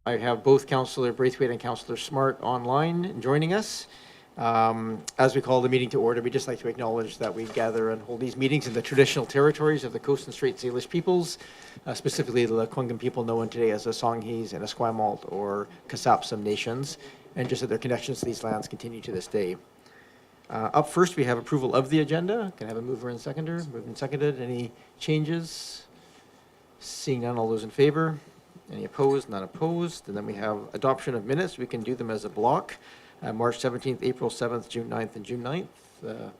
I have both Councillor Braithwaite and Councillor Smart online joining us. As we call the meeting to order, we'd just like to acknowledge that we gather and hold these meetings in the traditional territories of the Coast and Strait Salish peoples, specifically the Lekwungen people known today as the Songhees and Esquimalt or Kasapsum nations, and just that their connections to these lands continue to this day. Up first, we have approval of the agenda. Can I have a mover and seconder? Moved and seconded. Any changes? Seeing none, all those in favor? Any opposed? None opposed. And then we have adoption of minutes. We can do them as a block. March 17th, April 7th, June 9th, and June 9th.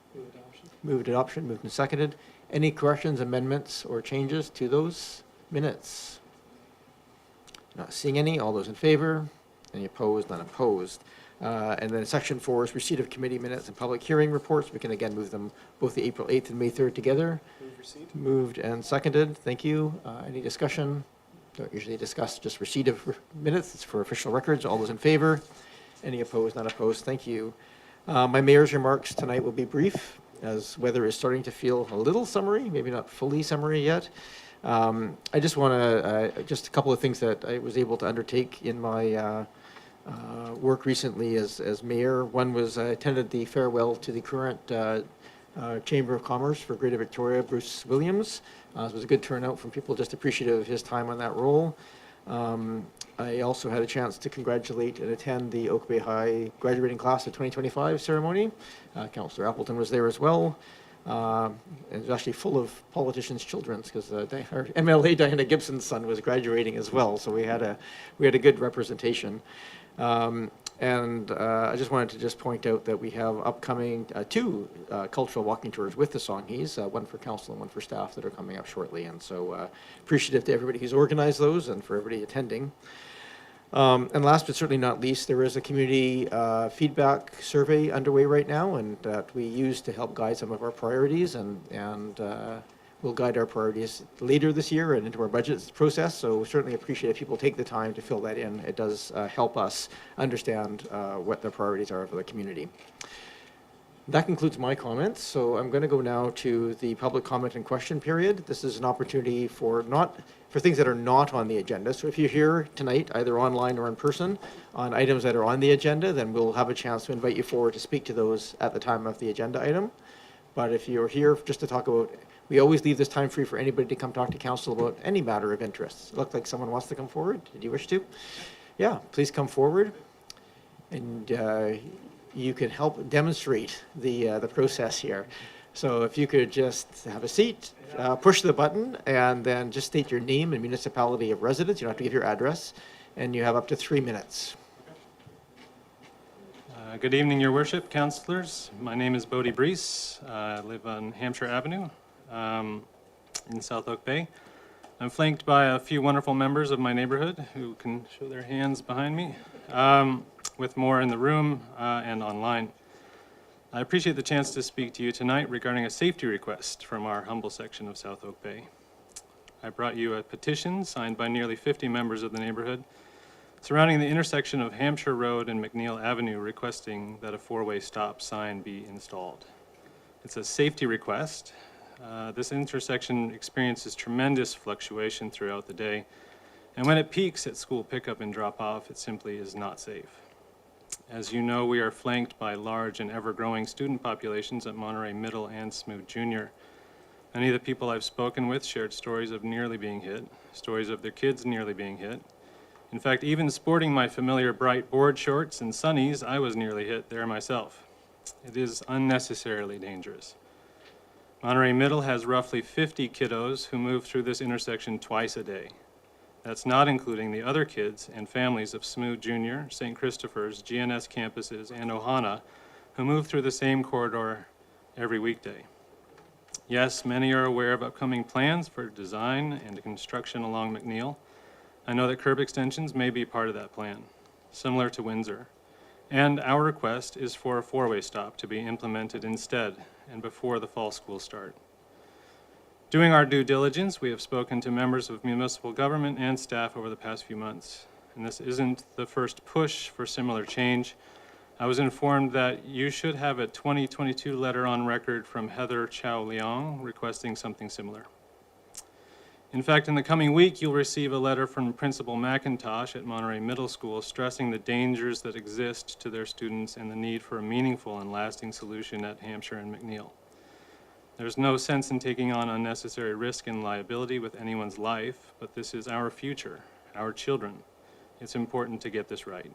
Moved adoption, moved and seconded. Any corrections, amendments, or changes to those minutes? Not seeing any. All those in favor? Any opposed? None opposed. And then section 4 is receipt of committee minutes and public hearing reports. We can again move them both the April 8th and May 3rd together. Moved and seconded. Thank you. Any discussion? Don't usually discuss just receipt of minutes. It's for official records. All those in favor? Any opposed? Not opposed. Thank you. My mayor's remarks tonight will be brief, as weather is starting to feel a little summery, maybe not fully summery yet. I just want to, just a couple of things that I was able to undertake in my work recently as mayor. One was I attended the farewell to the current Chamber of Commerce for Greater Victoria, Bruce Williams. It was a good turnout from people just appreciative of his time on that role. I also had a chance to congratulate and attend the Oak Bay High graduating class of 2025 ceremony. Councillor Appleton was there as well. It was actually full of politicians' children because our MLA Diana Gibson's son was graduating as well. So we had a good representation. I just wanted to just point out that we have upcoming two cultural walking tours with the Songhees, one for council and one for staff that are coming up shortly. And so appreciative to everybody who's organized those and for everybody attending. And last but certainly not least, there is a community feedback survey underway right now, and that we use to help guide some of our priorities, and we'll guide our priorities later this year and into our budget process. So we certainly appreciate if people take the time to fill that in. It does help us understand what the priorities are for the community. That concludes my comments. So I'm going to go now to the public comment and question period. This is an opportunity for things that are not on the agenda. So if you're here tonight, either online or in person, on items that are on the agenda, then we'll have a chance to invite you forward to speak to those at the time of the agenda item. But if you're here just to talk about, we always leave this time free for anybody to come talk to council about any matter of interest. It looked like someone wants to come forward. Did you wish to? Yeah, please come forward. And you can help demonstrate the process here. So if you could just have a seat, push the button, and then just state your name and municipality of residence. You don't have to give your address, and you have up to 3 minutes. Good evening, Your Worship, councillors. My name is Bodie Brees. I live on Hampshire Avenue in South Oak Bay. I'm flanked by a few wonderful members of my neighborhood who can show their hands behind me, with more in the room and online. I appreciate the chance to speak to you tonight regarding a safety request from our humble section of South Oak Bay. I brought you a petition signed by nearly 50 members of the neighborhood surrounding the intersection of Hampshire Road and McNeil Avenue, requesting that a four-way stop sign be installed. It's a safety request. This intersection experiences tremendous fluctuation throughout the day, and when it peaks at school pickup and drop-off, it simply is not safe. As you know, we are flanked by large and ever-growing student populations at Monterey Middle and Smoot Junior. Many of the people I've spoken with shared stories of nearly being hit, stories of their kids nearly being hit. In fact, even sporting my familiar bright board shorts and sunnies, I was nearly hit there myself. It is unnecessarily dangerous. Monterey Middle has roughly 50 kiddos who move through this intersection twice a day. That's not including the other kids and families of Smoot Junior, St. Christopher's, GNS campuses, and Ohana, who move through the same corridor every weekday. Yes, many are aware of upcoming plans for design and construction along McNeil. I know that curb extensions may be part of that plan, similar to Windsor. And our request is for a four-way stop to be implemented instead and before the fall school start. Doing our due diligence, we have spoken to members of municipal government and staff over the past few months, and this isn't the first push for similar change. I was informed that you should have a 2022 letter on record from Heather Chow Leong requesting something similar. In fact, in the coming week, you'll receive a letter from Principal McIntosh at Monterey Middle School stressing the dangers that exist to their students and the need for a meaningful and lasting solution at Hampshire and McNeil. There's no sense in taking on unnecessary risk and liability with anyone's life, but this is our future, our children. It's important to get this right.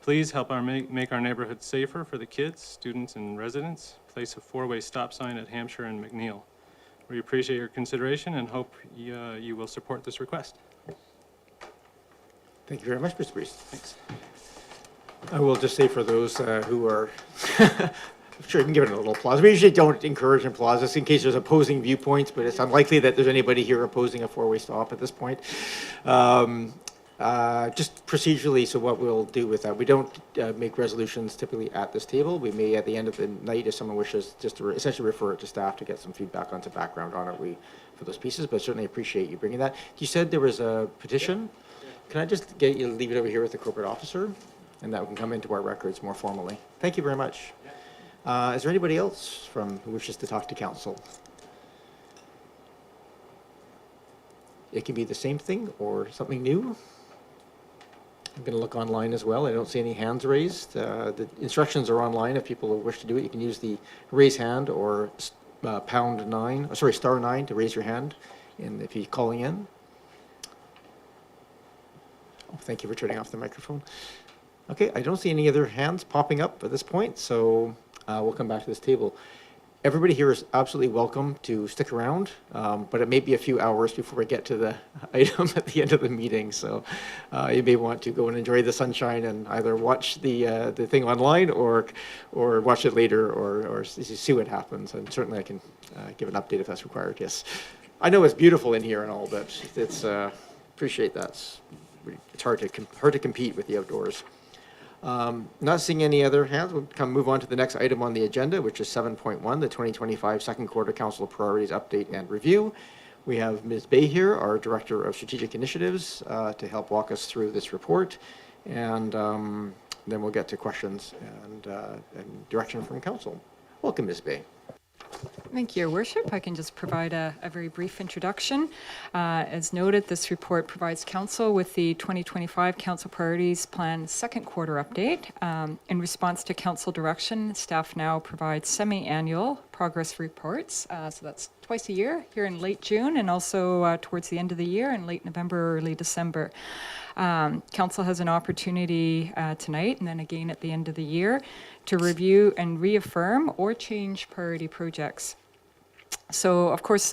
Please help make our neighborhood safer for the kids, students, and residents. Place a 4-way stop sign at Hampshire and McNeil. We appreciate your consideration and hope you will support this request. Thank you very much, Mr. Priest. Thanks. I will just say for those who are, I'm sure you can give it a little applause. We usually don't encourage applause just in case there's opposing viewpoints, but it's unlikely that there's anybody here opposing a 4-way stop at this point. Just procedurally, so what we'll do with that, we don't make resolutions typically at this table. We may at the end of the night, if someone wishes, just to essentially refer it to staff to get some feedback on some background on it for those pieces, but certainly appreciate you bringing that. You said there was a petition. Can I just get you to leave it over here with the corporate officer, and that can come into our records more formally? Thank you very much. Is there anybody else who wishes to talk to council? It can be the same thing or something new. I'm going to look online as well. I don't see any hands raised. The instructions are online. If people wish to do it, you can use the raise hand or star 9 to raise your hand. And if you're calling in. Oh, thank you for turning off the microphone. Okay, I don't see any other hands popping up at this point, so we'll come back to this table. Everybody here is absolutely welcome to stick around, but it may be a few hours before we get to the item at the end of the meeting. So you may want to go and enjoy the sunshine and either watch the thing online or watch it later or see what happens. And certainly I can give an update if that's required. Yes, I know it's beautiful in here and all, but it's appreciate that. It's hard to compete with the outdoors. Not seeing any other hands, we'll move on to the next item on the agenda, which is 7.1, the 2025 second quarter council priorities update and review. We have Ms. Bay here, our Director of Strategic Initiatives, to help walk us through this report. And then we'll get to questions and direction from council. Welcome, Ms. Bay. Thank you, Your Worship. I can just provide a very brief introduction. As noted, this report provides Council with the 2025 Council Priorities Plan second quarter update. In response to Council direction, staff now provides semi-annual progress reports. So that's twice a year, here in late June, and also towards the end of the year in late November, early December. Council has an opportunity tonight and then again at the end of the year to review and reaffirm or change priority projects. So, of course,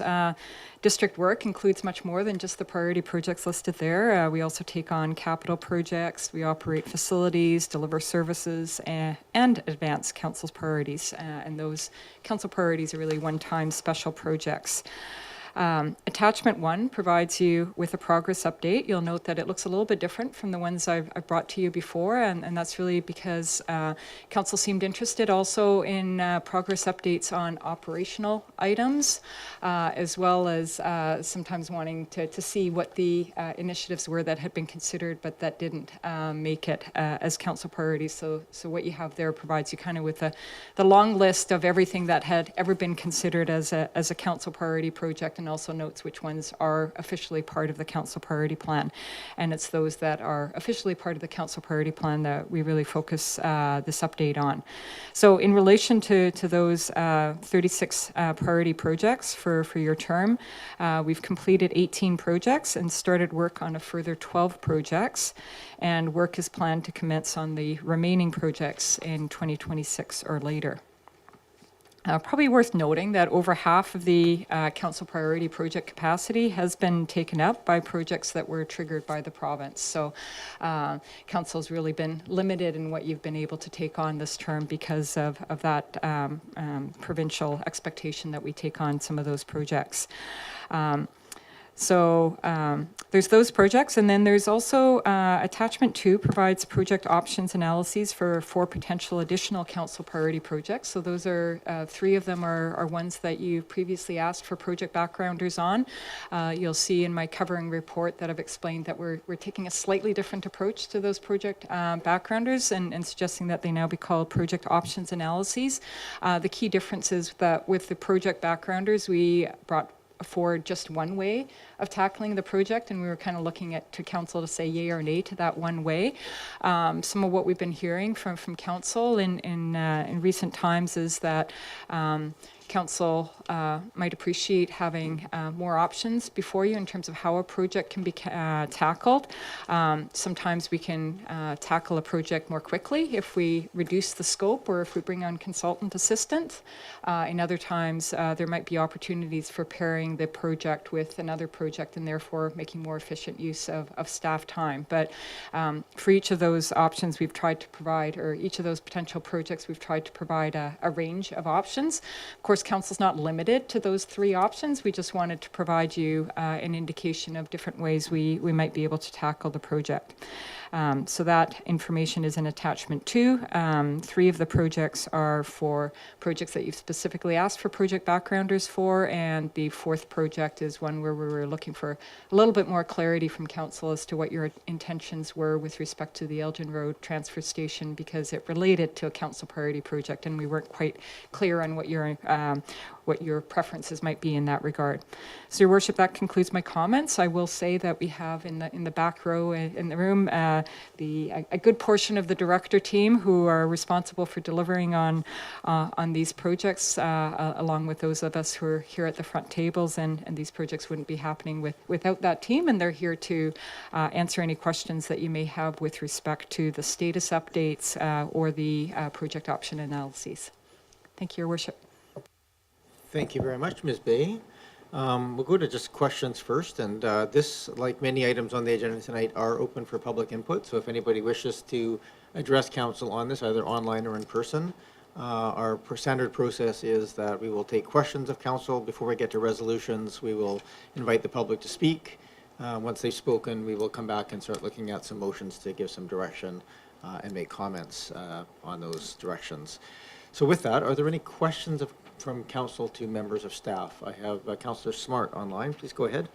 district work includes much more than just the priority projects listed there. We also take on capital projects, we operate facilities, deliver services, and advance council's priorities. And those council priorities are really one-time special projects. Attachment 1 provides you with a progress update. You'll note that it looks a little bit different from the ones I've brought to you before, and that's really because Council seemed interested also in progress updates on operational items, as well as sometimes wanting to see what the initiatives were that had been considered but that didn't make it as Council priorities. So what you have there provides you kind of with the long list of everything that had ever been considered as a Council priority project, and also notes which ones are officially part of the Council Priority Plan. And it's those that are officially part of the Council Priority Plan that we really focus this update on. So in relation to those 36 priority projects for your term, we've completed 18 projects and started work on a further 12 projects. And work is planned to commence on the remaining projects in 2026 or later. Probably worth noting that over half of the council priority project capacity has been taken up by projects that were triggered by the province. So council's really been limited in what you've been able to take on this term because of that provincial expectation that we take on some of those projects. So there's those projects, and then there's also attachment 2 provides project options analyses for 4 potential additional council priority projects. So those are 3 of them are ones that you previously asked for project backgrounders on. You'll see in my covering report that I've explained that we're taking a slightly different approach to those project backgrounders and suggesting that they now be called project options analyses. The key difference is that with the project backgrounders, we brought forward just one way of tackling the project, and we were kind of looking at to council to say yay or nay to that one way. Some of what we've been hearing from council in recent times is that council might appreciate having more options before you in terms of how a project can be tackled. Sometimes we can tackle a project more quickly if we reduce the scope or if we bring on consultant assistance. In other times, there might be opportunities for pairing the project with another project and therefore making more efficient use of staff time. But for each of those options we've tried to provide, or each of those potential projects, we've tried to provide a range of options. Of course, council's not limited to those three options. We just wanted to provide you an indication of different ways we might be able to tackle the project. So that information is in attachment 2. 3 of the projects are for projects that you've specifically asked for project backgrounders for, and the 4th project is one where we were looking for a little bit more clarity from council as to what your intentions were with respect to the Elgin Road transfer station, because it related to a council priority project and we weren't quite clear on what your preferences might be in that regard. So, Your Worship, that concludes my comments. I will say that we have in the back row in the room a good portion of the director team who are responsible for delivering on these projects, along with those of us who are here at the front tables, and these projects wouldn't be happening without that team, and they're here to answer any questions that you may have with respect to the status updates or the project option analyses. Thank you, Your Worship. Thank you very much, Ms. Bay. We'll go to just questions first, and this, like many items on the agenda tonight, are open for public input. So if anybody wishes to address council on this, either online or in person, our standard process is that we will take questions of council. Before we get to resolutions, we will invite the public to speak. Once they've spoken, we will come back and start looking at some motions to give some direction and make comments on those directions. So with that, are there any questions from council to members of staff? I have Councillor Smart online. Please go ahead.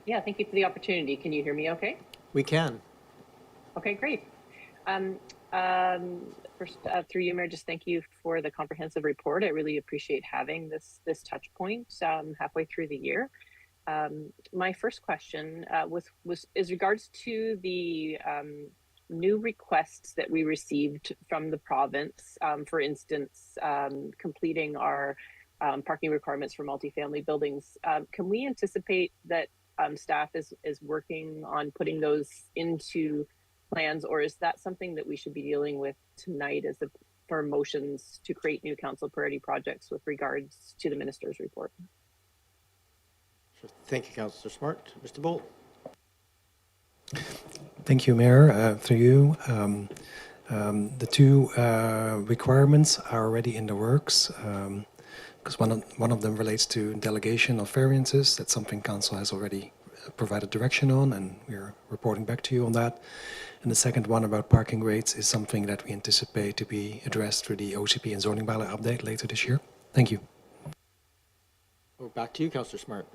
Yeah, thank you for the opportunity. Can you hear me okay? We can. Okay, great. First, through you, Mayor, just thank you for the comprehensive report. I really appreciate having this touch point halfway through the year. My first question is regards to the new requests that we received from the province, for instance, completing our parking requirements for multifamily buildings. Can we anticipate that staff is working on putting those into plans, or is that something that we should be dealing with tonight for motions to create new council priority projects with regards to the minister's report? Sure. Thank you, Councillor Smart. Mr. Bolt. Thank you, Mayor. Through you, the 2 requirements are already in the works, because one of them relates to delegation of variances. That's something council has already provided direction on, and we're reporting back to you on that. And the second one about parking rates is something that we anticipate to be addressed through the OCP and zoning bylaw update later this year. Thank you. Oh, back to you, Councillor Smart.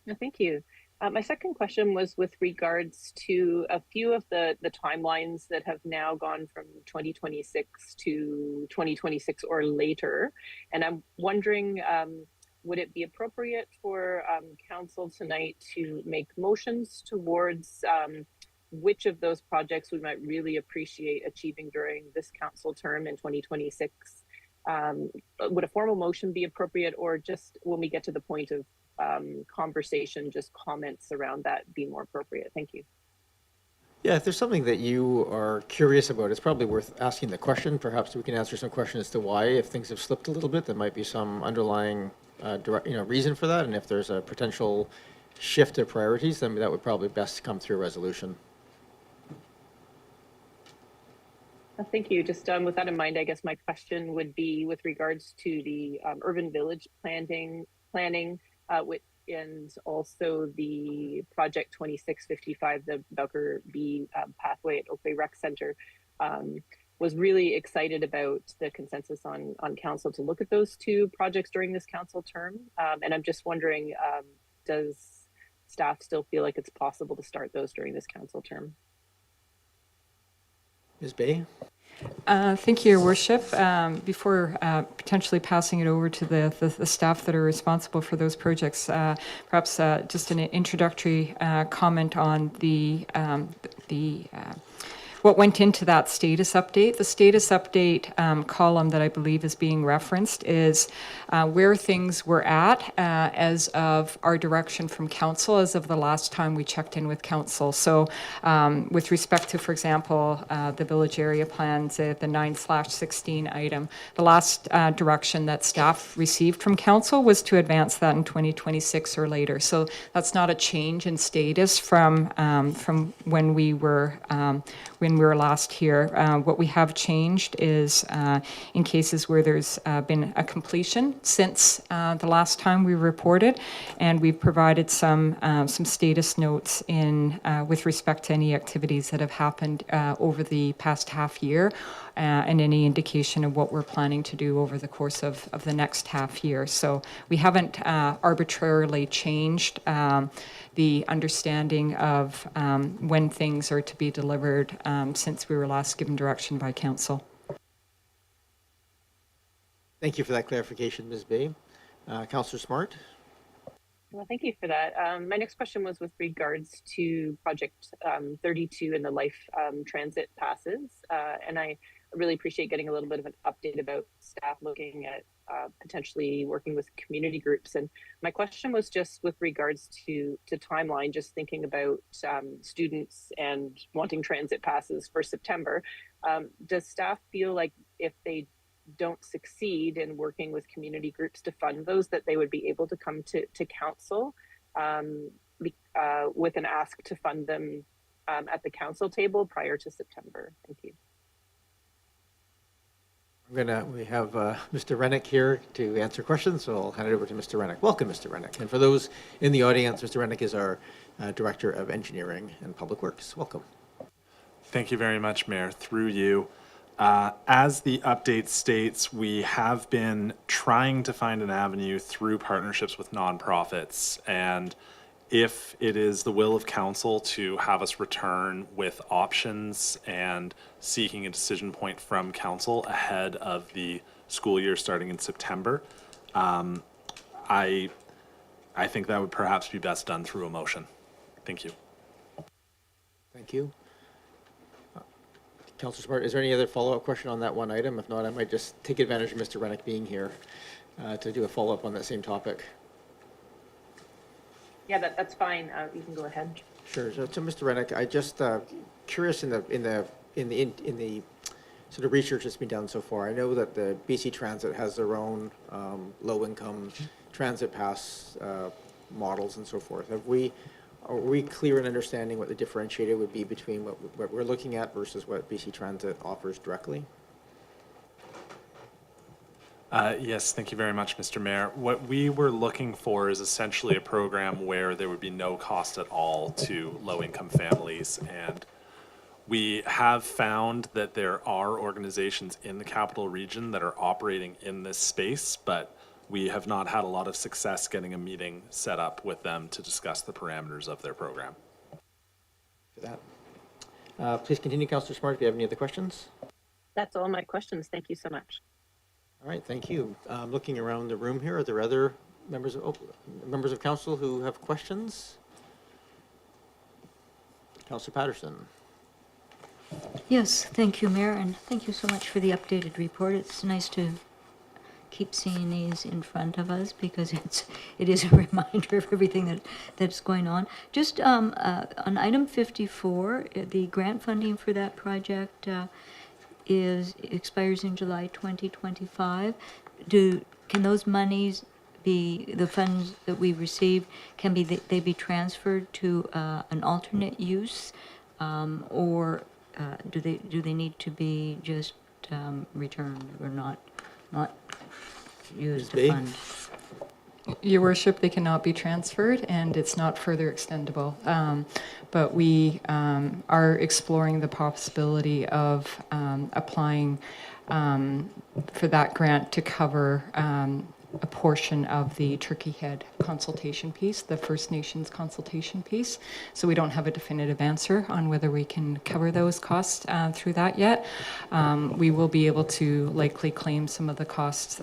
No, thank you. My second question was with regards to a few of the timelines that have now gone from 2026 to 2026 or later. And I'm wondering, would it be appropriate for council tonight to make motions towards which of those projects we might really appreciate achieving during this council term in 2026? Would a formal motion be appropriate, or just when we get to the point of conversation, just comments around that be more appropriate? Thank you. Yeah, if there's something that you are curious about, it's probably worth asking the question. Perhaps we can answer some questions as to why, if things have slipped a little bit, there might be some underlying reason for that. And if there's a potential shift of priorities, then that would probably best come through a resolution. Thank you. Just with that in mind, I guess my question would be with regards to the urban village planning, and also the project 2655, the Bowker B pathway at Oak Bay Rec Center. Was really excited about the consensus on council to look at those 2 projects during this council term. And I'm just wondering, does staff still feel like it's possible to start those during this council term? Ms. Bay? Thank you, Your Worship. Before potentially passing it over to the staff that are responsible for those projects, perhaps just an introductory comment on the what went into that status update. The status update column that I believe is being referenced is where things were at as of our direction from council as of the last time we checked in with council. So with respect to, for example, the village area plans, the 9/16 item, the last direction that staff received from council was to advance that in 2026 or later. So that's not a change in status from when we were last here. What we have changed is in cases where there's been a completion since the last time we reported, and we've provided some status notes in with respect to any activities that have happened over the past half year, and any indication of what we're planning to do over the course of the next half year. So we haven't arbitrarily changed the understanding of when things are to be delivered since we were last given direction by council. Thank you for that clarification, Ms. Bay. Councillor Smart. Well, thank you for that. My next question was with regards to Project 32 and the life transit passes. And I really appreciate getting a little bit of an update about staff looking at potentially working with community groups. And my question was just with regards to timeline, just thinking about students and wanting transit passes for September. Does staff feel like if they don't succeed in working with community groups to fund those, that they would be able to come to council with an ask to fund them at the council table prior to September? Thank you. We have Mr. Rennick here to answer questions, so I'll hand it over to Mr. Rennick. Welcome, Mr. Rennick. And for those in the audience, Mr. Rennick is our Director of Engineering and Public Works. Welcome. Thank you very much, Mayor. Through you. As the update states, we have been trying to find an avenue through partnerships with nonprofits, and if it is the will of council to have us return with options and seeking a decision point from council ahead of the school year starting in September, I think that would perhaps be best done through a motion. Thank you. Thank you. Councillor Smart, is there any other follow-up question on that one item? If not, I might just take advantage of Mr. Rennick being here to do a follow-up on that same topic. Yeah, that's fine. You can go ahead. Sure. So, Mr. Rennick, I just curious in the sort of research that's been done so far. I know that the BC Transit has their own low-income transit pass models and so forth. Are we clear in understanding what the differentiator would be between what we're looking at versus what BC Transit offers directly? Yes, thank you very much, Mr. Mayor. What we were looking for is essentially a program where there would be no cost at all to low-income families. And we have found that there are organizations in the capital region that are operating in this space, but we have not had a lot of success getting a meeting set up with them to discuss the parameters of their program. For that. Please continue, Councillor Smart, if you have any other questions. That's all my questions. Thank you so much. All right, thank you. Looking around the room here, are there other members of council who have questions? Councillor Patterson. Yes, thank you, Mayor, and thank you so much for the updated report. It's nice to keep seeing these in front of us because it is a reminder of everything that's going on. Just on item 54, the grant funding for that project expires in July 2025. Can those monies be the funds that we received? Can they be transferred to an alternate use, or do they need to be just returned or not used to fund? Your Worship, they cannot be transferred and it's not further extendable. But we are exploring the possibility of applying for that grant to cover a portion of the Turkey Head consultation piece, the First Nations consultation piece. So we don't have a definitive answer on whether we can cover those costs through that yet. We will be able to likely claim some of the costs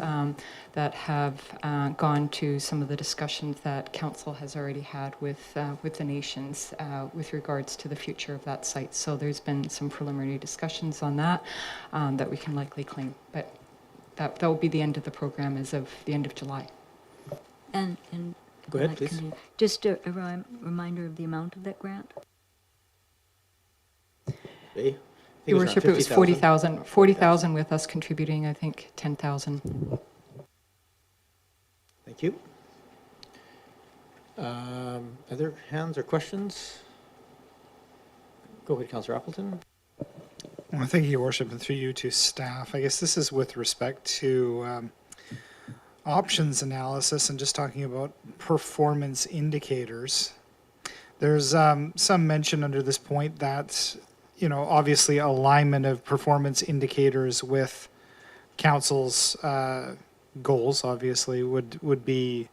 that have gone to some of the discussions that Council has already had with the nations with regards to the future of that site. So there's been some preliminary discussions on that that we can likely claim, but that will be the end of the program as of the end of July. And Go ahead, please. Just a reminder of the amount of that grant. Your Worship, it was 40,000. 40,000 with us contributing, I think, 10,000. Thank you. Other hands or questions? Go ahead, Councillor Appleton. Well, thank you, Your Worship, and through you to staff. I guess this is with respect to options analysis and just talking about performance indicators. There's some mention under this point that, you know, obviously alignment of performance indicators with council's goals, obviously, would be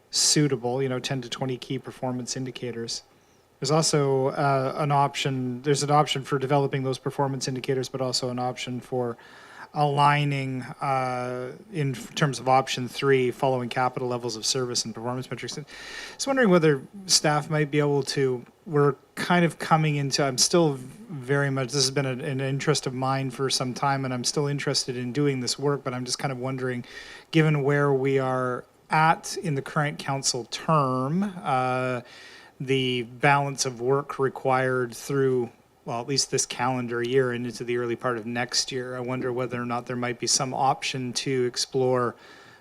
suitable, you know, 10 to 20 key performance indicators. There's also an option for developing those performance indicators, but also an option for aligning in terms of option 3, following capital levels of service and performance metrics. I was wondering whether staff might be able to, we're kind of coming into, I'm still very much, this has been an interest of mine for some time, and I'm still interested in doing this work, but I'm just kind of wondering, given where we are at in the current council term, the balance of work required through, well, at least this calendar year and into the early part of next year. I wonder whether or not there might be some option to explore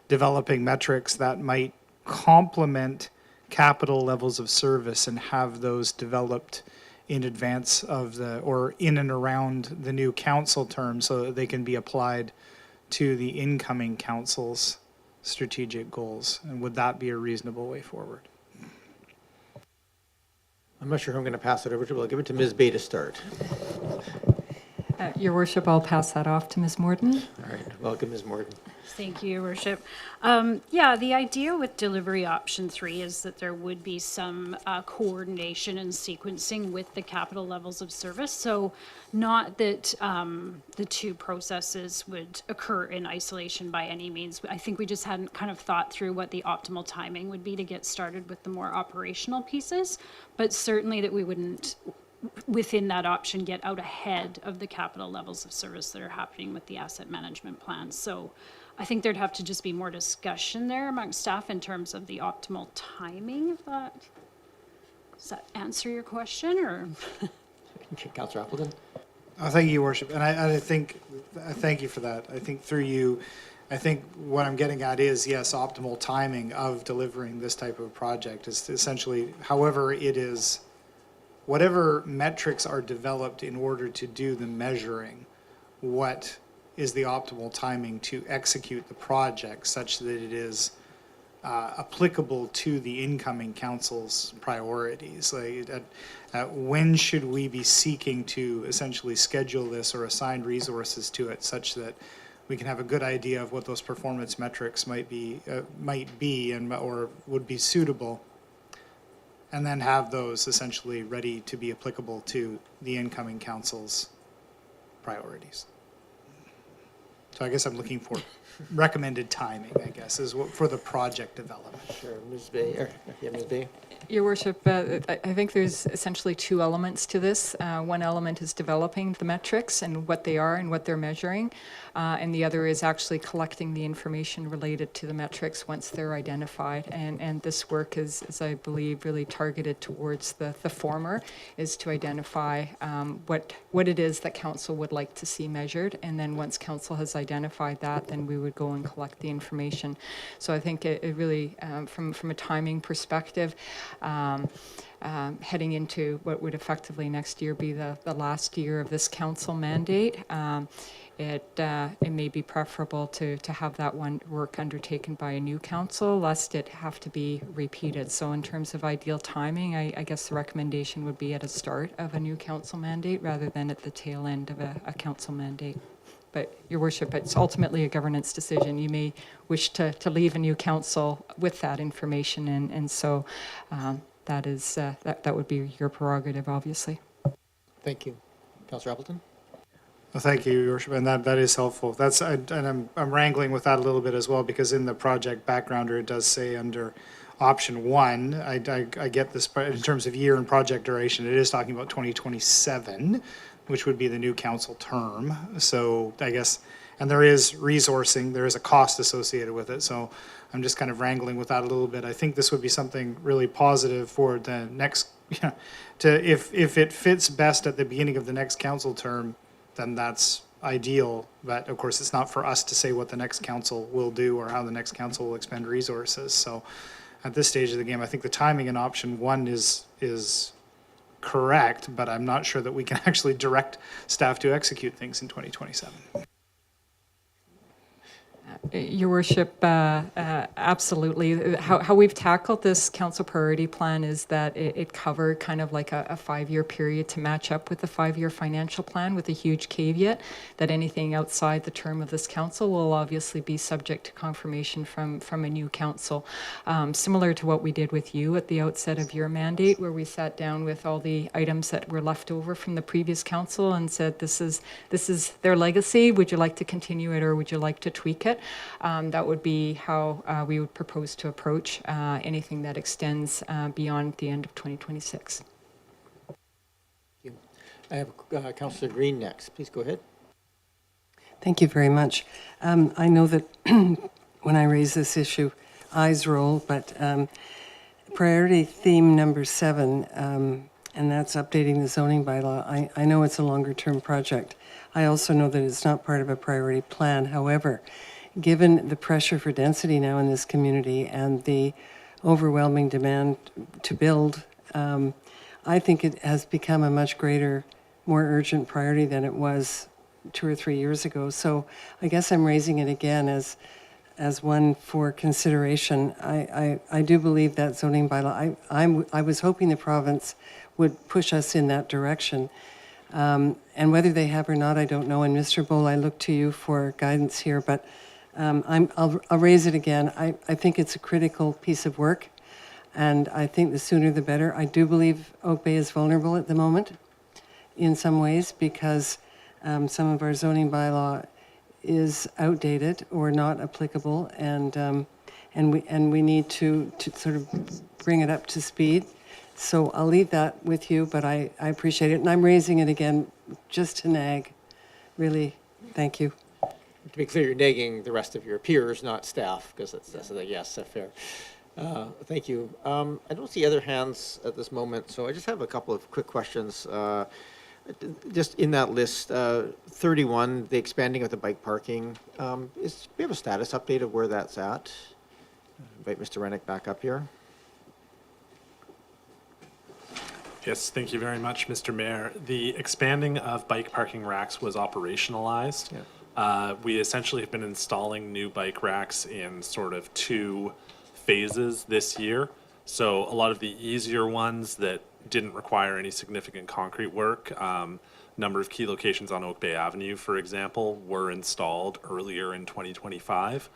developing metrics that might complement capital levels of service and have those developed in advance of or in and around the new council term so that they can be applied to the incoming council's strategic goals. And would that be a reasonable way forward? I'm not sure who I'm going to pass it over to, but I'll give it to Ms. Bay to start. Your Worship, I'll pass that off to Ms. Morton. All right, welcome, Ms. Morgan. Thank you, Your Worship. Yeah, the idea with delivery option 3 is that there would be some coordination and sequencing with the capital levels of service. So not that the two processes would occur in isolation by any means. I think we just hadn't kind of thought through what the optimal timing would be to get started with the more operational pieces, but certainly that we wouldn't, within that option, get out ahead of the capital levels of service that are happening with the asset management plans. So I think there'd have to just be more discussion there among staff in terms of the optimal timing of that. Does that answer your question, or? Councillor Appleton. Oh, thank you, Your Worship. And I think, thank you for that. I think through you, I think what I'm getting at is, yes, optimal timing of delivering this type of project is essentially, however it is, whatever metrics are developed in order to do the measuring, what is the optimal timing to execute the project such that it is applicable to the incoming council's priorities? Like, when should we be seeking to essentially schedule this or assign resources to it such that we can have a good idea of what those performance metrics might be and or would be suitable, and then have those essentially ready to be applicable to the incoming council's priorities? So I guess I'm looking for recommended timing, I guess, is what, for the project development. Sure, Ms. Bay. Yeah, Ms. Bay. Your Worship, I think there's essentially two elements to this. One element is developing the metrics and what they are and what they're measuring, and the other is actually collecting the information related to the metrics once they're identified. And this work is I believe, really targeted towards the former, is to identify what it is that council would like to see measured, and then once council has identified that, then we would go and collect the information. So I think it really, from a timing perspective, heading into what would effectively next year be the last year of this council mandate, it may be preferable to have that one work undertaken by a new council, lest it have to be repeated. So in terms of ideal timing, I guess the recommendation would be at a start of a new council mandate rather than at the tail end of a council mandate. but Your Worship, it's ultimately a governance decision. You may wish to leave a new council with that information, and so that is that would be your prerogative, obviously. Thank you. Councillor Appleton? Well, thank you, Your Worship, and that is helpful. And I'm wrangling with that a little bit as well, because in the project backgrounder, it does say under option 1, I get this, but in terms of year and project duration, it is talking about 2027, which would be the new council term. So I guess, and there is resourcing, there is a cost associated with it. So I'm just kind of wrangling with that a little bit. I think this would be something really positive for the next, if it fits best at the beginning of the next council term, then that's ideal. But of course, it's not for us to say what the next council will do or how the next council will expend resources. So at this stage of the game, I think the timing in option 1 is correct, but I'm not sure that we can actually direct staff to execute things in 2027. Your Worship, absolutely. How we've tackled this council priority plan is that it covered kind of like a 5-year period to match up with the 5-year financial plan, with a huge caveat that anything outside the term of this council will obviously be subject to confirmation from a new council. Similar to what we did with you at the outset of your mandate, where we sat down with all the items that were left over from the previous council and said, this is their legacy. Would you like to continue it, or would you like to tweak it? That would be how we would propose to approach anything that extends beyond the end of 2026. Thank you. I have Councillor Green next. Please go ahead. Thank you very much. I know that when I raise this issue, eyes roll, but priority theme number 7, and that's updating the zoning bylaw. I know it's a longer term project. I also know that it's not part of a priority plan. However, given the pressure for density now in this community and the overwhelming demand to build, I think it has become a much greater, more urgent priority than it was 2 or 3 years ago. So I guess I'm raising it again as one for consideration. I do believe that zoning bylaw, I was hoping the province would push us in that direction. And whether they have or not, I don't know. And Mr. Bowl, I look to you for guidance here, but I'll raise it again. I think it's a critical piece of work, and I think the sooner the better. I do believe Oak Bay is vulnerable at the moment in some ways, because some of our zoning bylaw is outdated or not applicable, and we need to sort of bring it up to speed. So I'll leave that with you, but I appreciate it, and I'm raising it again just to nag. Really, thank you. To be clear, you're nagging the rest of your peers, not staff, because that's yes, fair. Thank you. I don't see other hands at this moment, so I just have a couple of quick questions. Just in that list, 31, the expanding of the bike parking, we have a status update of where that's at? Invite Mr. Rennick back up here. Yes, thank you very much, Mr. Mayor. The expanding of bike parking racks was operationalized. Yeah. We essentially have been installing new bike racks in sort of 2 phases this year. So a lot of the easier ones that didn't require any significant concrete work, number of key locations on Oak Bay Avenue, for example, were installed earlier in 2025.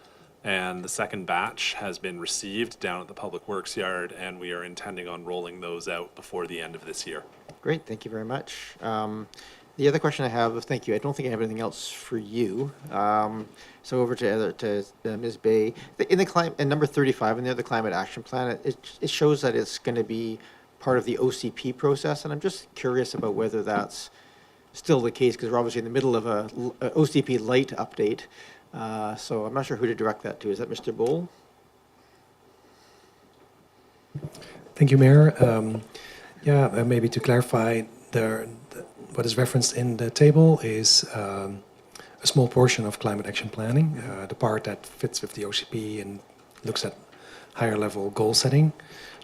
And the second batch has been received down at the Public Works Yard, and we are intending on rolling those out before the end of this year. Great, thank you very much. The other question I have, thank you, I don't think I have anything else for you. So over to Ms. Bay. In number 35 in there, the Climate Action Plan, it shows that it's going to be part of the OCP process, and I'm just curious about whether that's still the case, because we're obviously in the middle of a OCP light update. So I'm not sure who to direct that to. Is that Mr. Bowl? Thank you, Mayor. Maybe to clarify, what is referenced in the table is a small portion of climate action planning, the part that fits with the OCP and looks at higher level goal setting.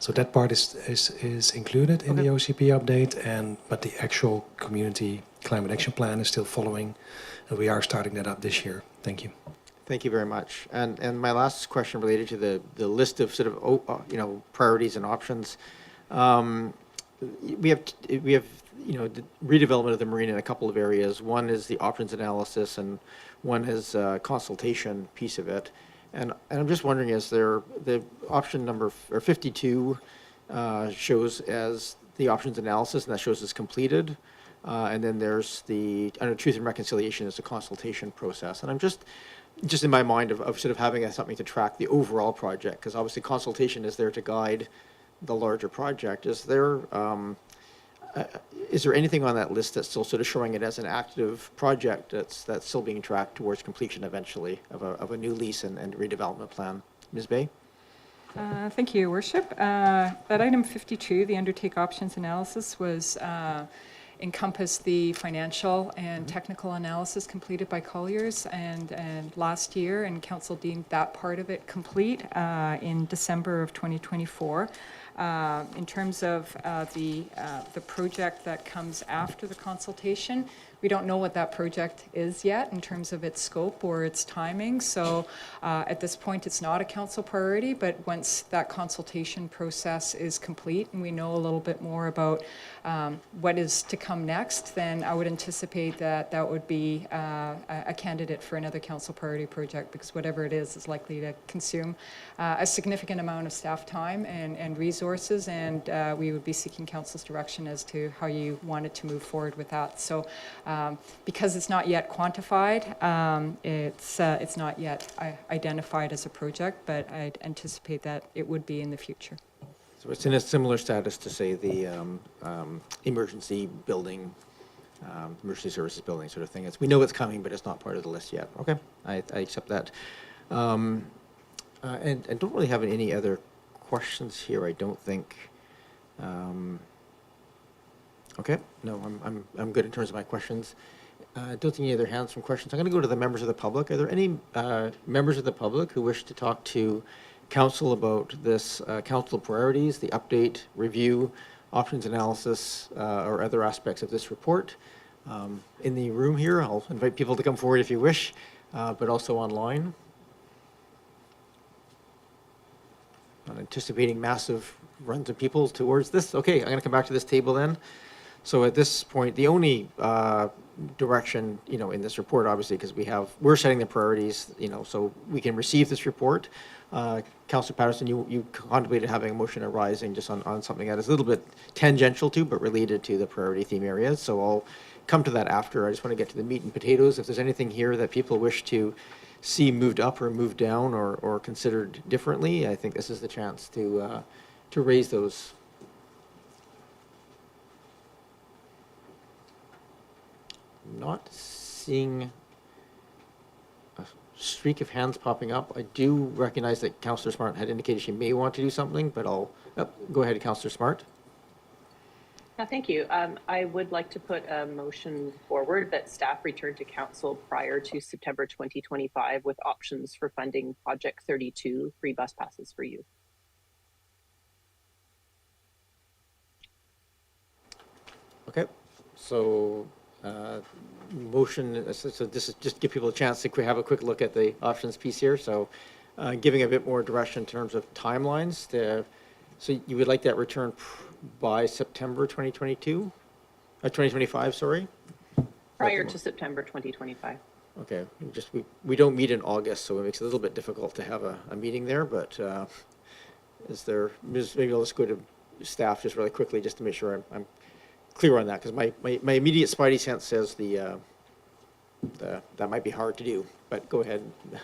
So that part is included in the OCP update, but the actual community climate action plan is still following, and we are starting that up this year. Thank you. Thank you very much. And my last question related to the list of sort of priorities and options. We have you know, the redevelopment of the marina in a couple of areas. One is the options analysis, and one is consultation piece of it. And I'm just wondering, is there the option number or 52 shows as the options analysis, and that shows as completed. And then there's the under Truth and Reconciliation is the consultation process. And I'm just in my mind of sort of having something to track the overall project, because obviously consultation is there to guide the larger project. Is there anything on that list that's still sort of showing it as an active project that's still being tracked towards completion eventually of a new lease and redevelopment plan? Ms. Bay? Thank you, Your Worship. That item 52, the undertake options analysis, was encompassed the financial and technical analysis completed by Colliers and last year, and Council deemed that part of it complete in December of 2024. In terms of the project that comes after the consultation, we don't know what that project is yet in terms of its scope or its timing. So at this point, it's not a council priority, but once that consultation process is complete and we know a little bit more about what is to come next, then I would anticipate that that would be a candidate for another council priority project, because whatever it is likely to consume a significant amount of staff time and resources, and we would be seeking council's direction as to how you wanted to move forward with that. So because it's not yet quantified, it's not yet identified as a project, but I'd anticipate that it would be in the future. So it's in a similar status to, say, the emergency building, emergency services building sort of thing. We know it's coming, but it's not part of the list yet. Okay, I accept that. And I don't really have any other questions here, I don't think. Okay, no, I'm good in terms of my questions. I don't see any other hands from questions. I'm going to go to the members of the public. Are there any members of the public who wish to talk to council about this council priorities, the update, review, options analysis, or other aspects of this report? In the room here, I'll invite people to come forward if you wish, but also online. I'm anticipating massive runs of people towards this. Okay, I'm going to come back to this table then. So at this point, the only direction, in this report, obviously, because we're setting the priorities, so we can receive this report. Councillor Patterson, you contemplated having a motion arising just on something that is a little bit tangential to, but related to the priority theme areas. So I'll come to that after. I just want to get to the meat and potatoes. If there's anything here that people wish to see moved up or moved down or considered differently, I think this is the chance to raise those. Not seeing a streak of hands popping up. I do recognize that Councillor Smart had indicated she may want to do something, but I'll go ahead, Councillor Smart. Thank you. I would like to put a motion forward that staff return to council prior to September 2025 with options for funding Project 32 free bus passes for youth. Okay, so motion, so this is just give people a chance to have a quick look at the options piece here. So giving a bit more direction in terms of timelines. So you would like that return by September 2022? 2025, sorry? Prior to September 2025. Okay, we don't meet in August, so it makes it a little bit difficult to have a meeting there, but maybe I'll just go to staff just really quickly just to make sure I'm clear on that, because my immediate spidey sense says that might be hard to do, but go ahead,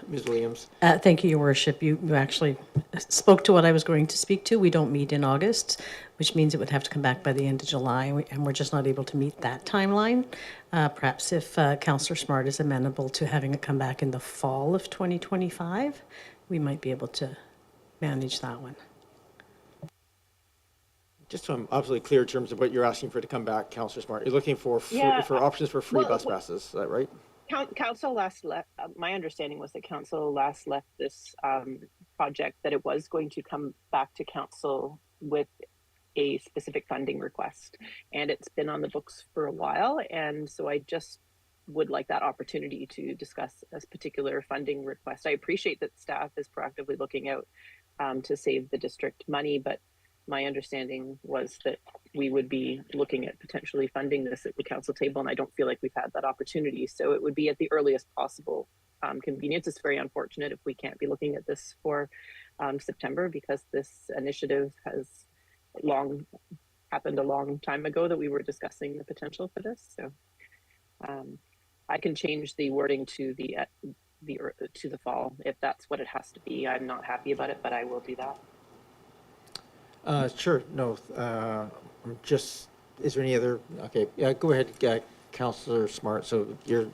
Ms. Williams. Thank you, Your Worship. You actually spoke to what I was going to speak to. We don't meet in August, which means it would have to come back by the end of July, and we're just not able to meet that timeline. Perhaps if Councillor Smart is amenable to having it come back in the fall of 2025, we might be able to manage that one. Just so I'm absolutely clear in terms of what you're asking for to come back, Councillor Smart, you're looking for options for free bus passes, is that right? Council last left, my understanding was that council last left this project that it was going to come back to council with a specific funding request, and it's been on the books for a while, and so I just would like that opportunity to discuss a particular funding request. I appreciate that staff is proactively looking out to save the district money, but my understanding was that we would be looking at potentially funding this at the council table, and I don't feel like we've had that opportunity. So it would be at the earliest possible convenience. It's very unfortunate if we can't be looking at this for September, because this initiative has happened a long time ago that we were discussing the potential for this. So I can change the wording to the fall if that's what it has to be. I'm not happy about it, but I will do that. Sure, no, I'm just, is there any other, okay, yeah, go ahead, Councillor Smart, so you're,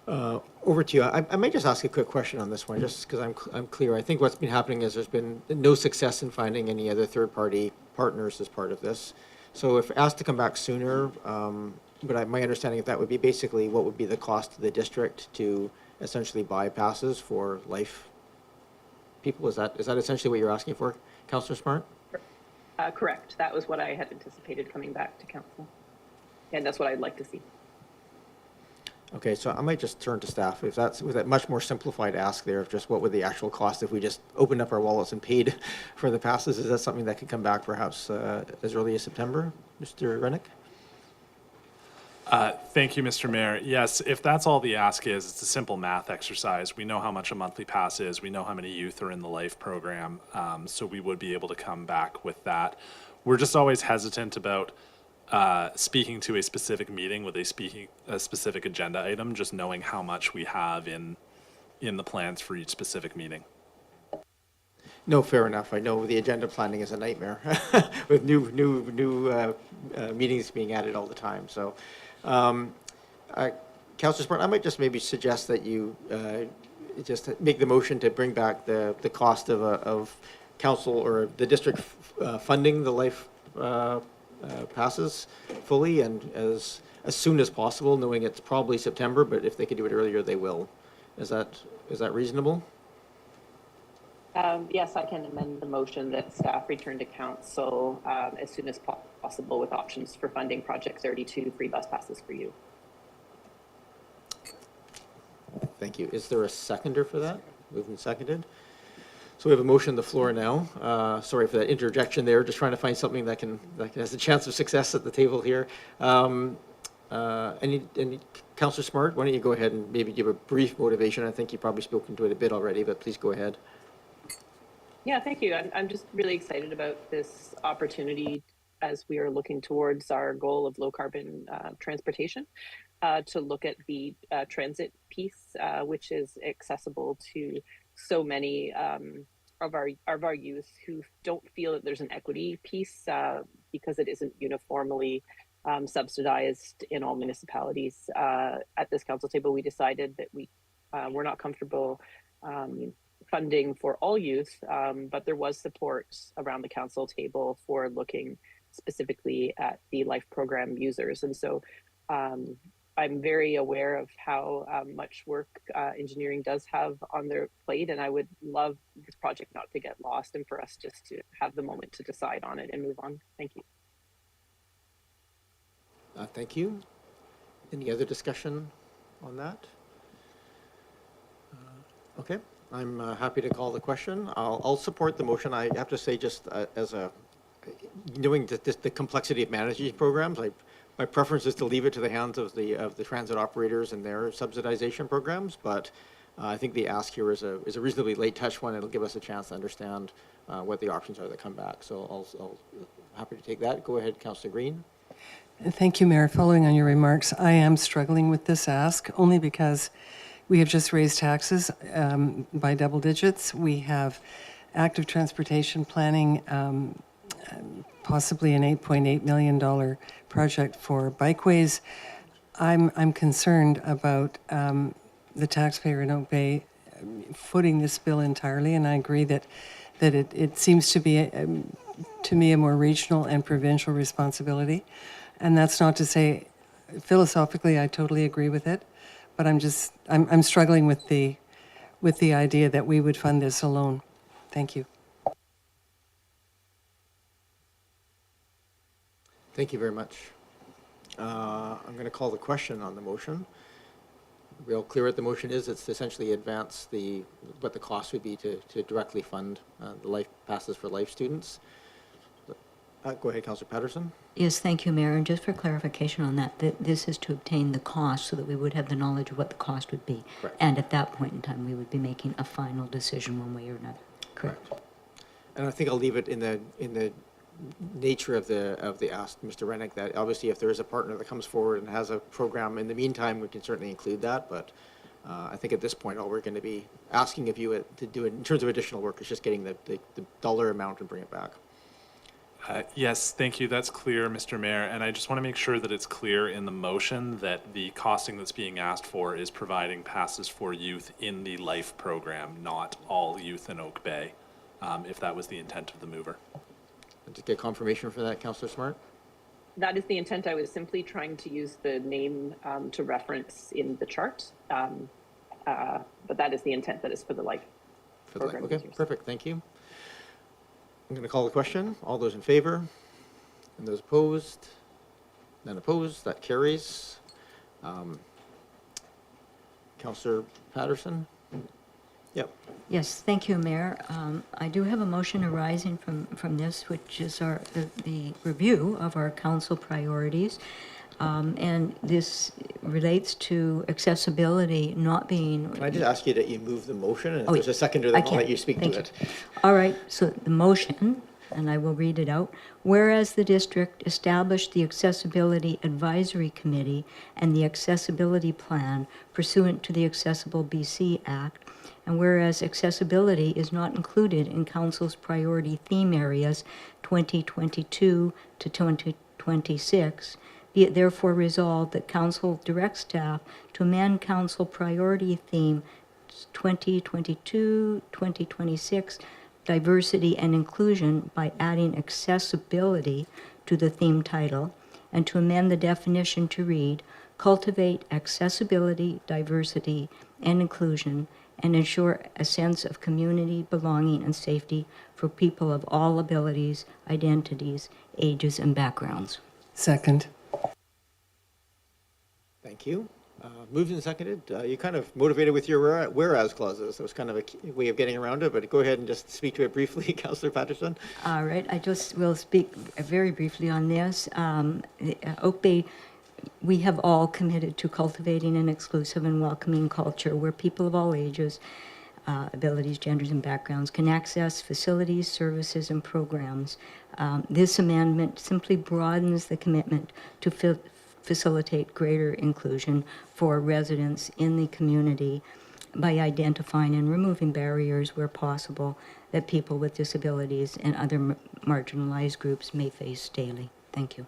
over to you. I might just ask a quick question on this one, just because I'm clear. I think what's been happening is there's been no success in finding any other third-party partners as part of this. So if asked to come back sooner, but my understanding of that would be basically what would be the cost to the district to essentially buy passes for life people? Is that essentially what you're asking for, Councillor Smart? Correct. That was what I had anticipated coming back to council. And that's what I'd like to see. Okay, so I might just turn to staff. If that's with that much more simplified ask there of just what would the actual cost if we just opened up our wallets and paid for the passes, is that something that could come back perhaps as early as September? Mr. Rennick? Thank you, Mr. Mayor. Yes, if that's all the ask is, it's a simple math exercise. We know how much a monthly pass is. We know how many youth are in the LIFE program. So we would be able to come back with that. We're just always hesitant about speaking to a specific meeting with a specific agenda item, just knowing how much we have in the plans for each specific meeting. No, fair enough. I know the agenda planning is a nightmare with new meetings being added all the time. So, Councillor Smart, I might just maybe suggest that you just make the motion to bring back the cost of council or the district funding the life passes fully and as soon as possible, knowing it's probably September, but if they could do it earlier, they will. Is that reasonable? Yes, I can amend the motion that staff return to council as soon as possible with options for funding Project 32 free bus passes for you. Thank you. Is there a seconder for that? Moved and seconded. So we have a motion on the floor now. Sorry for that interjection there. Just trying to find something that has a chance of success at the table here. Any Councillor Smart, why don't you go ahead and maybe give a brief motivation? I think you've probably spoken to it a bit already, but please go ahead. Yeah, thank you. I'm just really excited about this opportunity as we are looking towards our goal of low carbon transportation to look at the transit piece, which is accessible to so many of our youth who don't feel that there's an equity piece because it isn't uniformly subsidized in all municipalities. At this council table, we decided that we're not comfortable funding for all youth, but there was support around the council table for looking specifically at the LIFE program users. And so I'm very aware of how much work engineering does have on their plate, and I would love this project not to get lost and for us just to have the moment to decide on it and move on. Thank you. Thank you. Any other discussion on that? Okay. I'm happy to call the question. I'll support the motion. I have to say, just knowing that the complexity of managing programs, my preference is to leave it to the hands of the transit operators and their subsidization programs. But I think the ask here is a reasonably late touch one. It'll give us a chance to understand what the options are that come back. So I'll happy to take that. Go ahead, Councillor Green. Thank you, Mayor. Following on your remarks, I am struggling with this ask only because we have just raised taxes by double digits. We have active transportation planning, possibly an $8.8 million project for bikeways. I'm concerned about the taxpayer in Oak Bay footing this bill entirely, and I agree that it seems to be, to me, a more regional and provincial responsibility. And that's not to say, philosophically, I totally agree with it. But I'm struggling with the idea that we would fund this alone. Thank you. Thank you very much. I'm going to call the question on the motion. Real clear what the motion is. It's essentially advance what the cost would be to directly fund the life passes for life students. Go ahead, Councillor Patterson. Yes, thank you, Mayor. And just for clarification on that, this is to obtain the cost so that we would have the knowledge of what the cost would be. Correct. And at that point in time, we would be making a final decision one way or another. Correct. And I think I'll leave it in the nature of the ask, Mr. Rennick, that obviously if there is a partner that comes forward and has a program in the meantime, we can certainly include that. But I think at this point, all we're going to be asking of you to do it in terms of additional work is just getting the dollar amount and bring it back. Yes, thank you. That's clear, Mr. Mayor. And I just want to make sure that it's clear in the motion that the costing that's being asked for is providing passes for youth in the LIFE program, not all youth in Oak Bay, if that was the intent of the mover. To get confirmation for that, Councillor Smart? That is the intent. I was simply trying to use the name to reference in the chart. But that is the intent, that is for the LIFE program. Okay, perfect. Thank you. I'm going to call the question. All those in favor? And those opposed? None opposed. That carries. Councillor Patterson? Yep. Yes, thank you, Mayor. I do have a motion arising from this, which is the review of our council priorities. And this relates to accessibility not being... Can I just ask you that you move the motion, and if Oh, there's a seconder, then I I'll can. let you speak Thank to you. it. All right, so the motion, and I will read it out. Whereas the district established the Accessibility Advisory Committee and the Accessibility Plan pursuant to the Accessible BC Act, and whereas accessibility is not included in Council's priority theme areas 2022 to 2026, be it therefore resolved that Council directs staff to amend Council priority theme 2022-2026 diversity and inclusion by adding accessibility to the theme title, and to amend the definition to read, cultivate accessibility, diversity, and inclusion, and ensure a sense of community, belonging, and safety for people of all abilities, identities, ages, and backgrounds. Second. Thank you. Moved and seconded. You kind of motivated with your whereas clauses. That was kind of a way of getting around it, but go ahead and just speak to it briefly, Councillor Patterson. All right, I just will speak very briefly on this. Oak Bay, we have all committed to cultivating an exclusive and welcoming culture where people of all ages, abilities, genders, and backgrounds can access facilities, services, and programs. This amendment simply broadens the commitment to facilitate greater inclusion for residents in the community by identifying and removing barriers where possible that people with disabilities and other marginalized groups may face daily. Thank you.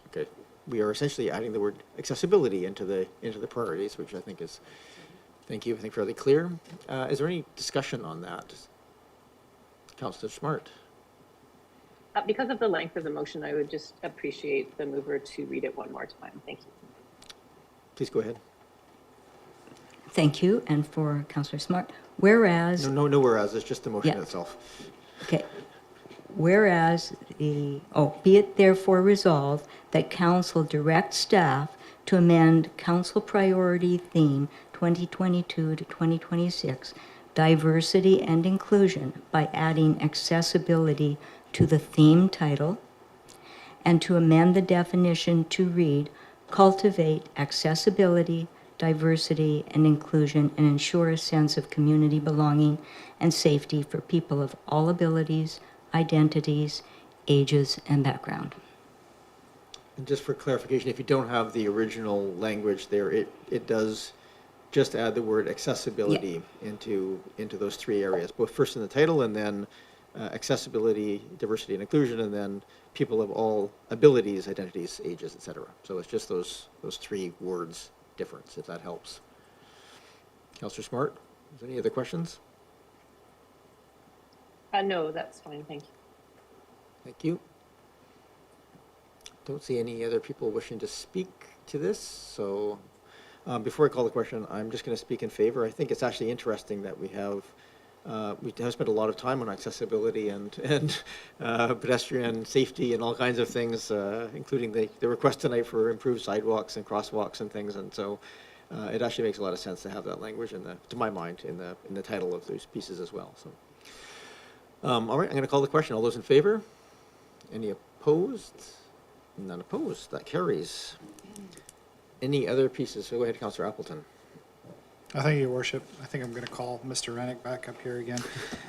Okay. We are essentially adding the word accessibility into the priorities, which I think is, thank you, I think fairly clear. Is there any discussion on that? Councillor Smart. Because of the length of the motion, I would just appreciate the mover to read it one more time. Thank you. Please go ahead. Thank you, and for Councillor Smart, whereas... No whereas, it's just the motion Yeah. itself. Okay. Whereas be it therefore resolved that Council directs staff to amend Council priority theme 2022 to 2026, diversity and inclusion by adding accessibility to the theme title, and to amend the definition to read, cultivate accessibility, diversity, and inclusion, and ensure a sense of community belonging and safety for people of all abilities, identities, ages, and background. And just for clarification, if you don't have the original language there, it does just add the word accessibility into those three areas, both first in the title and then accessibility, diversity, and inclusion, and then people of all abilities, identities, ages, etc. So it's just those three words difference, if that helps. Councillor Smart, is there any other questions? No, that's fine. Thank you. Thank you. Don't see any other people wishing to speak to this, so before I call the question, I'm just going to speak in favor. I think it's actually interesting that we have spent a lot of time on accessibility and pedestrian safety and all kinds of things, including the request tonight for improved sidewalks and crosswalks and things. And so it actually makes a lot of sense to have that language to my mind, in the title of those pieces as well. So All right, I'm going to call the question. All those in favor? Any opposed? None opposed. That carries. Any other pieces? So go ahead, Councillor Appleton. Thank you, Your Worship. I think I'm going to call Mr. Rennick back up here again.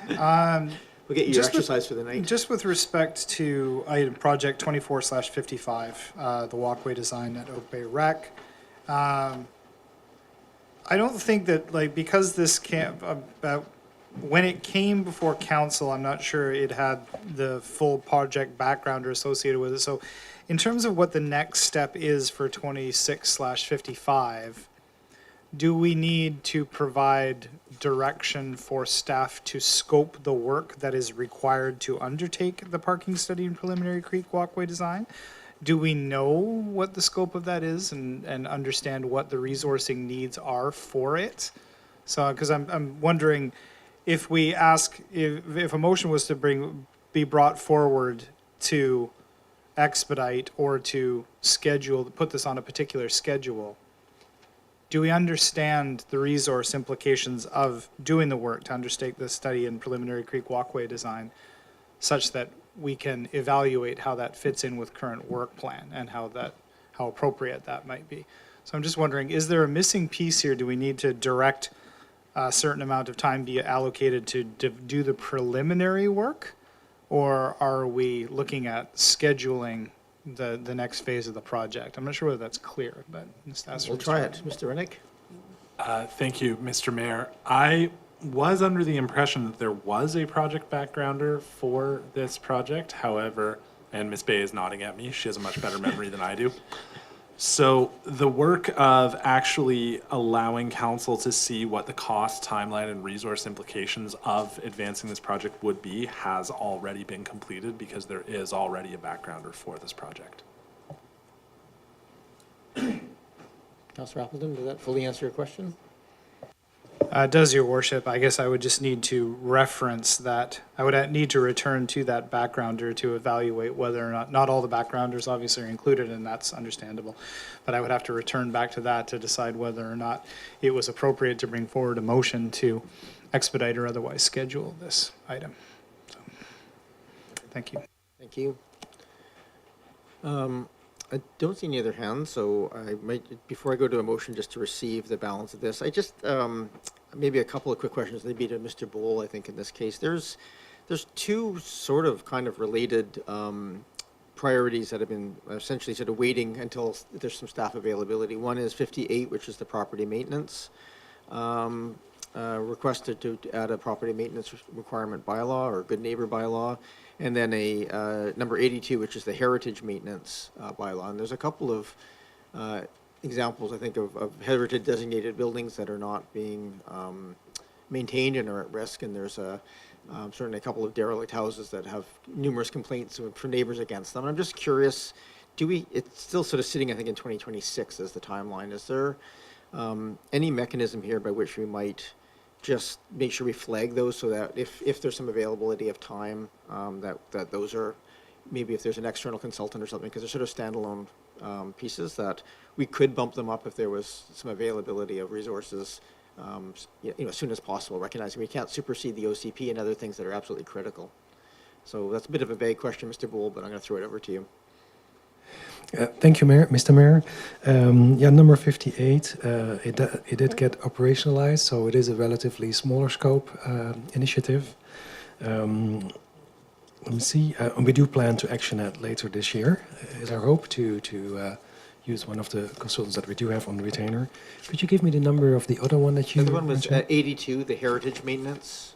We'll get you your exercise for the night. Just with respect to item project 24/55, the walkway design at Oak Bay Rec. I don't think that, like, because this when it came before council, I'm not sure it had the full project background or associated with it. So in terms of what the next step is for 26/55, do we need to provide direction for staff to scope the work that is required to undertake the parking study and preliminary creek walkway design? Do we know what the scope of that is and understand what the resourcing needs are for it? So, because I'm wondering if we ask, if a motion was to be brought forward to expedite or to schedule, put this on a particular schedule, do we understand the resource implications of doing the work to undertake the study and preliminary creek walkway design such that we can evaluate how that fits in with current work plan and how appropriate that might be? So I'm just wondering, is there a missing piece here? Do we need to direct a certain amount of time be allocated to do the preliminary work? Or are we looking at scheduling the next phase of the project? I'm not sure whether that's clear, but just ask. We'll try it. Mr. Rennick? Thank you, Mr. Mayor. I was under the impression that there was a project backgrounder for this project. However, and Ms. Bay is nodding at me. She has a much better memory than I do. So the work of actually allowing council to see what the cost, timeline, and resource implications of advancing this project would be has already been completed because there is already a backgrounder for this project. Councillor Appleton, does that fully answer your question? Does, Your Worship. I guess I would just need to reference that. I would need to return to that backgrounder to evaluate whether or not all the backgrounders obviously are included, and that's understandable. But I would have to return back to that to decide whether or not it was appropriate to bring forward a motion to expedite or otherwise schedule this item. So, thank you. Thank you. I don't see any other hands, so I might, before I go to a motion just to receive the balance of this, I just, maybe a couple of quick questions, maybe to Mr. Bowl, I think in this case. There's two sort of kind of related priorities that have been essentially sort of waiting until there's some staff availability. One is 58, which is the property maintenance. Requested to add a property maintenance requirement bylaw or good neighbor bylaw, and then a number 82, which is the heritage maintenance bylaw. And there's a couple of examples, I think, of heritage designated buildings that are not being maintained and are at risk. And there's certainly a couple of derelict houses that have numerous complaints from neighbors against them. And I'm just curious, it's still sort of sitting, I think, in 2026 as the timeline. Is there any mechanism here by which we might just make sure we flag those so that if there's some availability of time, that those are, maybe if there's an external consultant or something, because they're sort of standalone pieces, that we could bump them up if there was some availability of resources, as soon as possible, recognizing we can't supersede the OCP and other things that are absolutely critical. So that's a bit of a vague question, Mr. Bowl, but I'm going to throw it over to you. Thank you, Mayor, Mr. Mayor. Number 58, it did get operationalized, so it is a relatively smaller scope initiative. Let me see. We do plan to action it later this year. Is our hope to use one of the consultants that we do have on the retainer. Could you give me the number of the other one that you The other one was mentioned? 82, the heritage maintenance.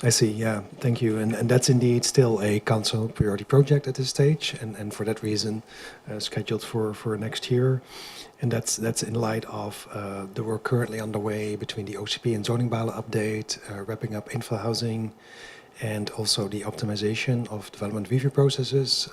I see, yeah, thank you. And that's indeed still a council priority project at this stage, and for that reason scheduled for next year. And that's in light of the work currently underway between the OCP and zoning bylaw update, wrapping up infill housing, and also the optimization of development review processes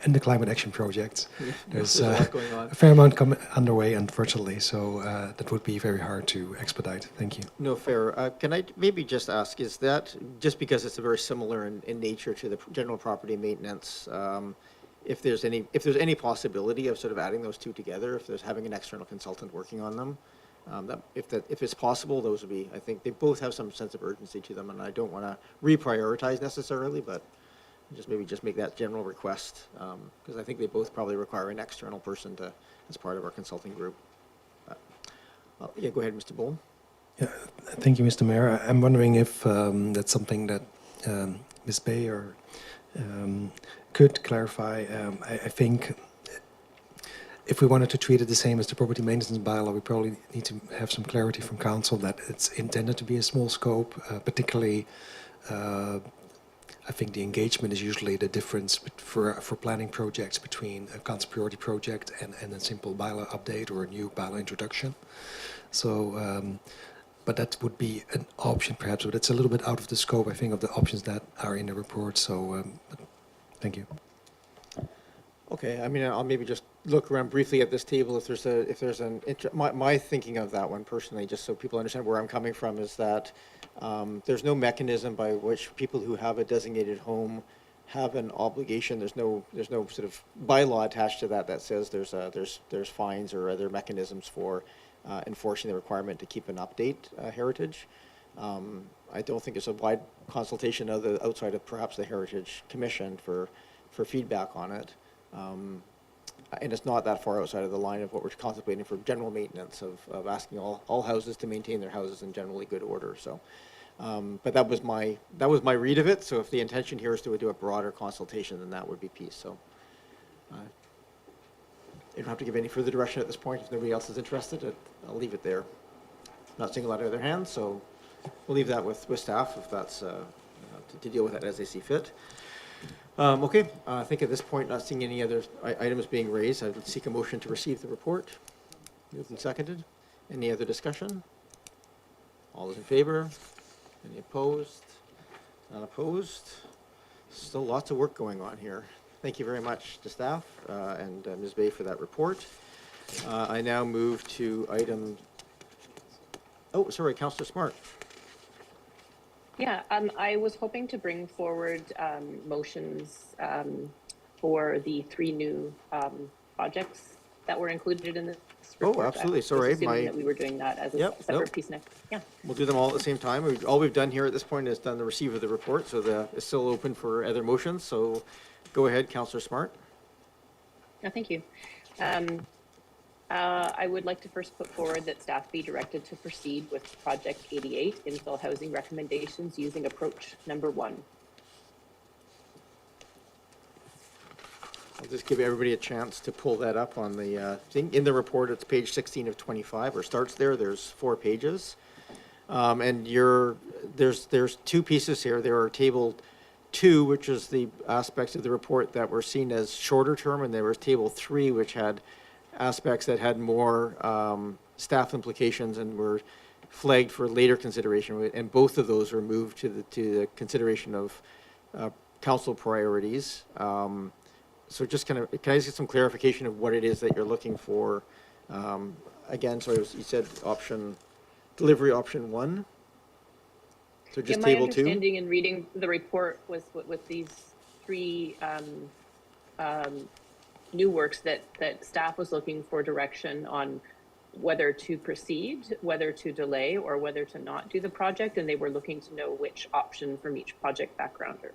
and the climate action project. There's a lot going on. a fair amount underway, unfortunately, so that would be very hard to expedite. Thank you. No, fair. Can I maybe just ask, is that, just because it's a very similar in nature to the general property maintenance, if there's any possibility of sort of adding those two together, if there's having an external consultant working on them, if it's possible, those would be, I think they both have some sense of urgency to them, and I don't want to reprioritize necessarily, but maybe just make that general request, because I think they both probably require an external person as part of our consulting group. Yeah, go ahead, Mr. Bowen. Yeah, thank you, Mr. Mayor. I'm wondering if that's something that Ms. Bay could clarify. I think if we wanted to treat it the same as the property maintenance bylaw, we probably need to have some clarity from council that it's intended to be a small scope, particularly I think the engagement is usually the difference for planning projects between a council priority project and a simple bylaw update or a new bylaw introduction. So, but that would be an option perhaps, but it's a little bit out of the scope, I think, of the options that are in the report. So, thank you. Okay, I mean, I'll maybe just look around briefly at this table if there's my thinking of that one personally, just so people understand where I'm coming from, is that there's no mechanism by which people who have a designated home have an obligation. There's no sort of bylaw attached to that says there's fines or other mechanisms for enforcing the requirement to keep an update heritage. I don't think it's a wide consultation outside of perhaps the Heritage Commission for feedback on it. And it's not that far outside of the line of what we're contemplating for general maintenance of asking all houses to maintain their houses in generally good order. So, but that was my read of it. So if the intention here is to do a broader consultation, then that would be peace. So you don't have to give any further direction at this point. If nobody else is interested, I'll leave it there. Not seeing a lot of other hands, so we'll leave that with staff if that's to deal with that as they see fit. Okay, I think at this point, not seeing any other items being raised, I would seek a motion to receive the report. Moved and seconded. Any other discussion? All those in favor? Any opposed? Not opposed? Still lots of work going on here. Thank you very much to staff and Ms. Bay for that report. I now move to item, oh, sorry, Councillor Smart. Yeah, I was hoping to bring forward motions for the 3 new projects that were included in this report. Oh, absolutely. Sorry, assuming that we were doing that as a separate piece next. Yeah. We'll do them all at the same time. All we've done here at this point is done the receive of the report, so it's still open for other motions. So go ahead, Councillor Smart. No, thank you. I would like to first put forward that staff be directed to proceed with Project 88 infill housing recommendations using approach number 1. I'll just give everybody a chance to pull that up on the thing. In the report, it's page 16 of 25, or starts there. There's 4 pages. And there's 2 pieces here. There are table 2, which is the aspects of the report that were seen as shorter term, and there was table 3, which had aspects that had more staff implications and were flagged for later consideration, and both of those were moved to the consideration of council priorities. So just kind of, can I just get some clarification of what it is that you're looking for? Again, so you said delivery option 1. So just my table 2. understanding in reading the report was with these 3 new works that staff was looking for direction on whether to proceed, whether to delay, or whether to not do the project, and they were looking to know which option from each project backgrounder.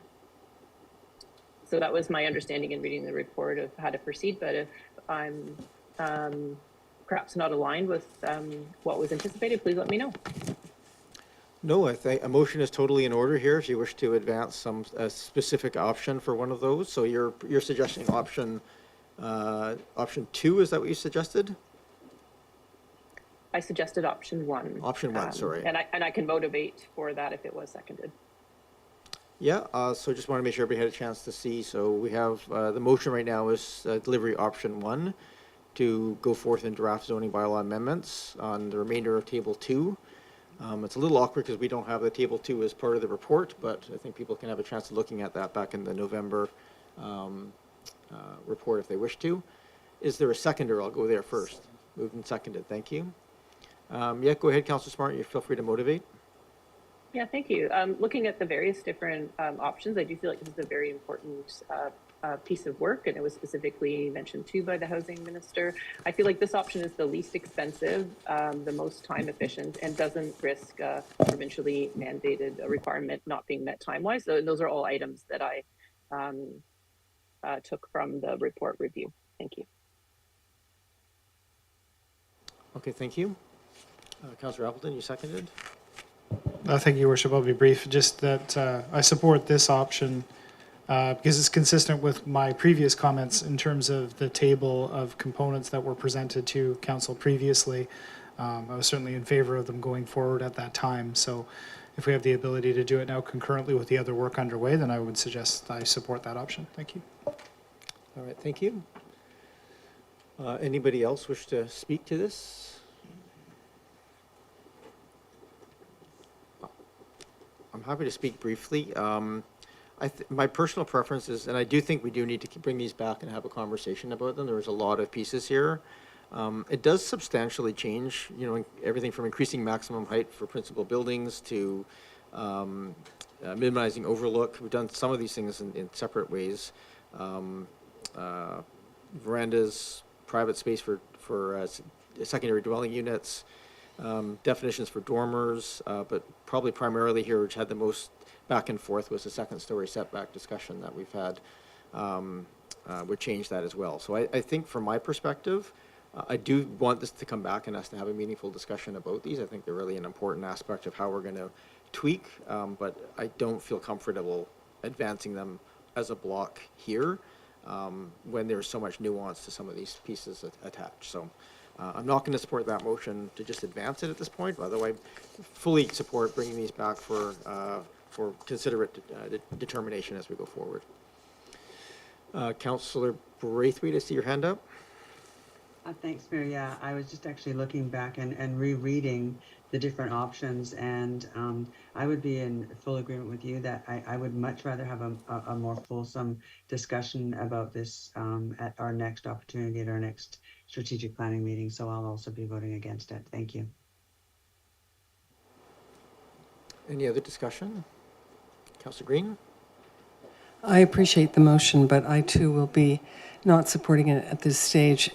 So that was my understanding in reading the report of how to proceed, but if I'm perhaps not aligned with what was anticipated, please let me know. No, I think a motion is totally in order here if you wish to advance a specific option for one of those. So you're suggesting option 2, is that what you suggested? I suggested option 1. Option 1, sorry. And I can motivate for that if it was seconded. Yeah, so just want to make sure everybody had a chance to see. So we have, the motion right now is delivery option 1 to go forth and draft zoning bylaw amendments on the remainder of table 2. It's a little awkward because we don't have the table 2 as part of the report, but I think people can have a chance of looking at that back in the November report if they wish to. Is there a seconder? I'll go there first. Moved and seconded. Thank you. Yeah, go ahead, Councillor Smart. You feel free to motivate. Yeah, thank you. Looking at the various different options, I do feel like this is a very important piece of work, and it was specifically mentioned too by the housing minister. I feel like this option is the least expensive, the most time efficient, and doesn't risk provincially mandated requirement not being met time-wise. So those are all items that I took from the report review. Thank you. Okay, thank you. Councillor Appleton, you seconded? Thank you, Your Worship. I'll be brief. Just that I support this option because it's consistent with my previous comments in terms of the table of components that were presented to council previously. I was certainly in favor of them going forward at that time. So if we have the ability to do it now concurrently with the other work underway, then I would suggest I support that option. Thank you. All right, thank you. Anybody else wish to speak to this? I'm happy to speak briefly. My personal preference is, and I do think we do need to bring these back and have a conversation about them. There's a lot of pieces here. It does substantially change, you know, everything from increasing maximum height for principal buildings to minimizing overlook. We've done some of these things in separate ways. Verandas, private space for secondary dwelling units, definitions for dormers, but probably primarily here, which had the most back and forth, was the second story setback discussion that we've had, would change that as well. So I think from my perspective, I do want this to come back and us to have a meaningful discussion about these. I think they're really an important aspect of how we're going to tweak, but I don't feel comfortable advancing them as a block here when there's so much nuance to some of these pieces attached. So I'm not going to support that motion to just advance it at this point, although I fully support bringing these back for considerate determination as we go forward. Councillor Braithwaite, I see your hand up. Thanks, Mayor. Yeah, I was just actually looking back and rereading the different options, and I would be in full agreement with you that I would much rather have a more fulsome discussion about this at our next opportunity, at our next strategic planning meeting. So I'll also be voting against it. Thank you. Any other discussion? Councillor Green? I appreciate the motion, but I too will be not supporting it at this stage,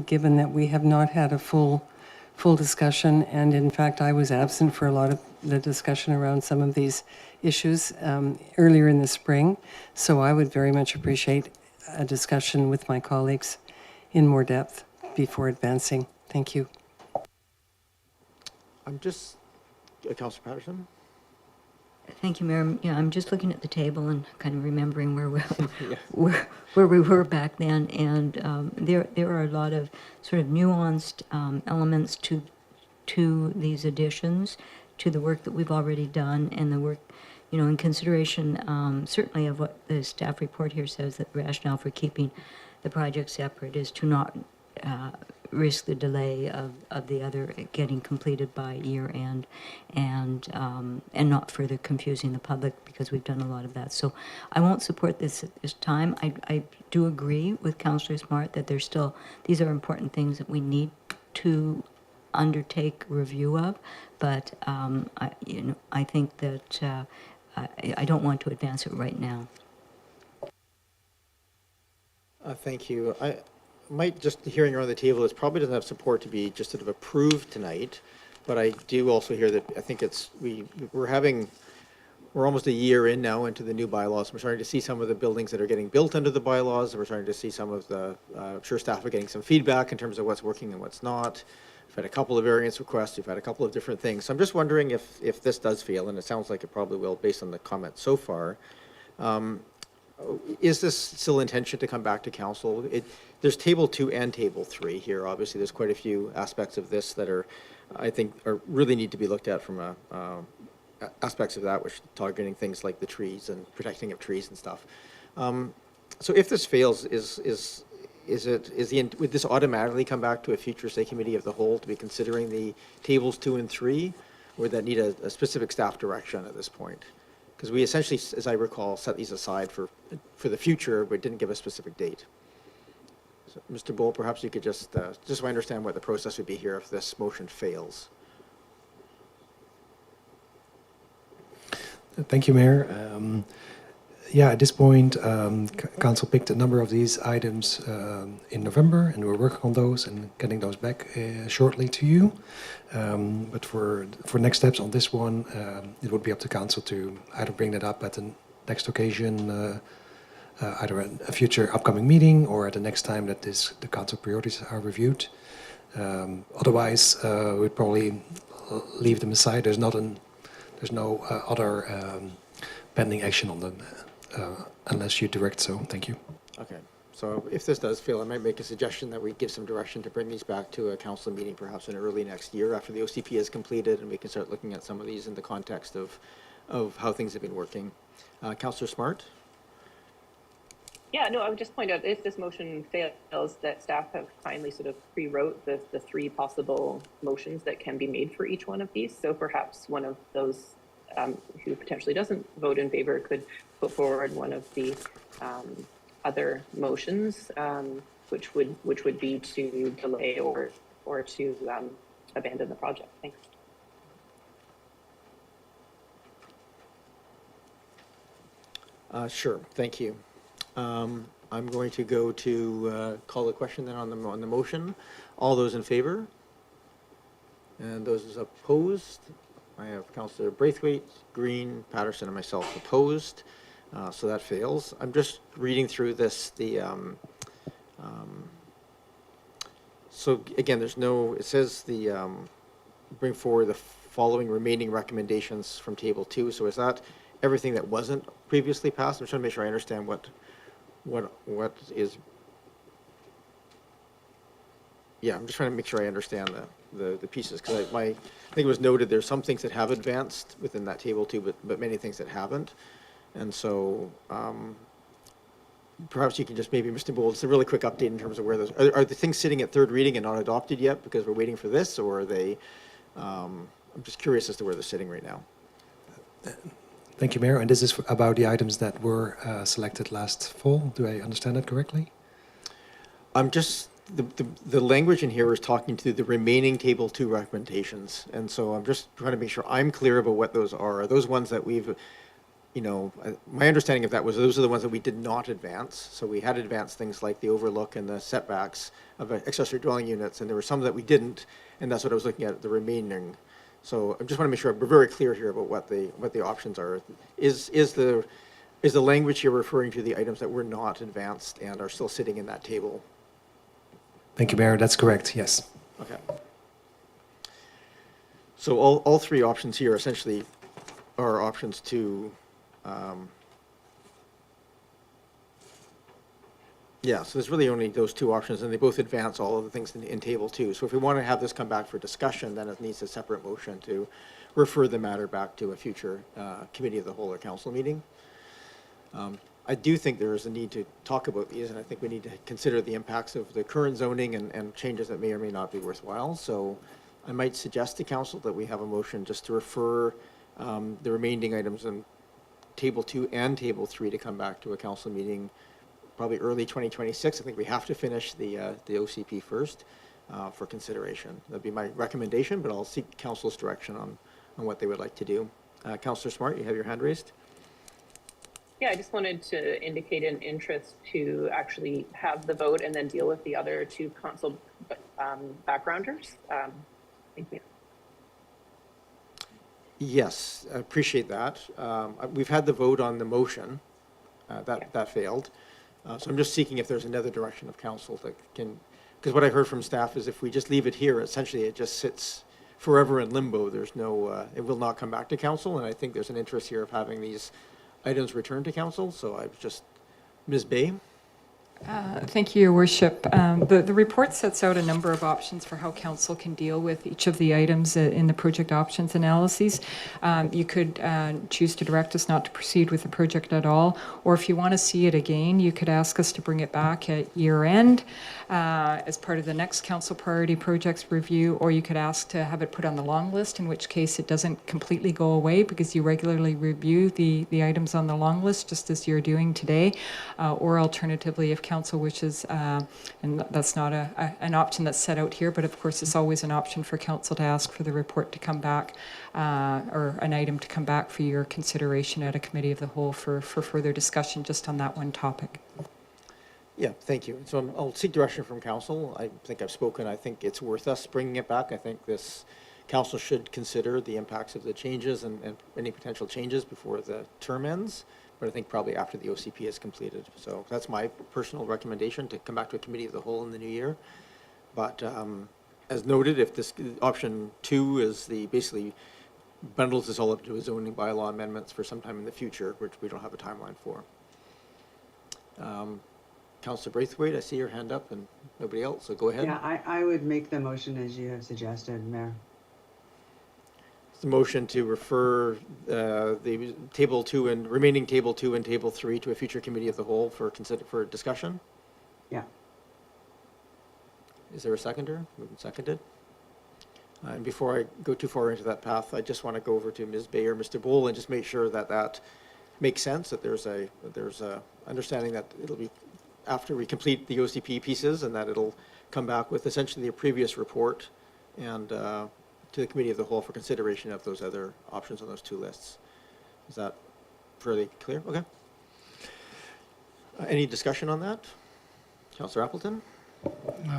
given that we have not had a full discussion, and in fact I was absent for a lot of the discussion around some of these issues earlier in the spring. So I would very much appreciate a discussion with my colleagues in more depth before advancing. Thank you. I'm just, Councillor Patterson? Thank you, Mayor. Yeah, I'm just looking at the table and kind of remembering where we were back then, and there are a lot of sort of nuanced elements to these additions, to the work that we've already done, and the work, you know, in consideration certainly of what the staff report here says, that the rationale for keeping the project separate is to not risk the delay of the other getting completed by year end, and not further confusing the public, because we've done a lot of that. So I won't support this at this time. I do agree with Councillor Smart that there's still, these are important things that we need to undertake review of, but I think that I don't want to advance it right now. Thank you. I might, just hearing around the table, this probably doesn't have support to be just sort of approved tonight, but I do also hear that I think it's, we're almost a year in now into the new bylaws. We're starting to see some of the buildings that are getting built under the bylaws. We're starting to see some of the, I'm sure staff are getting some feedback in terms of what's working and what's not. We've had a couple of variance requests. We've had a couple of different things. So I'm just wondering if this does fail, and it sounds like it probably will based on the comments so far. Is this still intention to come back to council? There's table 2 and table 3 here. Obviously, there's quite a few aspects of this that are, I think, really need to be looked at from aspects of that, which targeting things like the trees and protecting of trees and stuff. So if this fails, would this automatically come back to a future, say, committee of the whole to be considering the tables 2 and 3, or would that need a specific staff direction at this point? Because we essentially, as I recall, set these aside for the future, but didn't give a specific date. So, Mr. Bull, perhaps you could just so I understand what the process would be here if this motion fails. Thank you, Mayor. Yeah, at this point, Council picked a number of these items in November, and we're working on those and getting those back shortly to you. But for next steps on this one, it would be up to Council to either bring that up at the next occasion, either at a future upcoming meeting or at the next time that the Council priorities are reviewed. Otherwise, we'd probably leave them aside. There's no other pending action on them unless you direct so. Thank you. Okay, so if this does fail, I might make a suggestion that we give some direction to bring these back to a council meeting perhaps in early next year after the OCP is completed, and we can start looking at some of these in the context of how things have been working. Councillor Smart? Yeah, no, I would just point out if this motion fails, that staff have kindly sort of pre-wrote the three possible motions that can be made for each one of these. So perhaps one of those who potentially doesn't vote in favor could put forward one of the other motions, which would be to delay or to abandon the project. Thanks. Sure, thank you. I'm going to go to call the question then on the motion. All those in favor? And those opposed? I have Councillor Braithwaite, Green, Patterson, and myself opposed. So that fails. I'm just reading through this. So again, there's no, it says bring forward the following remaining recommendations from table 2. So is that everything that wasn't previously passed? I'm trying to make sure I understand what is. Yeah, I'm just trying to make sure I understand the pieces, because I think it was noted there's some things that have advanced within that table 2, but many things that haven't. And so perhaps you can just maybe, Mr. Bold, just a really quick update in terms of where those, are the things sitting at third reading and not adopted yet because we're waiting for this, or are they, I'm just curious as to where they're sitting right now. Thank you, Mayor. And this is about the items that were selected last fall. Do I understand that correctly? I'm just, the language in here is talking to the remaining table 2 recommendations. And so I'm just trying to make sure I'm clear about what those are. Are those ones that we've, you know, my understanding of that was those are the ones that we did not advance. So we had advanced things like the overlook and the setbacks of accessory dwelling units, and there were some that we didn't, and that's what I was looking at, the remaining. So I just want to make sure we're very clear here about what the options are. Is the language here referring to the items that were not advanced and are still sitting in that table? Thank you, Mayor. That's correct. Yes. Okay. So all three options here essentially are options to, yeah, so there's really only those 2 options, and they both advance all of the things in table 2. So if we want to have this come back for discussion, then it needs a separate motion to refer the matter back to a future committee of the whole or council meeting. I do think there is a need to talk about these, and I think we need to consider the impacts of the current zoning and changes that may or may not be worthwhile. So I might suggest to council that we have a motion just to refer the remaining items in table 2 and table 3 to come back to a council meeting probably early 2026. I think we have to finish the OCP first for consideration. That'd be my recommendation, but I'll seek council's direction on what they would like to do. Councillor Smart, you have your hand raised. Yeah, I just wanted to indicate an interest to actually have the vote and then deal with the other 2 council backgrounders. Thank you. Yes, I appreciate that. We've had the vote on the motion. That failed. So I'm just seeking if there's another direction of council that can, because what I heard from staff is if we just leave it here, essentially it just sits forever in limbo. There's no, it will not come back to council, and I think there's an interest here of having these items returned to council. So I've just, Ms. Bay. Thank you, Your Worship. The report sets out a number of options for how council can deal with each of the items in the project options analyses. You could choose to direct us not to proceed with the project at all, or if you want to see it again, you could ask us to bring it back at year end as part of the next council priority projects review, or you could ask to have it put on the long list, in which case it doesn't completely go away because you regularly review the items on the long list just as you're doing today, or alternatively, if council wishes, and that's not an option that's set out here, but of course it's always an option for council to ask for the report to come back, or an item to come back for your consideration at a committee of the whole for further discussion just on that one topic. Yeah, thank you. So I'll seek direction from council. I think I've spoken. I think it's worth us bringing it back. I think this council should consider the impacts of the changes and any potential changes before the term ends, but I think probably after the OCP is completed. So that's my personal recommendation, to come back to a committee of the whole in the new year. But as noted, if this option 2 is basically bundles this all up to a zoning bylaw amendments for some time in the future, which we don't have a timeline for. Councillor Braithwaite, I see your hand up and nobody else, so go ahead. Yeah, I would make the motion as you have suggested, Mayor. The motion to refer the table 2 and remaining table 2 and table 3 to a future committee of the whole for discussion. Yeah. Is there a seconder? Moved and seconded. And before I go too far into that path, I just want to go over to Ms. Bayer, Mr. Bowl, and just make sure that that makes sense, that there's a understanding that it'll be after we complete the OCP pieces, and that it'll come back with essentially a previous report and to the committee of the whole for consideration of those other options on those 2 lists. Is that fairly clear? Okay. Any discussion on that? Councillor Appleton?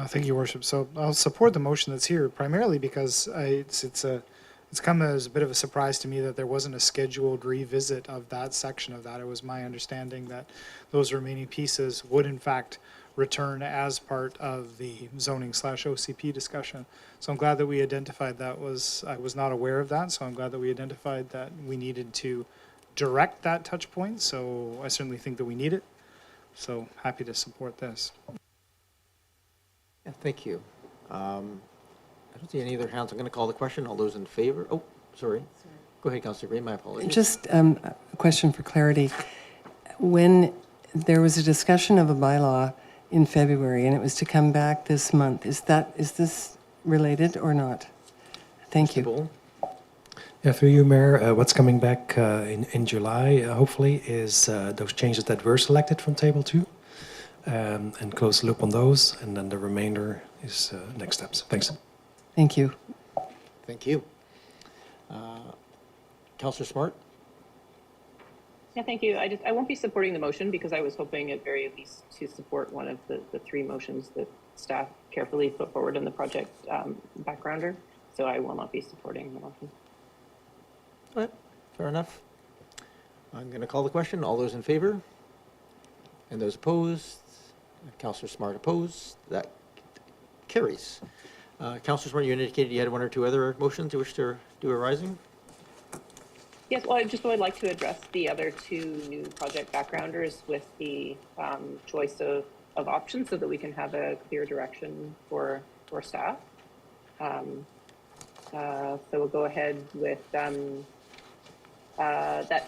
Thank you, Your Worship. So I'll support the motion that's here primarily because it's come as a bit of a surprise to me that there wasn't a scheduled revisit of that section of that. It was my understanding that those remaining pieces would in fact return as part of the zoning/OCP discussion. So I'm glad that we identified I was not aware of that, so I'm glad that we identified that we needed to direct that touch point. So I certainly think that we need it. So happy to support this. Yeah, thank you. I don't see any other hands. I'm going to call the question. All those in favor? Oh, sorry. Go ahead, Councillor Green. My apologies. Just a question for clarity. When there was a discussion of a bylaw in February and it was to come back this month, is this related or not? Thank you. Mr. Bowl? Yeah, through you, Mayor, what's coming back in July, hopefully, is those changes that were selected from Table 2, and close the loop on those, and then the remainder is next steps. Thanks. Thank you. Thank you. Councillor Smart? Yeah, thank you. I won't be supporting the motion because I was hoping at very least to support one of the 3 motions that staff carefully put forward in the project backgrounder. So I will not be supporting the motion. All right, fair enough. I'm going to call the question. All those in favor? And those opposed? Councillor Smart opposed. That carries. Councillor Smart, you indicated you had 1 or 2 other motions you wish to do a rising? Yes, well, I just would like to address the other 2 new project backgrounders with the choice of options so that we can have a clear direction for staff. So we'll go ahead with that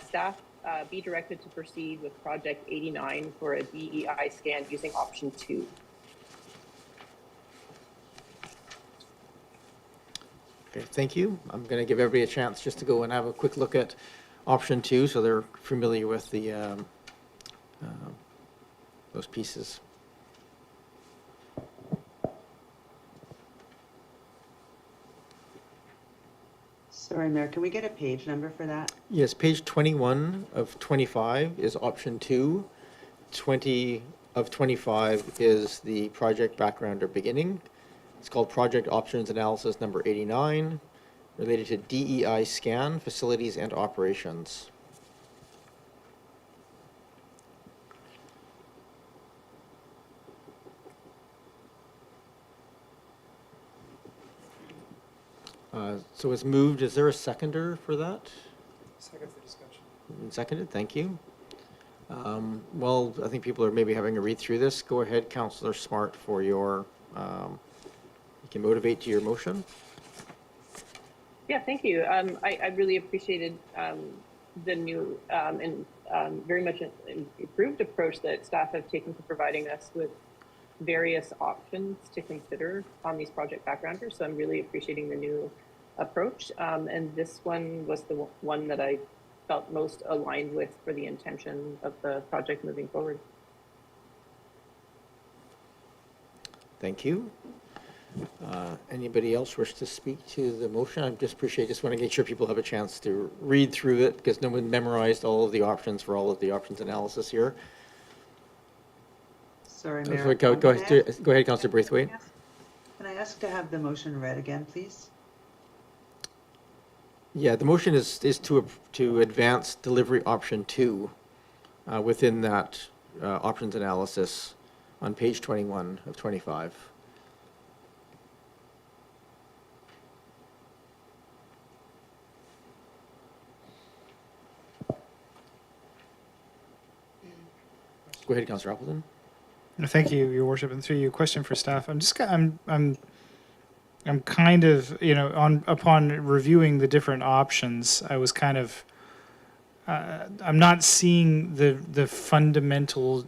staff be directed to proceed with project 89 for a DEI scan using option 2. Okay, thank you. I'm going to give everybody a chance just to go and have a quick look at option 2 so they're familiar with the those pieces. Sorry, Mayor, can we get a page number for that? Yes, page 21 of 25 is option 2. 20 of 25 is the project background or beginning. It's called Project Options Analysis number 89, related to DEI scan, facilities and operations. So it's moved. Is there a seconder for that? Second for discussion. Seconded, thank you. Well, I think people are maybe having a read through this. Go ahead, Councillor Smart, for your, you can motivate to your motion. Yeah, thank you. I really appreciated the new and very much improved approach that staff have taken to providing us with various options to consider on these project backgrounders. So I'm really appreciating the new approach. And this one was the one that I felt most aligned with for the intention of the project moving forward. Thank you. Anybody else wish to speak to the motion? I just want to make sure people have a chance to read through it because no one memorized all of the options for all of the options analysis here. Sorry, So Mayor. go Can I ahead, ask- Councillor Braithwaite. Can I ask to have the motion read again, please? Yeah, the motion is to advance delivery option 2 within that options analysis on page 21 of 25. Go ahead, Councillor Appleton. Thank you, Your Worship, and through you, question for staff. I'm kind of, upon reviewing the different options, I was kind of, I'm not seeing the fundamental,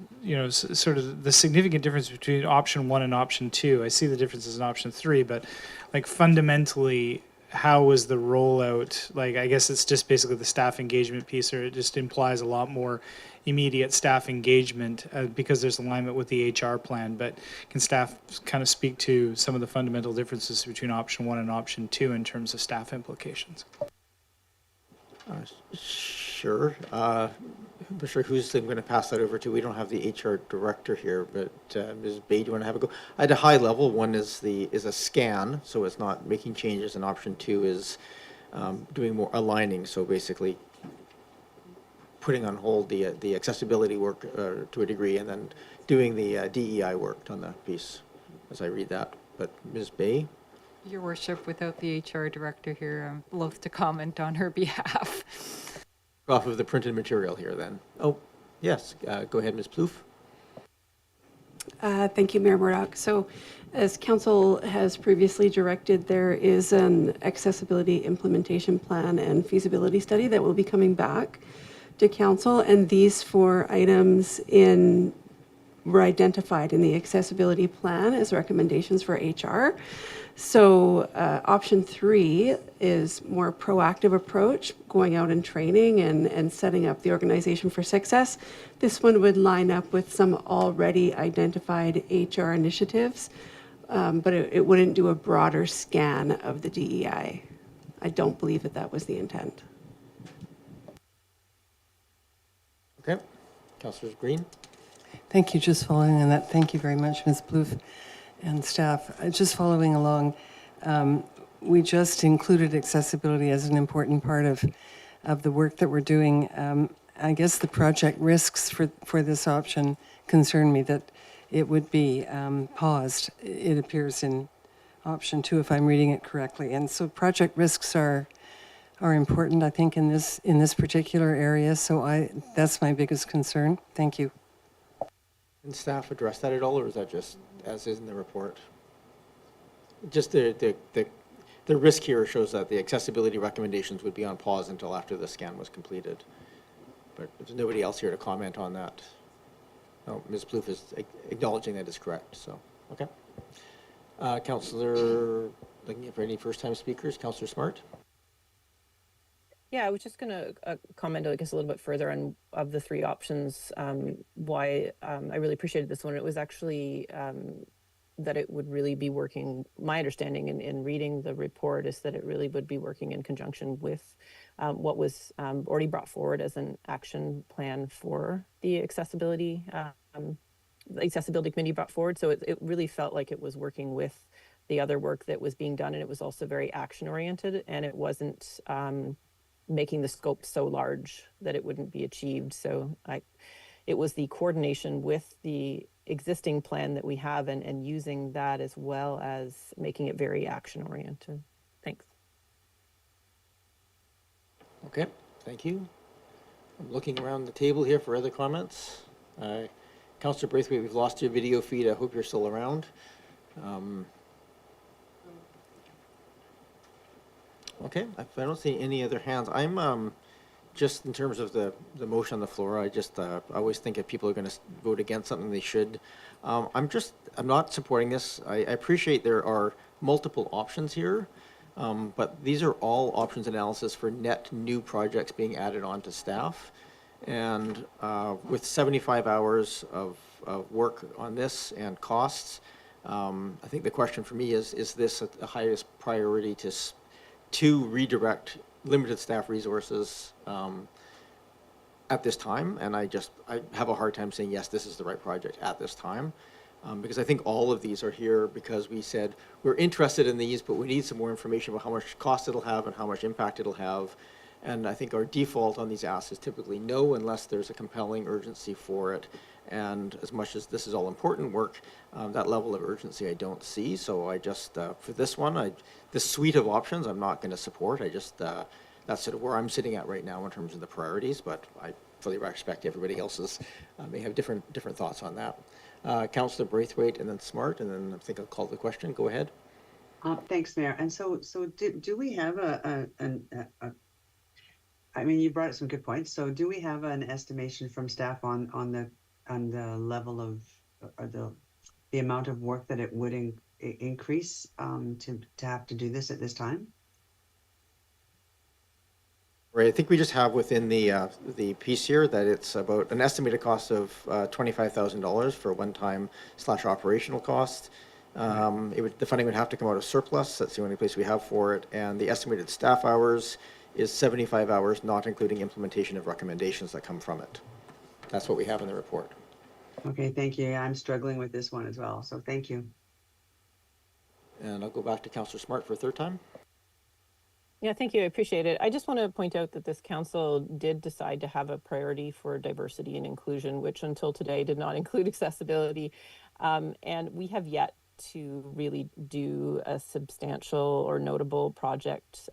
sort of the significant difference between option 1 and option 2. I see the differences in option 3, but like fundamentally, how was the rollout? Like, I guess it's just basically the staff engagement piece, or it just implies a lot more immediate staff engagement because there's alignment with the HR plan. But can staff kind of speak to some of the fundamental differences between option 1 and option 2 in terms of staff implications? Sure. I'm not sure who's going to pass that over to. We don't have the HR director here, but Ms. Bay, do you want to have a go? At a high level, one is a scan, so it's not making changes, and option 2 is doing more aligning, so basically putting on hold the accessibility work to a degree, and then doing the DEI work on that piece, as I read that. But Ms. Bay? Your Worship, without the HR director here, I'm loath to comment on her behalf. Off of the printed material here, then. Oh, yes. Go ahead, Ms. Plouffe. Thank you, Mayor Murdoch. So, as Council has previously directed, there is an accessibility implementation plan and feasibility study that will be coming back to Council, and these 4 items were identified in the accessibility plan as recommendations for HR. So option 3 is more proactive approach, going out and training and setting up the organization for success. This one would line up with some already identified HR initiatives, but it wouldn't do a broader scan of the DEI. I don't believe that was the intent. Okay. Councillor Green? Thank you. Just following on that, thank you very much, Ms. Plouffe and staff. Just following along, we just included accessibility as an important part of the work that we're doing. I guess the project risks for this option concern me, that it would be paused. It appears in option 2, if I'm reading it correctly. And so project risks are important, I think, in this particular area. So that's my biggest concern. Thank you. Can staff address that at all, or is that just as is in the report? Just the risk here shows that the accessibility recommendations would be on pause until after the scan was completed. But there's nobody else here to comment on that. Oh, Ms. Plouffe is acknowledging that is correct, so, okay. Councillor, looking for any first-time speakers, Councillor Smart? Yeah, I was just going to comment, I guess, a little bit further on of the 3 options, why I really appreciated this one. It was actually that it would really be working, my understanding in reading the report is that it really would be working in conjunction with what was already brought forward as an action plan for the accessibility committee brought forward. So it really felt like it was working with the other work that was being done, and it was also very action oriented, and it wasn't making the scope so large that it wouldn't be achieved. So it was the coordination with the existing plan that we have and using that as well as making it very action oriented. Thanks. Okay, thank you. I'm looking around the table here for other comments. Councillor Braithwaite, we've lost your video feed. I hope you're still around. Okay, if I don't see any other hands, I'm just in terms of the motion on the floor, I always think if people are going to vote against something, they should. I'm not supporting this. I appreciate there are multiple options here, but these are all options analysis for net new projects being added on to staff. And with 75 hours of work on this and costs, I think the question for me is this the highest priority to redirect limited staff resources at this time? And I have a hard time saying, yes, this is the right project at this time. Because I think all of these are here because we said we're interested in these, but we need some more information about how much cost it'll have and how much impact it'll have. And I think our default on these asks is typically no, unless there's a compelling urgency for it. And as much as this is all important work, that level of urgency I don't see. So I just, for this one, this suite of options, I'm not going to support. I just, that's sort of where I'm sitting at right now in terms of the priorities, but I fully respect everybody else's may have different thoughts on that. Councillor Braithwaite and then Smart, and then I think I'll call the question. Go ahead. Thanks, Mayor. And so do we have I mean, you brought up some good points. So do we have an estimation from staff on the level of, or the amount of work that it would increase to have to do this at this time? Right, I think we just have within the piece here that it's about an estimated cost of $25,000 for one-time / operational cost. The funding would have to come out of surplus. That's the only place we have for it. And the estimated staff hours is 75 hours, not including implementation of recommendations that come from it. That's what we have in the report. Okay, thank you. I'm struggling with this one as well, so thank you. And I'll go back to Councillor Smart for a third time. Yeah, thank you. I appreciate it. I just want to point out that this council did decide to have a priority for diversity and inclusion, which until today did not include accessibility. And we have yet to really do a substantial or notable project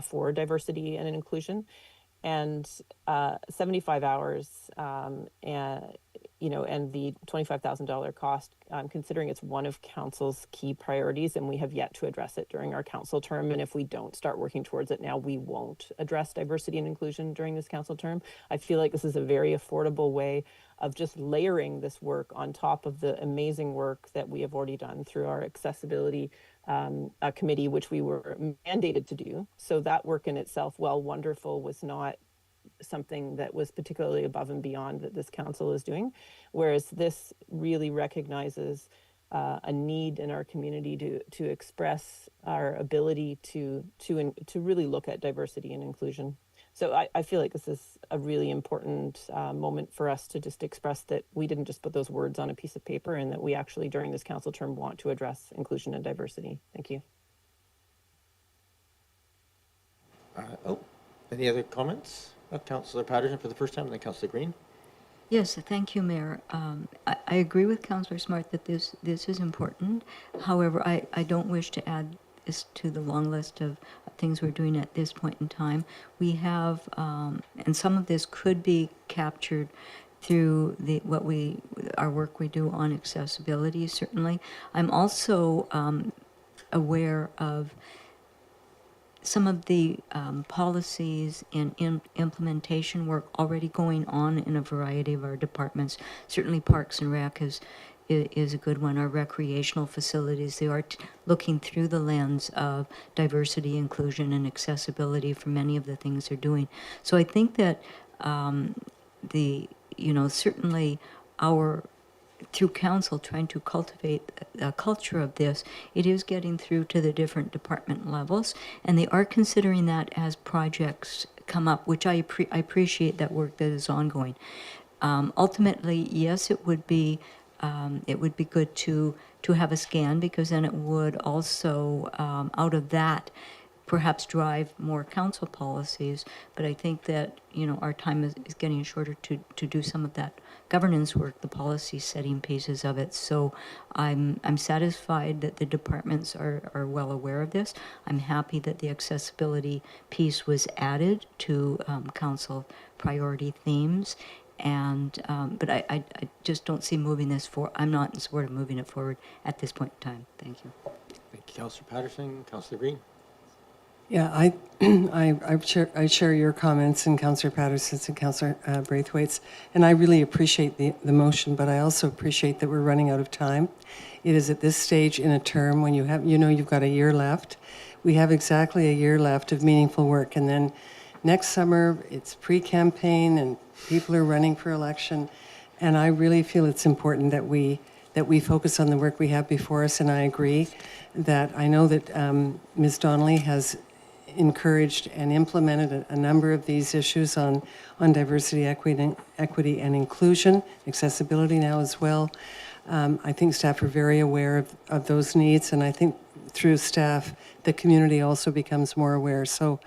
for diversity and inclusion. And 75 hours and the $25,000 cost, considering it's one of council's key priorities, and we have yet to address it during our council term. And if we don't start working towards it now, we won't address diversity and inclusion during this council term. I feel like this is a very affordable way of just layering this work on top of the amazing work that we have already done through our accessibility committee, which we were mandated to do. So that work in itself, while wonderful, was not something that was particularly above and beyond that this council is doing, whereas this really recognizes a need in our community to express our ability to really look at diversity and inclusion. So I feel like this is a really important moment for us to just express that we didn't just put those words on a piece of paper, and that we actually during this council term want to address inclusion and diversity. Thank you. Any other comments? Councillor Patterson for the first time, and then Councillor Green. Yes, thank you, Mayor. I agree with Councillor Smart that this is important. However, I don't wish to add this to the long list of things we're doing at this point in time. We have, and some of this could be captured through our work we do on accessibility, certainly. I'm also aware of some of the policies and implementation work already going on in a variety of our departments. Certainly Parks and Rec is a good one. Our recreational facilities, they are looking through the lens of diversity, inclusion, and accessibility for many of the things they're doing. So I think that certainly through council trying to cultivate a culture of this, it is getting through to the different department levels, and they are considering that as projects come up, which I appreciate that work that is ongoing. Ultimately, yes, it would be good to have a scan, because then it would also out of that perhaps drive more council policies. But I think that our time is getting shorter to do some of that governance work, the policy setting pieces of it. So I'm satisfied that the departments are well aware of this. I'm happy that the accessibility piece was added to council priority themes. And but I just don't see moving this forward. I'm not in support of moving it forward at this point in time. Thank you. Thank you, Councillor Patterson. Councillor Green. Yeah, I share your comments and Councillor Patterson's and Councillor Braithwaite's, and I really appreciate the motion, but I also appreciate that we're running out of time. It is at this stage in a term when you've got a year left. We have exactly a year left of meaningful work, and then next summer it's pre-campaign and people are running for election, and I really feel it's important that we that we focus on the work we have before us, and I agree that I know that Ms. Donnelly has encouraged and implemented a number of these issues on diversity, equity and inclusion, accessibility now as well. I think staff are very aware of those needs, and I think through staff, the community also becomes more aware. So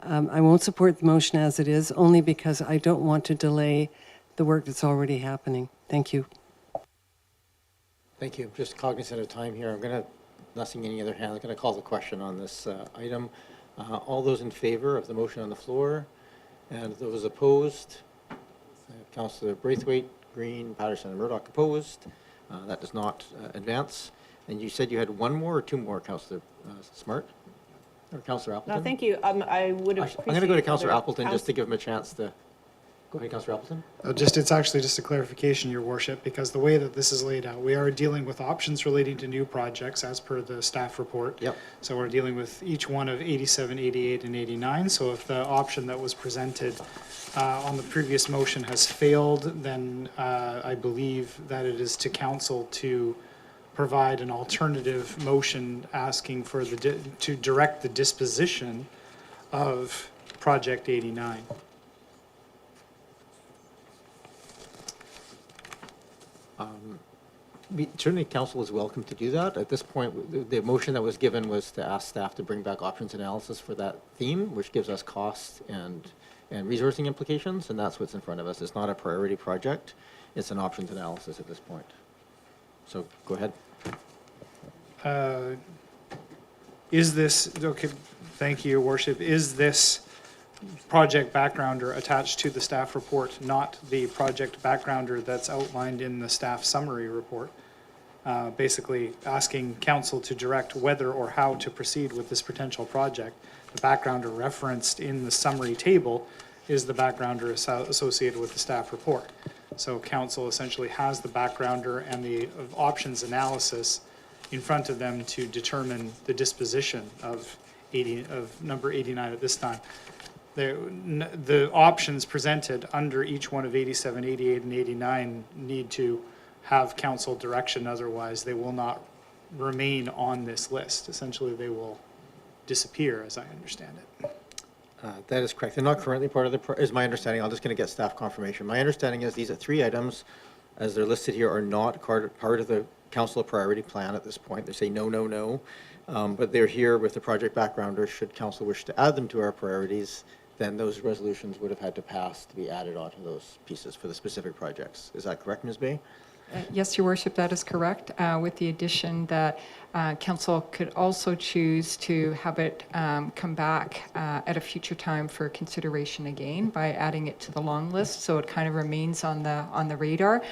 I won't support the motion as it is, only because I don't want to delay the work that's already happening. Thank you. Thank you. Just cognizant of time here. Not seeing any other hand, I'm going to call the question on this item. All those in favor of the motion on the floor, and those opposed, Councillor Braithwaite, Green, Patterson, and Murdoch opposed. That does not advance. And you said you had one more or two more, Councillor Smart? Or Councillor Appleton? No, thank you. I would have. I'm going to go to Councillor Appleton just to give him a chance to. Go ahead, Councillor Appleton. It's actually just a clarification, Your Worship, because the way that this is laid out, we are dealing with options relating to new projects as per the staff report. Yep. So we're dealing with each one of 87, 88, and 89. So if the option that was presented on the previous motion has failed, then I believe that it is to council to provide an alternative motion asking for to direct the disposition of Project 89. Certainly, council is welcome to do that. At this point, the motion that was given was to ask staff to bring back options analysis for that theme, which gives us cost and resourcing implications, and that's what's in front of us. It's not a priority project. It's an options analysis at this point. So go ahead. Is this, okay, thank you, Your Worship. Is this project backgrounder attached to the staff report, not the project backgrounder that's outlined in the staff summary report? Basically asking council to direct whether or how to proceed with this potential project. The backgrounder referenced in the summary table is the backgrounder associated with the staff report. So council essentially has the backgrounder and the options analysis in front of them to determine the disposition of number 89 at this time. The options presented under each one of 87, 88, and 89 need to have council direction, otherwise they will not remain on this list. Essentially, they will disappear, as I understand it. That is correct. They're not currently part of the, is my understanding. I'm just going to get staff confirmation. My understanding is these are 3 items, as they're listed here, are not part of the council priority plan at this point. They say no, no, no. But they're here with the project backgrounder. Should council wish to add them to our priorities, then those resolutions would have had to pass to be added onto those pieces for the specific projects. Is that correct, Ms. Bay? Yes, Your Worship, that is correct, with the addition that council could also choose to have it come back at a future time for consideration again by adding it to the long list, so it kind of remains on the radar.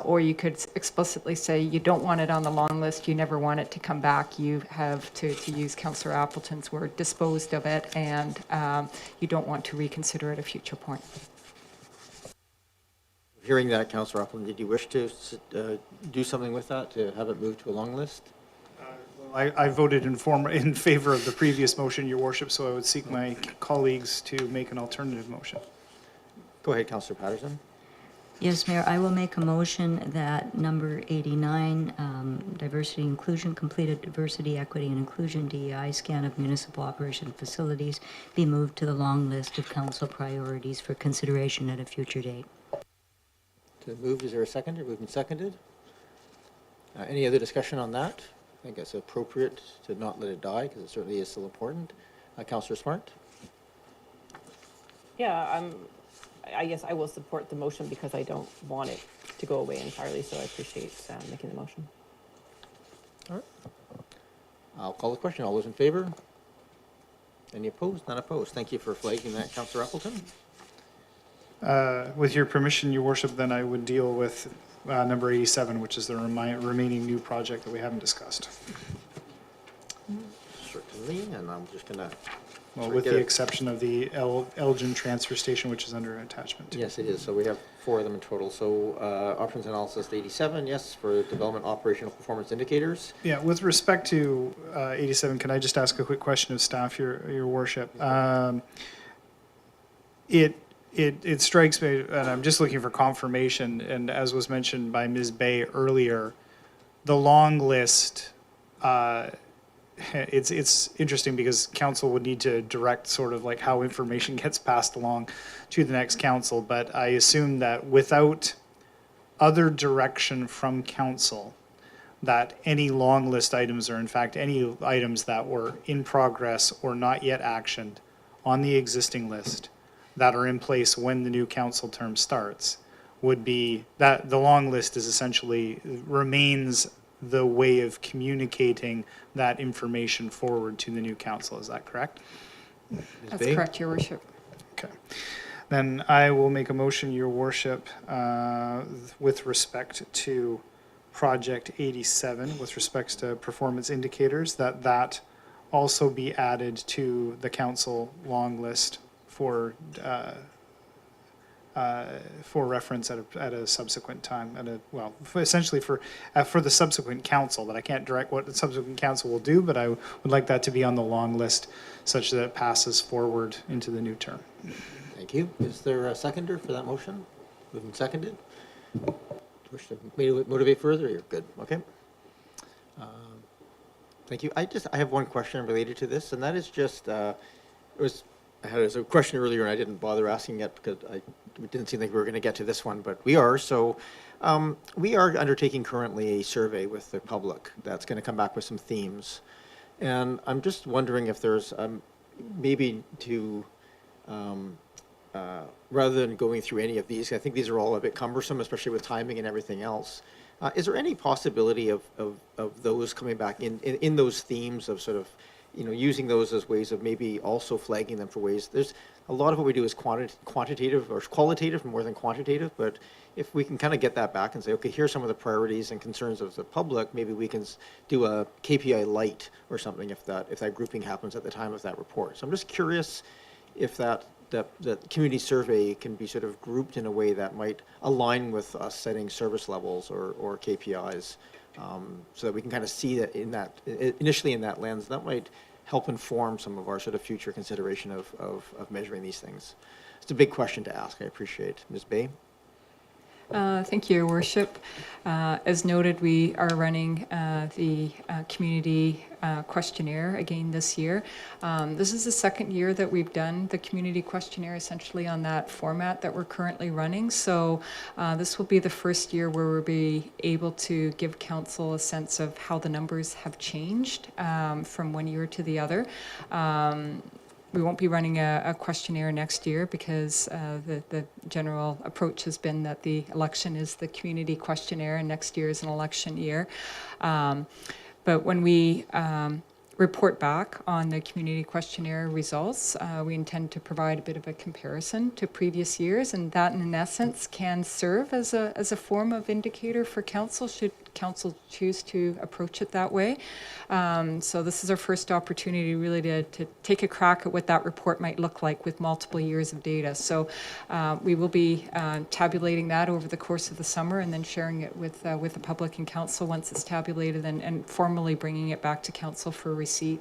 Or you could explicitly say you don't want it on the long list, you never want it to come back, you have to use Councillor Appleton's word, disposed of it, and you don't want to reconsider at a future point. Hearing that, Councillor Appleton, did you wish to do something with that, to have it moved to a long list? I voted in favor of the previous motion, Your Worship, so I would seek my colleagues to make an alternative motion. Go ahead, Councillor Patterson. Yes, Mayor, I will make a motion that number 89, diversity inclusion, completed diversity, equity, and inclusion DEI scan of municipal operation facilities be moved to the long list of council priorities for consideration at a future date. To move, is there a seconder? Moved and seconded. Any other discussion on that? I think it's appropriate to not let it die because it certainly is still important. Councillor Smart? Yeah, I guess I will support the motion because I don't want it to go away entirely, so I appreciate making the motion. All right. I'll call the question. All those in favor? Any opposed? None opposed. Thank you for flagging that, Councillor Appleton. With your permission, Your Worship, then I would deal with number 87, which is the remaining new project that we haven't discussed. Certainly, and I'm just going to... Well, with the exception of the Elgin transfer station, which is under attachment 2. Yes, it is. So we have 4 of them in total. So options analysis 87, yes, for development operational performance indicators. Yeah, with respect to 87, can I just ask a quick question of staff, Your Worship? It strikes me, and I'm just looking for confirmation, and as was mentioned by Ms. Bay earlier, the long list, it's interesting because council would need to direct sort of like how information gets passed along to the next council, but I assume that without other direction from council, that any long list items, or in fact any items that were in progress or not yet actioned on the existing list that are in place when the new council term starts, would be that the long list is essentially remains the way of communicating that information forward to the new council. Is that correct? That's Bay? correct, Your Worship. Okay. Then I will make a motion, Your Worship, with respect to Project 87, with respect to performance indicators, that also be added to the council long list for reference at a subsequent time, essentially for the subsequent council. But I can't direct what the subsequent council will do, but I would like that to be on the long list such that it passes forward into the new term. Thank you. Is there a seconder for that motion? Moved and seconded. Wish to motivate further? You're good. Okay. Thank you. I have one question related to this, and that is just I had a question earlier and I didn't bother asking it because it didn't seem like we were going to get to this one, but we are. So we are undertaking currently a survey with the public that's going to come back with some themes. And I'm just wondering if there's maybe to, rather than going through any of these, I think these are all a bit cumbersome, especially with timing and everything else. Is there any possibility of those coming back in those themes of sort of, using those as ways of maybe also flagging them for ways? There's a lot of what we do is quantitative or qualitative more than quantitative, but if we can kind of get that back and say, okay, here's some of the priorities and concerns of the public, maybe we can do a KPI light or something if that grouping happens at the time of that report. So I'm just curious if that community survey can be sort of grouped in a way that might align with us setting service levels or KPIs, so that we can kind of see that initially in that lens. That might help inform some of our sort of future consideration of measuring these things. It's a big question to ask. I appreciate. Ms. Bay? Thank you, Your Worship. As noted, we are running the community questionnaire again this year. This is the second year that we've done the community questionnaire essentially on that format that we're currently running. So this will be the first year where we'll be able to give council a sense of how the numbers have changed from one year to the other. We won't be running a questionnaire next year because the general approach has been that the election is the community questionnaire and next year is an election year. But when we report back on the community questionnaire results, we intend to provide a bit of a comparison to previous years, and that in essence can serve as a form of indicator for council should council choose to approach it that way. So this is our first opportunity really to take a crack at what that report might look like with multiple years of data. So we will be tabulating that over the course of the summer and then sharing it with the public and council once it's tabulated and formally bringing it back to council for receipt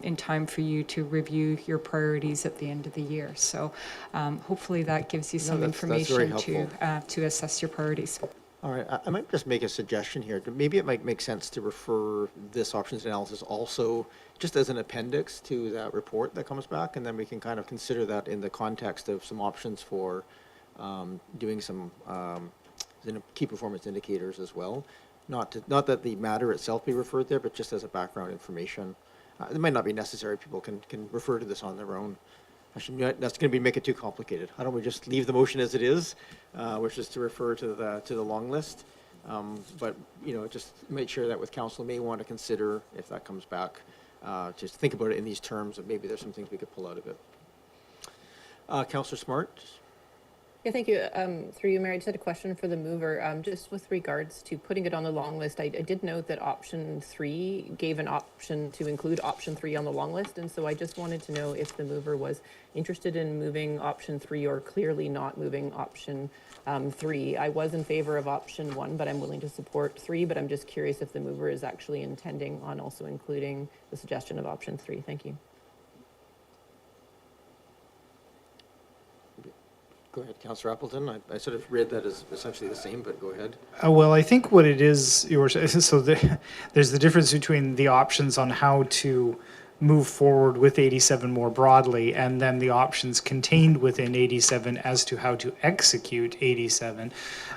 in time for you to review your priorities at the end of the year. So hopefully that gives you some information to assess your priorities. All right, I might just make a suggestion here. Maybe it might make sense to refer this options analysis also just as an appendix to that report that comes back, and then we can kind of consider that in the context of some options for doing some key performance indicators as well. Not that the matter itself be referred there, but just as a background information. It might not be necessary. People can refer to this on their own. Actually, that's going to make it too complicated. Why don't we just leave the motion as it is, which is to refer to the long list, but just make sure that with council may want to consider if that comes back, just think about it in these terms of maybe there's some things we could pull out of it. Councillor Smart. Yeah, thank you. Through you, Mayor, I just had a question for the mover. Just with regards to putting it on the long list, I did note that option 3 gave an option to include option 3 on the long list, and so I just wanted to know if the mover was interested in moving option 3 or clearly not moving option 3. I was in favor of option 1, but I'm willing to support 3, but I'm just curious if the mover is actually intending on also including the suggestion of option 3. Thank you. Go ahead, Councillor Appleton. I sort of read that as essentially the same, but go ahead. Well, I think what it is, so there's the difference between the options on how to move forward with 87 more broadly, and then the options contained within 87 as to how to execute 87.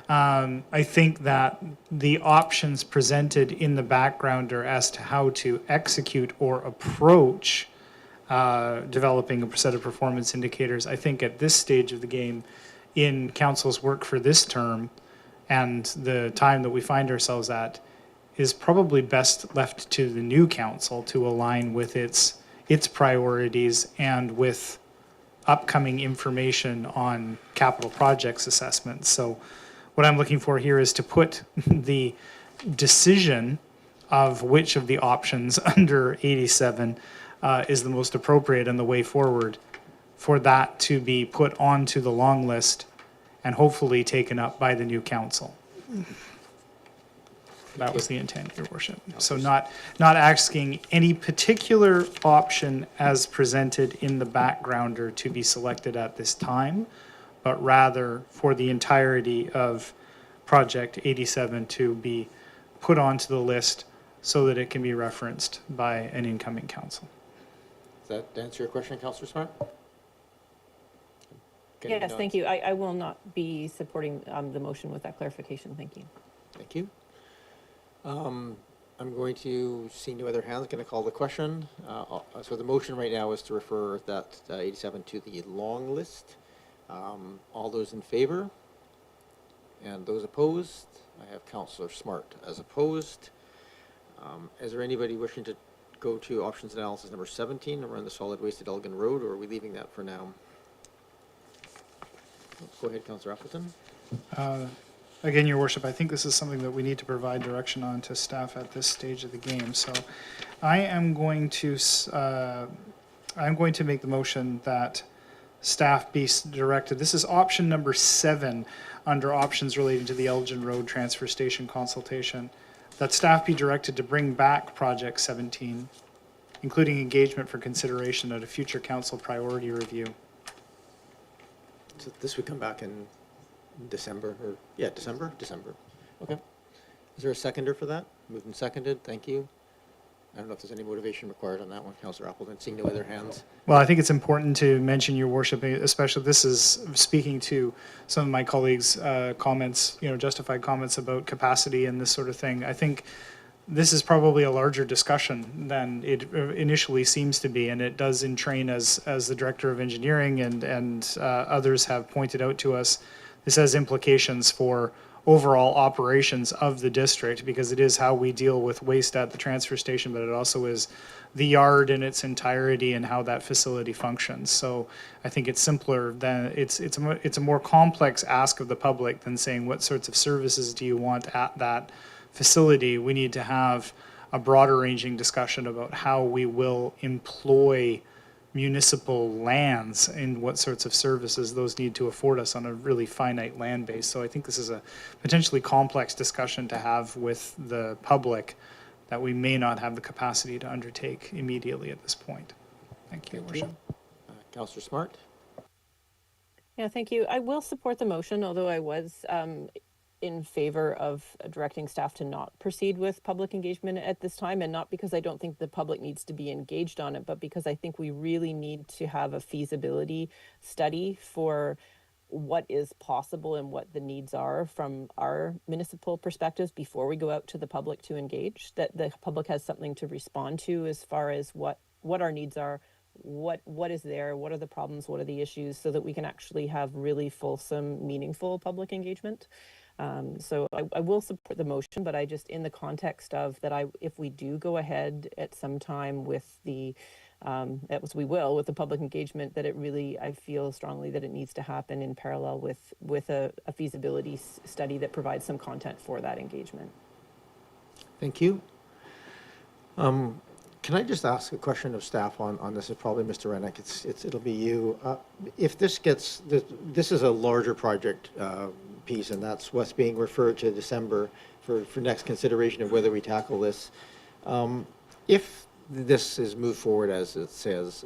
I think that the options presented in the background are as to how to execute or approach developing a set of performance indicators. I think at this stage of the game, in council's work for this term, and the time that we find ourselves at, is probably best left to the new council to align with its priorities and with upcoming information on capital projects assessments. So what I'm looking for here is to put the decision of which of the options under 87 is the most appropriate and the way forward, for that to be put onto the long list and hopefully taken up by the new council. That was the intent, Your Worship. So not asking any particular option as presented in the backgrounder to be selected at this time, but rather for the entirety of Project 87 to be put onto the list so that it can be referenced by an incoming council. Does that answer your question, Councillor Smart? Yes, thank you. I will not be supporting the motion with that clarification. Thank you. Thank you. I'm going to see no other hands, going to call the question. So the motion right now is to refer that 87 to the long list. All those in favor? And those opposed? I have Councillor Smart as opposed. Is there anybody wishing to go to options analysis number 17 around the solid waste at Elgin Road, or are we leaving that for now? Go ahead, Councillor Appleton. Again, Your Worship, I think this is something that we need to provide direction on to staff at this stage of the game. So I am going to make the motion that staff be directed. This is option number 7 under options relating to the Elgin Road Transfer Station consultation. That staff be directed to bring back Project 17, including engagement for consideration at a future council priority review. So this would come back in December, or, yeah, December? December. Okay. Is there a seconder for that? Moved and seconded, thank you. I don't know if there's any motivation required on that one, Councillor Appleton, seeing no other hands. Well, I think it's important to mention, Your Worship, especially this is speaking to some of my colleagues' comments, justified comments about capacity and this sort of thing. I think this is probably a larger discussion than it initially seems to be, and it does entrain, as the Director of Engineering and others have pointed out to us, this has implications for overall operations of the district, because it is how we deal with waste at the transfer station, but it also is the yard in its entirety and how that facility functions. So I think it's simpler than, it's a more complex ask of the public than saying what sorts of services do you want at that facility. We need to have a broader ranging discussion about how we will employ municipal lands and what sorts of services those need to afford us on a really finite land base. So I think this is a potentially complex discussion to have with the public that we may not have the capacity to undertake immediately at this point. Thank you, Your Worship. Councillor Smart? Yeah, thank you. I will support the motion, although I was in favor of directing staff to not proceed with public engagement at this time, and not because I don't think the public needs to be engaged on it, but because I think we really need to have a feasibility study for what is possible and what the needs are from our municipal perspectives before we go out to the public to engage, that the public has something to respond to as far as what our needs are, what is there, what are the problems, what are the issues, so that we can actually have really fulsome, meaningful public engagement. So I will support the motion, but I just, in the context of that, if we do go ahead at some time with the, as we will, with the public engagement, that it really, I feel strongly that it needs to happen in parallel with a feasibility study that provides some content for that engagement. Thank you. Can I just ask a question of staff on this? Is probably Mr. Rennick. It'll be you. If this gets, this is a larger project piece, and that's what's being referred to December for next consideration of whether we tackle this. If this is moved forward as it says,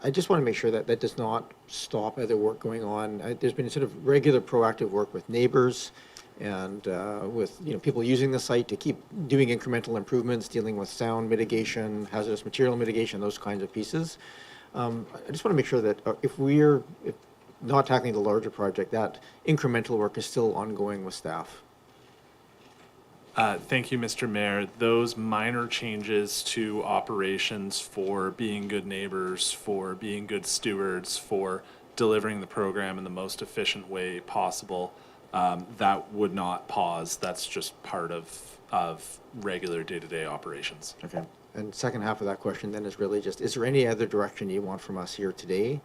I just want to make sure that that does not stop other work going on. There's been sort of regular proactive work with neighbors and with people using the site to keep doing incremental improvements, dealing with sound mitigation, hazardous material mitigation, those kinds of pieces. I just want to make sure that if not tackling the larger project, that incremental work is still ongoing with staff. Thank you, Mr. Mayor. Those minor changes to operations for being good neighbors, for being good stewards, for delivering the program in the most efficient way possible, that would not pause. That's just part of regular day-to-day operations. Okay. And second half of that question then is really just, is there any other direction you want from us here today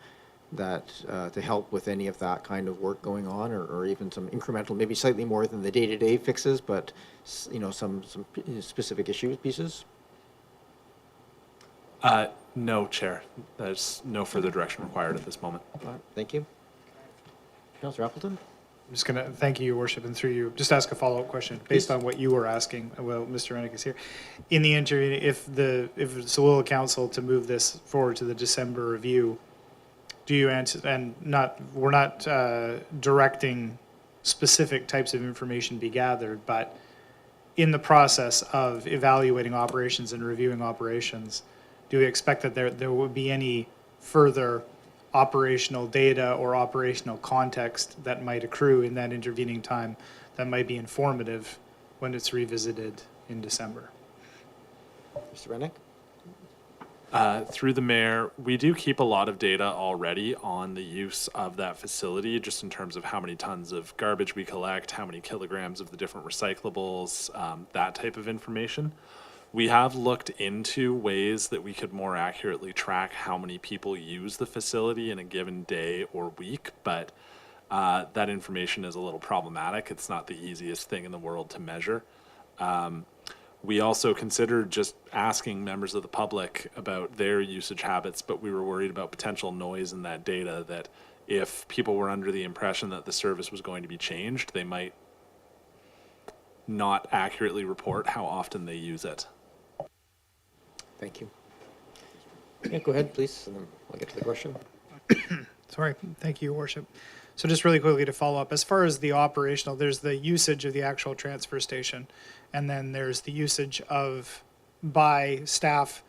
that to help with any of that kind of work going on, or even some incremental, maybe slightly more than the day-to-day fixes, but some specific pieces? No, Chair. There's no further direction required at this moment. All right, thank you. Councillor Appleton? I'm just going to thank you, Your Worship, and through you, just ask a follow-up question based on what you were asking. Well, Mr. Rennick is here. In the interview, if it's the will of council to move this forward to the December review, do you answer, and we're not directing specific types of information be gathered, but in the process of evaluating operations and reviewing operations, do we expect that there would be any further operational data or operational context that might accrue in that intervening time that might be informative when it's revisited in December? Mr. Rennick? Through the mayor, we do keep a lot of data already on the use of that facility, just in terms of how many tons of garbage we collect, how many kilograms of the different recyclables, that type of information. We have looked into ways that we could more accurately track how many people use the facility in a given day or week, but that information is a little problematic. It's not the easiest thing in the world to measure. We also considered just asking members of the public about their usage habits, but we were worried about potential noise in that data, that if people were under the impression that the service was going to be changed, they might not accurately report how often they use it. Thank you. Yeah, go ahead, please, and then I'll get to the question. Sorry, thank you, Your Worship. So just really quickly to follow up, as far as the operational, there's the usage of the actual transfer station, and then there's the usage by staff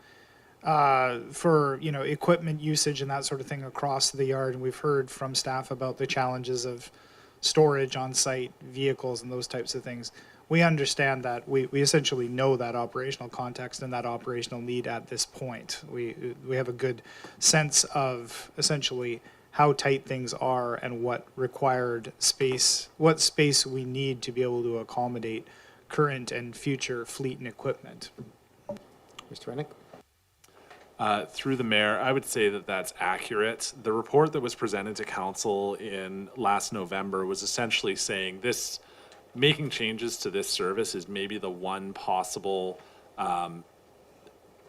for equipment usage and that sort of thing across the yard. And we've heard from staff about the challenges of storage on site, vehicles, and those types of things. We understand that. We essentially know that operational context and that operational need at this point. We have a good sense of essentially how tight things are and what space we need to be able to accommodate current and future fleet and equipment. Mr. Rennick? Through the mayor, I would say that that's accurate. The report that was presented to council in last November was essentially saying making changes to this service is maybe the one possible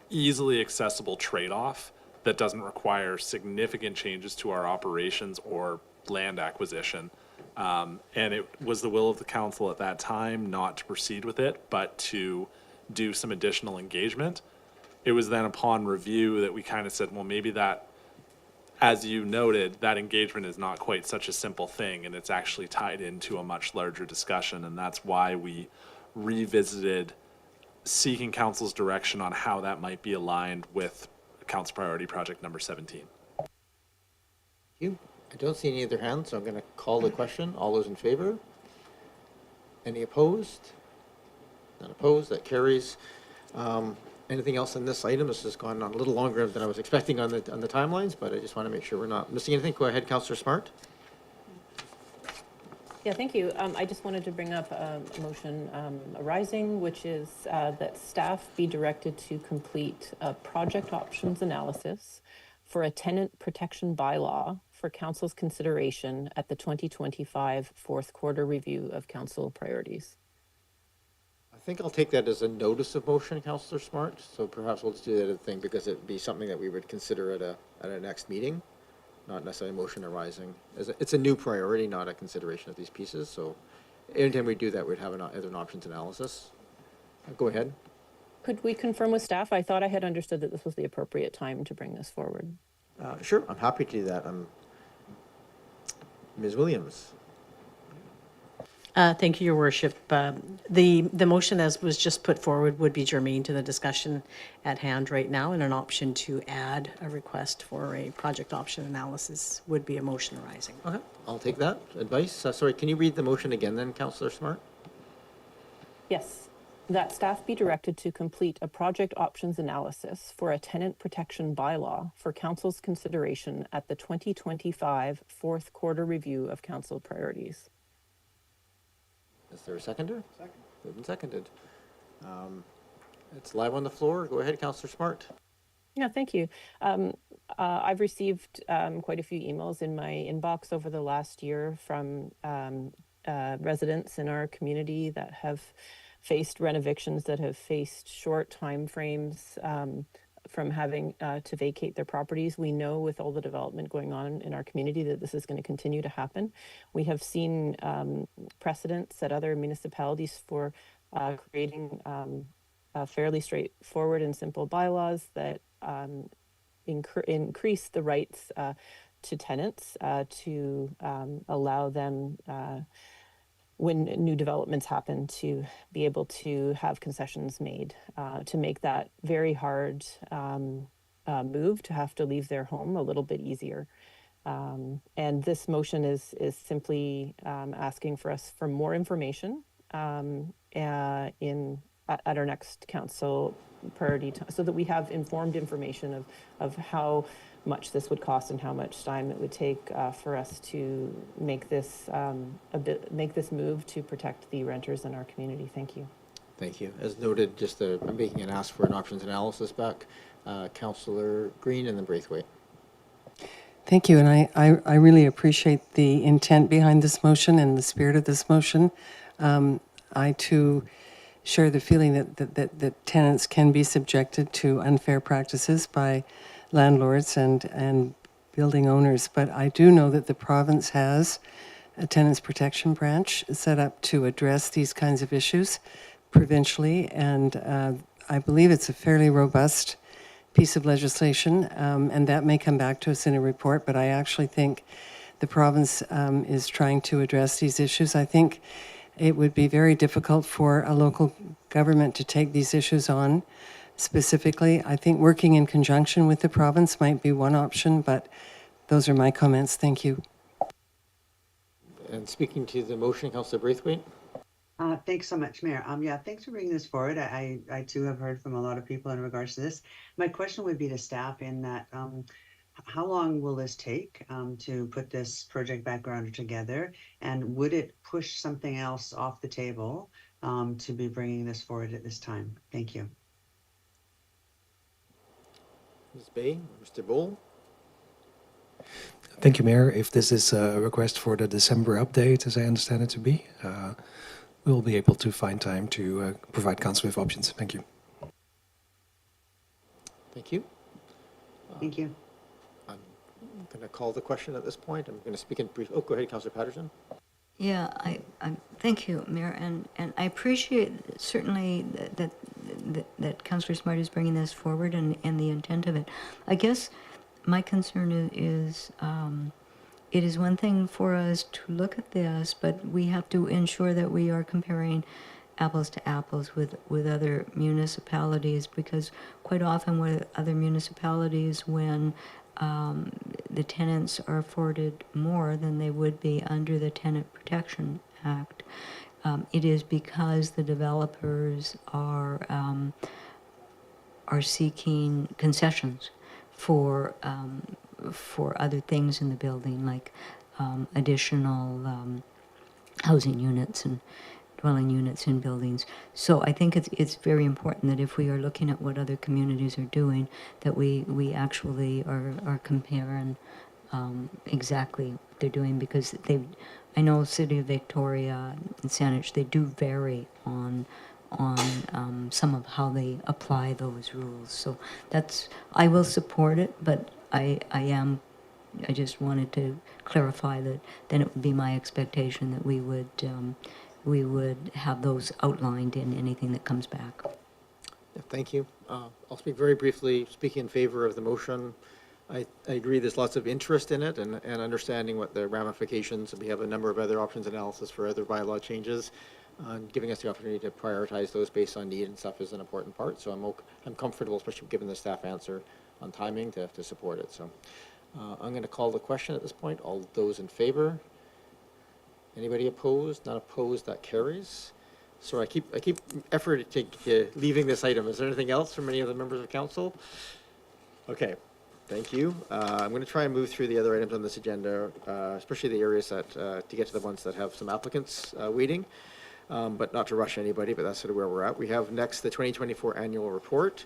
easily accessible trade-off that doesn't require significant changes to our operations or land acquisition. And it was the will of the council at that time not to proceed with it, but to do some additional engagement. It was then upon review that we kind of said, well, maybe that, as you noted, that engagement is not quite such a simple thing, and it's actually tied into a much larger discussion, and that's why we revisited seeking council's direction on how that might be aligned with Council Priority Project number 17. Thank you. I don't see any other hands, so I'm going to call the question. All those in favor? Any opposed? None opposed. That carries. Anything else on this item? This has gone on a little longer than I was expecting on the timelines, but I just want to make sure we're not missing anything. Go ahead, Councillor Smart. Yeah, thank you. I just wanted to bring up a motion arising, which is that staff be directed to complete a project options analysis for a tenant protection bylaw for council's consideration at the 2025 fourth quarter review of council priorities. I think I'll take that as a notice of motion, Councillor Smart. So perhaps we'll just do that as a thing, because it'd be something that we would consider at a next meeting, not necessarily a motion arising. It's a new priority, not a consideration of these pieces. So anytime we do that, we'd have an options analysis. Go ahead. Could we confirm with staff? I thought I had understood that this was the appropriate time to bring this forward. Sure, I'm happy to do that. Ms. Williams. Thank you, Your Worship. The motion as was just put forward would be germane to the discussion at hand right now, and an option to add a request for a project option analysis would be a motion arising. Okay, I'll take that advice. Sorry, can you read the motion again then, Councillor Smart? Yes, that staff be directed to complete a project options analysis for a tenant protection bylaw for council's consideration at the 2025 fourth quarter review of council priorities. Is there a seconder? Second. Moved and seconded. It's live on the floor. Go ahead, Councillor Smart. Yeah, thank you. I've received quite a few emails in my inbox over the last year from residents in our community that have faced renovictions, that have faced short time frames from having to vacate their properties. We know with all the development going on in our community that this is going to continue to happen. We have seen precedents at other municipalities for creating fairly straightforward and simple bylaws that increase the rights to tenants to allow them when new developments happen to be able to have concessions made to make that very hard move to have to leave their home a little bit easier. And this motion is simply asking for us for more information at our next council priority so that we have informed information of how much this would cost and how much time it would take for us to make this make this move to protect the renters in our community. Thank you. Thank you. As noted, just I'm making an ask for an options analysis back. Councillor Green and then Braithwaite. Thank you, and I really appreciate the intent behind this motion and the spirit of this motion. I too share the feeling that tenants can be subjected to unfair practices by landlords and building owners, but I do know that the province has a tenants protection branch set up to address these kinds of issues provincially, and I believe it's a fairly robust piece of legislation, and that may come back to us in a report, but I actually think the province is trying to address these issues. I think it would be very difficult for a local government to take these issues on specifically. I think working in conjunction with the province might be one option, but those are my comments. Thank you. And speaking to the motion, Councillor Braithwaite. Thanks so much, Mayor. Yeah, thanks for bringing this forward. I too have heard from a lot of people in regards to this. My question would be to staff in that, how long will this take to put this project background together? And would it push something else off the table to be bringing this forward at this time? Thank you. Ms. Bay, Mr. Bowl. Thank you, Mayor. If this is a request for the December update, as I understand it to be, we'll be able to find time to provide council with options. Thank you. Thank you. Thank you. I'm going to call the question at this point. I'm going to speak in brief. Oh, go ahead, Councillor Patterson. Yeah, I thank you, Mayor, and I appreciate certainly that Councillor Smart is bringing this forward and the intent of it. I guess my concern is it is one thing for us to look at this, but we have to ensure that we are comparing apples to apples with other municipalities, because quite often with other municipalities, when the tenants are afforded more than they would be under the Tenant Protection Act, it is because the developers are seeking concessions for other things in the building, like additional housing units and dwelling units in buildings. So I think it's very important that if we are looking at what other communities are doing, that we actually are comparing exactly what they're doing, because I know City of Victoria and Saanich, they do vary on some of how they apply those rules. So I will support it, but I just wanted to clarify that then it would be my expectation that we would have those outlined in anything that comes back. Yeah, thank you. I'll speak very briefly, speaking in favor of the motion. I agree, there's lots of interest in it and understanding what the ramifications. We have a number of other options analysis for other bylaw changes. Giving us the opportunity to prioritize those based on need and stuff is an important part. So I'm comfortable, especially given the staff answer on timing, to support it. So I'm going to call the question at this point. All those in favor? Anybody opposed? Not opposed, that carries. So I keep effort leaving this item. Is there anything else from any of the members of council? Okay, thank you. I'm going to try and move through the other items on this agenda, especially the areas that, to get to the ones that have some applicants waiting, but not to rush anybody, but that's sort of where we're at. We have next the 2024 annual report.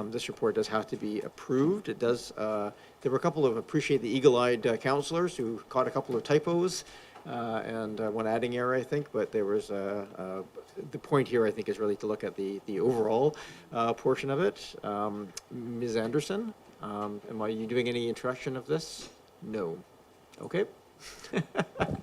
This report does have to be approved. It does, there were a couple of appreciate the eagle-eyed councillors who caught a couple of typos and one adding error, I think, but there was the point here, I think, is really to look at the overall portion of it. Ms. Anderson, am you doing any introduction of this? No. Okay.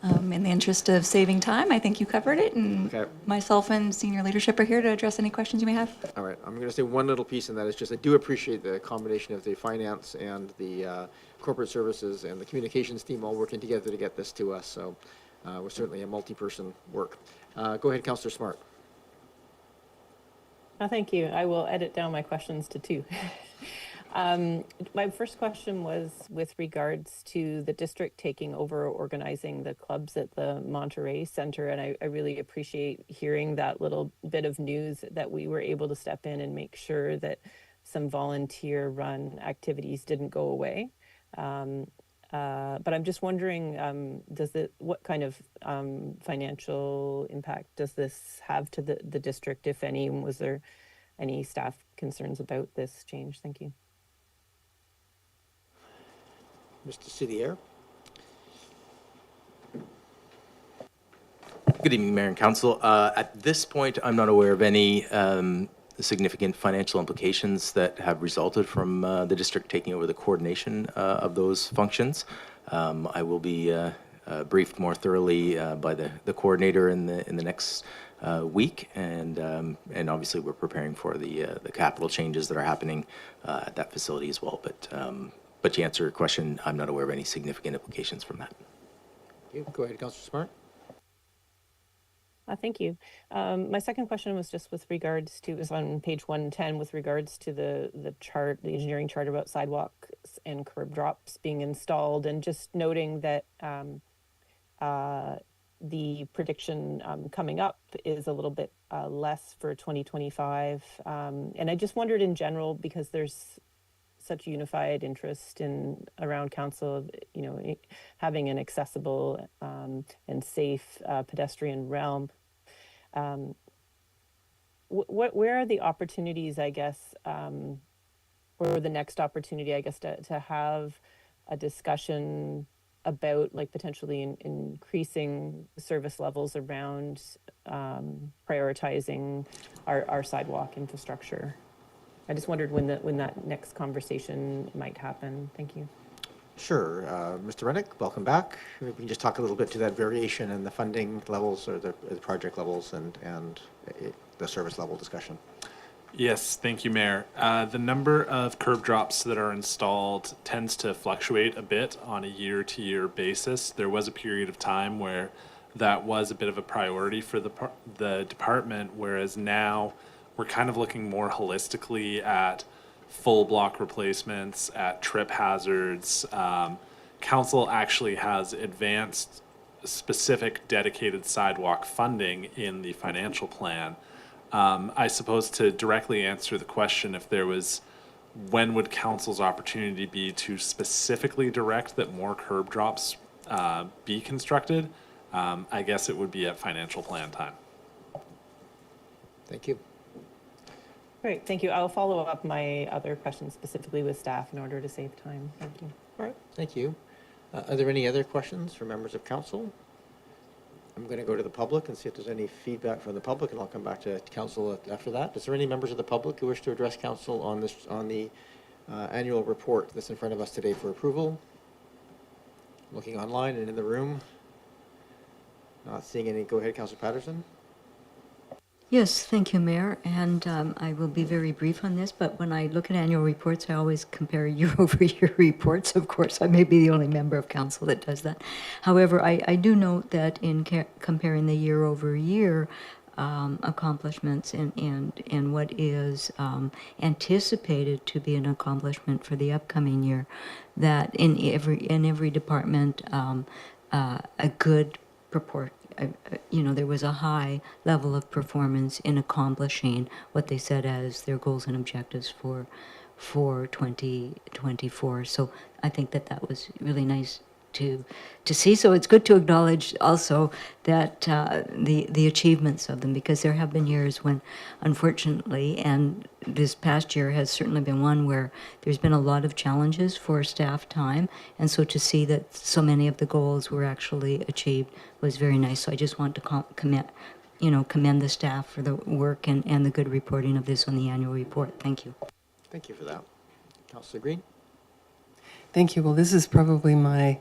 In the interest of saving time, I think you covered it, and Okay. myself and senior leadership are here to address any questions you may have. All right, I'm going to say one little piece, and that is just I do appreciate the combination of the finance and the corporate services and the communications team all working together to get this to us. So we're certainly a multi-person work. Go ahead, Councillor Smart. Thank you. I will edit down my questions to 2. My first question was with regards to the district taking over organizing the clubs at the Monterey Center, and I really appreciate hearing that little bit of news that we were able to step in and make sure that some volunteer-run activities didn't go away. But I'm just wondering, what kind of financial impact does this have to the district, if any? Was there any staff concerns about this change? Thank you. Mr. Cidier. Good evening, Mayor and Council. At this point, I'm not aware of any significant financial implications that have resulted from the district taking over the coordination of those functions. I will be briefed more thoroughly by the coordinator in the next week, and obviously we're preparing for the capital changes that are happening at that facility as well. But to answer your question, I'm not aware of any significant implications from that. Go ahead, Councillor Smart. Thank you. My second question was just with regards to, it was on page 110, with regards to the chart, the engineering chart about sidewalks and curb drops being installed, and just noting that the prediction coming up is a little bit less for 2025. And I just wondered in general, because there's such unified interest around council, having an accessible and safe pedestrian realm. Where are the opportunities, I guess, or the next opportunity, I guess, to have a discussion about potentially increasing service levels around prioritizing our sidewalk infrastructure? I just wondered when that next conversation might happen. Thank you. Sure. Mr. Rennick, welcome back. Maybe we can just talk a little bit to that variation in the funding levels or the project levels and the service level discussion. Yes, thank you, Mayor. The number of curb drops that are installed tends to fluctuate a bit on a year-to-year basis. There was a period of time where that was a bit of a priority for the department, whereas now we're kind of looking more holistically at full block replacements, at trip hazards. Council actually has advanced specific dedicated sidewalk funding in the financial plan. I suppose to directly answer the question, if there was, when would council's opportunity be to specifically direct that more curb drops be constructed? I guess it would be at financial plan time. Thank you. Great, thank you. I'll follow up my other questions specifically with staff in order to save time. Thank you. All right, thank you. Are there any other questions for members of council? I'm going to go to the public and see if there's any feedback from the public, and I'll come back to council after that. Is there any members of the public who wish to address council on the annual report that's in front of us today for approval? Looking online and in the room. Not seeing any. Go ahead, Councillor Patterson. Yes, thank you, Mayor, and I will be very brief on this, but when I look at annual reports, I always compare year-over-year reports. Of course, I may be the only member of council that does that. However, I do note that in comparing the year-over-year accomplishments and what is anticipated to be an accomplishment for the upcoming year, that in every department, a good purport. There was a high level of performance in accomplishing what they said as their goals and objectives for 2024. So I think that was really nice to see. So it's good to acknowledge also that the achievements of them, because there have been years when, unfortunately, and this past year has certainly been one where there's been a lot of challenges for staff time, and so to see that so many of the goals were actually achieved was very nice. So I just want to commend the staff for the work and the good reporting of this on the annual report. Thank you. Thank you for that. Councillor Green? Thank you. Well, this is probably my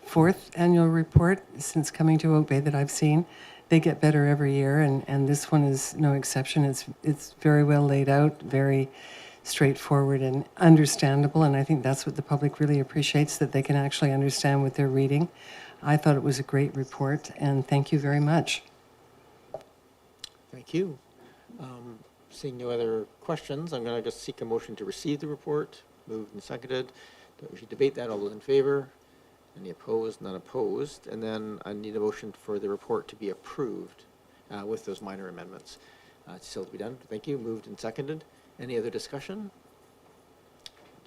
fourth annual report since coming to Oak Bay that I've seen. They get better every year, and this one is no exception. It's very well laid out, very straightforward and understandable, and I think that's what the public really appreciates, that they can actually understand what they're reading. I thought it was a great report, and thank you very much. Thank you. Seeing no other questions, I'm going to just seek a motion to receive the report. Moved and seconded. We should debate that. All those in favor? Any opposed? None opposed. And then I need a motion for the report to be approved with those minor amendments. It's still to be done. Thank you. Moved and seconded. Any other discussion?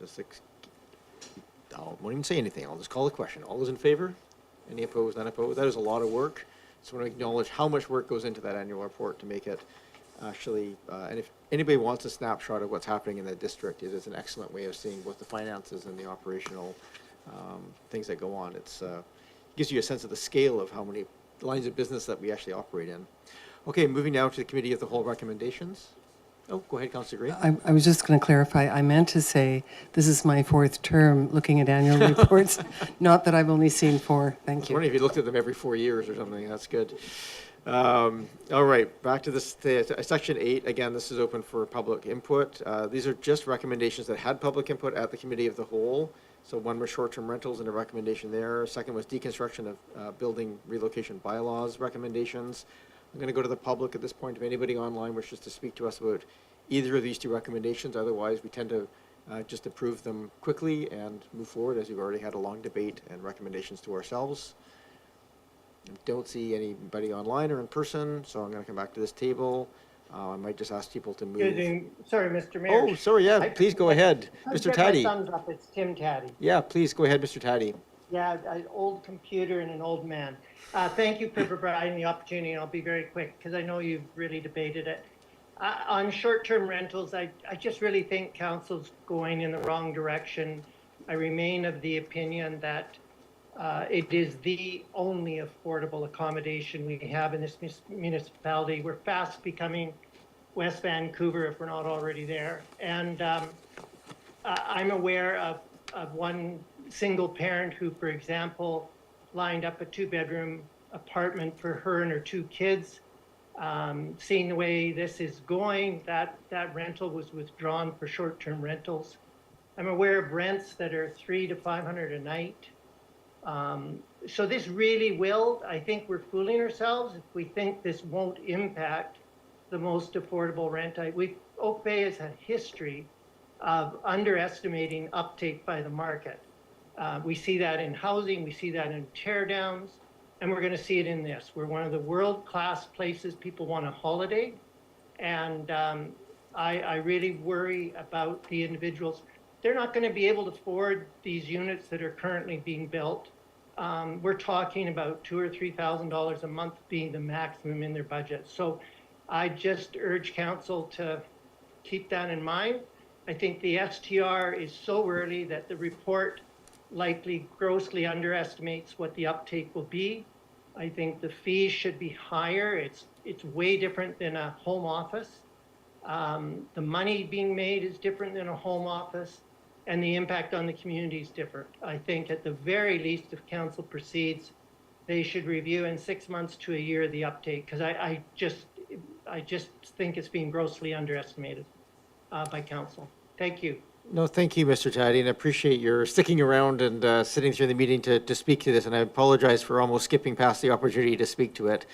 I won't even say anything. I'll just call the question. All those in favor? Any opposed? None opposed. That is a lot of work. So I want to acknowledge how much work goes into that annual report to make it actually, and if anybody wants a snapshot of what's happening in the district, it is an excellent way of seeing both the finances and the operational things that go on. It gives you a sense of the scale of how many lines of business that we actually operate in. Okay, moving now to the Committee of the Whole recommendations. Oh, go ahead, Councillor Gray. I was just going to clarify. I meant to say this is my fourth term looking at annual reports, not that I've only seen four. Thank I was you. wondering if you looked at them every 4 years or something. That's good. All right, back to this section 8. Again, this is open for public input. These are just recommendations that had public input at the Committee of the Whole. So one was short-term rentals and a recommendation there. Second was deconstruction of building relocation bylaws recommendations. I'm going to go to the public at this point. If anybody online wishes to speak to us about either of these two recommendations, otherwise we tend to just approve them quickly and move forward, as we've already had a long debate and recommendations to ourselves. I don't see anybody online or in person, so I'm going to come back to this table. I might just ask people to move. Sorry, Mr. Mayor. Oh, sorry, yeah, please go ahead. Mr. Taddy. My thumbs up. It's Tim Taddy. Yeah, please go ahead, Mr. Taddy. Yeah, an old computer and an old man. Thank you for providing the opportunity, and I'll be very quick because I know you've really debated it. On short-term rentals, I just really think council's going in the wrong direction. I remain of the opinion that it is the only affordable accommodation we have in this municipality. We're fast becoming West Vancouver if we're not already there. And I'm aware of one single parent who, for example, lined up a 2-bedroom apartment for her and her 2 kids. Seeing the way this is going, that rental was withdrawn for short-term rentals. I'm aware of rents that are $300 to $500 a night. So this really will, I think we're fooling ourselves if we think this won't impact the most affordable rent. Oak Bay has a history of underestimating uptake by the market. We see that in housing, we see that in teardowns, and we're going to see it in this. We're one of the world-class places people want to holiday, and I really worry about the individuals. They're not going to be able to afford these units that are currently being built. We're talking about $2,000 or $3,000 a month being the maximum in their budget. So I just urge council to keep that in mind. I think the STR is so early that the report likely grossly underestimates what the uptake will be. I think the fees should be higher. It's way different than a home office. The money being made is different than a home office, and the impact on the community is different. I think at the very least, if council proceeds, they should review in 6 months to a year the uptake, because I just think it's being grossly underestimated by council. Thank you. No, thank you, Mr. Taddy, and I appreciate your sticking around and sitting through the meeting to speak to this, and I apologize for almost skipping past the opportunity to speak to it.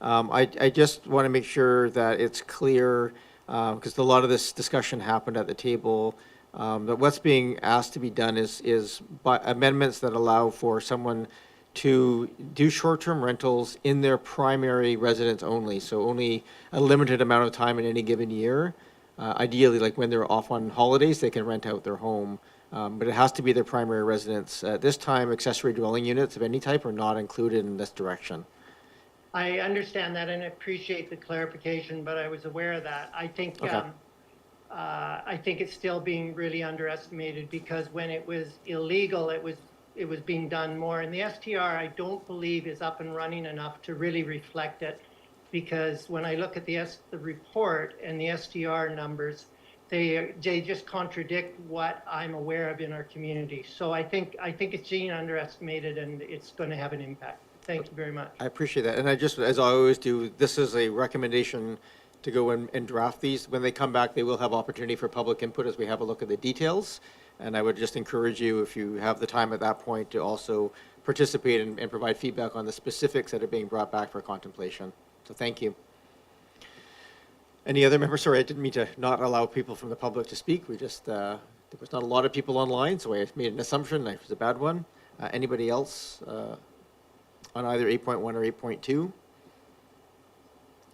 I just want to make sure that it's clear, because a lot of this discussion happened at the table, that what's being asked to be done is by amendments that allow for someone to do short-term rentals in their primary residence only, so only a limited amount of time in any given year. Ideally, like when they're off on holidays, they can rent out their home, but it has to be their primary residence. At this time, accessory dwelling units of any type are not included in this direction. I understand that and appreciate the clarification, but I was aware of that. I think Okay. I think it's still being really underestimated, because when it was illegal, it was being done more. And the STR, I don't believe, is up and running enough to really reflect it, because when I look at the report and the STR numbers, they just contradict what I'm aware of in our community. So I think it's being underestimated, and it's going to have an impact. Thank you very much. I appreciate that. And I just, as I always do, this is a recommendation to go and draft these. When they come back, they will have opportunity for public input as we have a look at the details. And I would just encourage you, if you have the time at that point, to also participate and provide feedback on the specifics that are being brought back for contemplation. So thank you. Any other members? Sorry, I didn't mean to not allow people from the public to speak. We just, there was not a lot of people online, so I made an assumption. It was a bad one. Anybody else on either 8.1 or 8.2?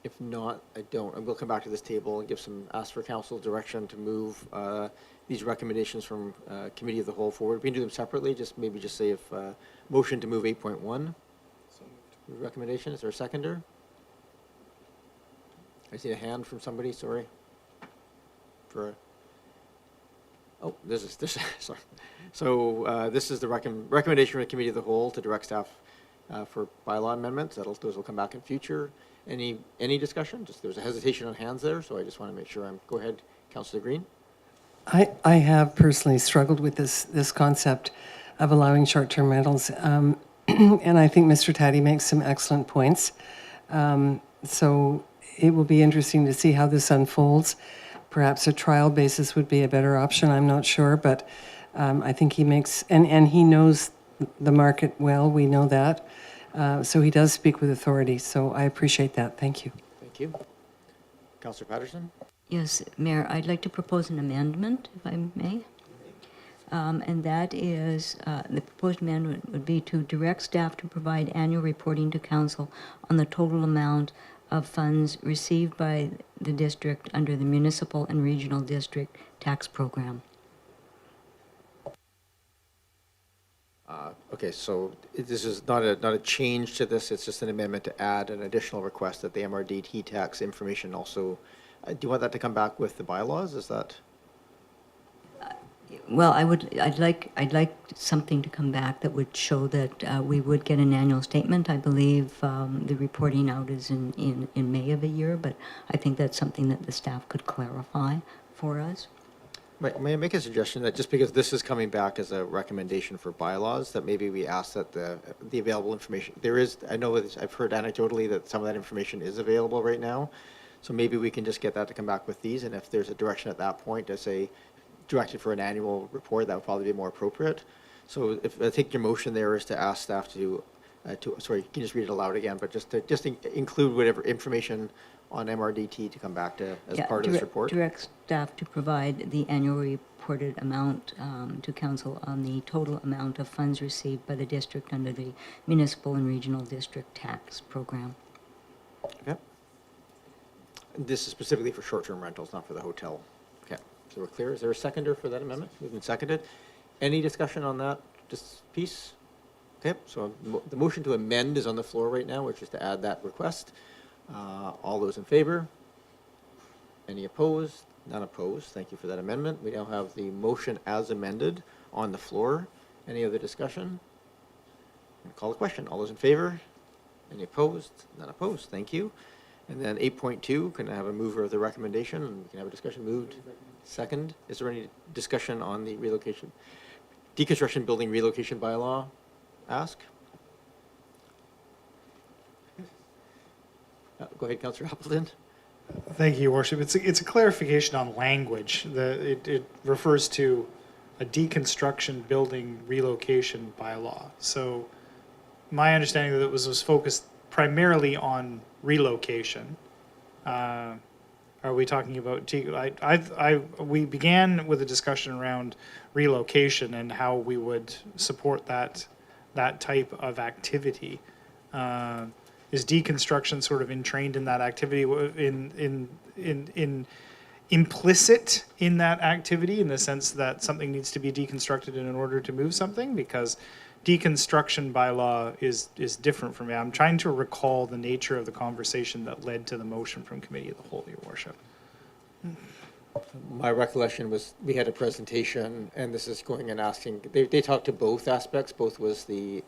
If not, I will come back to this table and ask for council direction to move these recommendations from committee of the whole forward. We can do them separately, maybe just say if motion to move 8.1. Recommendation, is there a seconder? I see a hand from somebody, sorry. Oh, this is, sorry. So this is the recommendation from the committee of the whole to direct staff for bylaw amendments. Those will come back in future. Any discussion? There's a hesitation on hands there, so I just want to make sure go ahead, Councillor Green. I have personally struggled with this concept of allowing short-term rentals, and I think Mr. Taddy makes some excellent points. So it will be interesting to see how this unfolds. Perhaps a trial basis would be a better option. I'm not sure, but I think he makes, and he knows the market well. We know that. So he does speak with authority. So I appreciate that. Thank you. Thank you. Councillor Patterson? Yes, Mayor, I'd like to propose an amendment, if I may. And that is, the proposed amendment would be to direct staff to provide annual reporting to council on the total amount of funds received by the district under the municipal and regional district tax program. Okay, so this is not a change to this, it's just an amendment to add an additional request that the MRDT tax information also, do you want that to come back with the bylaws, is that? Well, I'd like something to come back that would show that we would get an annual statement. I believe the reporting out is in May of a year, but I think that's something that the staff could clarify for us. May I make a suggestion that just because this is coming back as a recommendation for bylaws, that maybe we ask that the available information, I know I've heard anecdotally that some of that information is available right now, so maybe we can just get that to come back with these, and if there's a direction at that point to say, directed for an annual report, that would probably be more appropriate. So if I think your motion there is to ask staff sorry, you can just read it aloud again, but just include whatever information on MRDT to come back to as part of this report. Direct staff to provide the annual reported amount to council on the total amount of funds received by the district under the municipal and regional district tax program. Okay. This is specifically for short-term rentals, not for the hotel. Okay, so we're clear. Is there a seconder for that amendment? Moved and seconded. Any discussion on that piece? Okay, so the motion to amend is on the floor right now, which is to add that request. All those in favor? Any opposed? None opposed. Thank you for that amendment. We now have the motion as amended on the floor. Any other discussion? Call the question. All those in favor? Any opposed? None opposed. Thank you. And then 8.2, can I have a mover of the recommendation? And we can have a discussion moved. Second, is there any discussion on the deconstruction building relocation bylaw? Ask. Go ahead, Councillor Appleton. Thank you, Your Worship. It's a clarification on language. It refers to a deconstruction building relocation bylaw. So my understanding that it was focused primarily on relocation. Are we talking about, we began with a discussion around relocation and how we would support that type of activity. Is deconstruction sort of entrained in that activity, in implicit in that activity, in the sense that something needs to be deconstructed in order to move something? Because deconstruction by law is different from me. I'm trying to recall the nature of the conversation that led to the motion from Committee of the Whole, Your Worship. My recollection was we had a presentation, and this is going and asking, they talked to both aspects. Both was the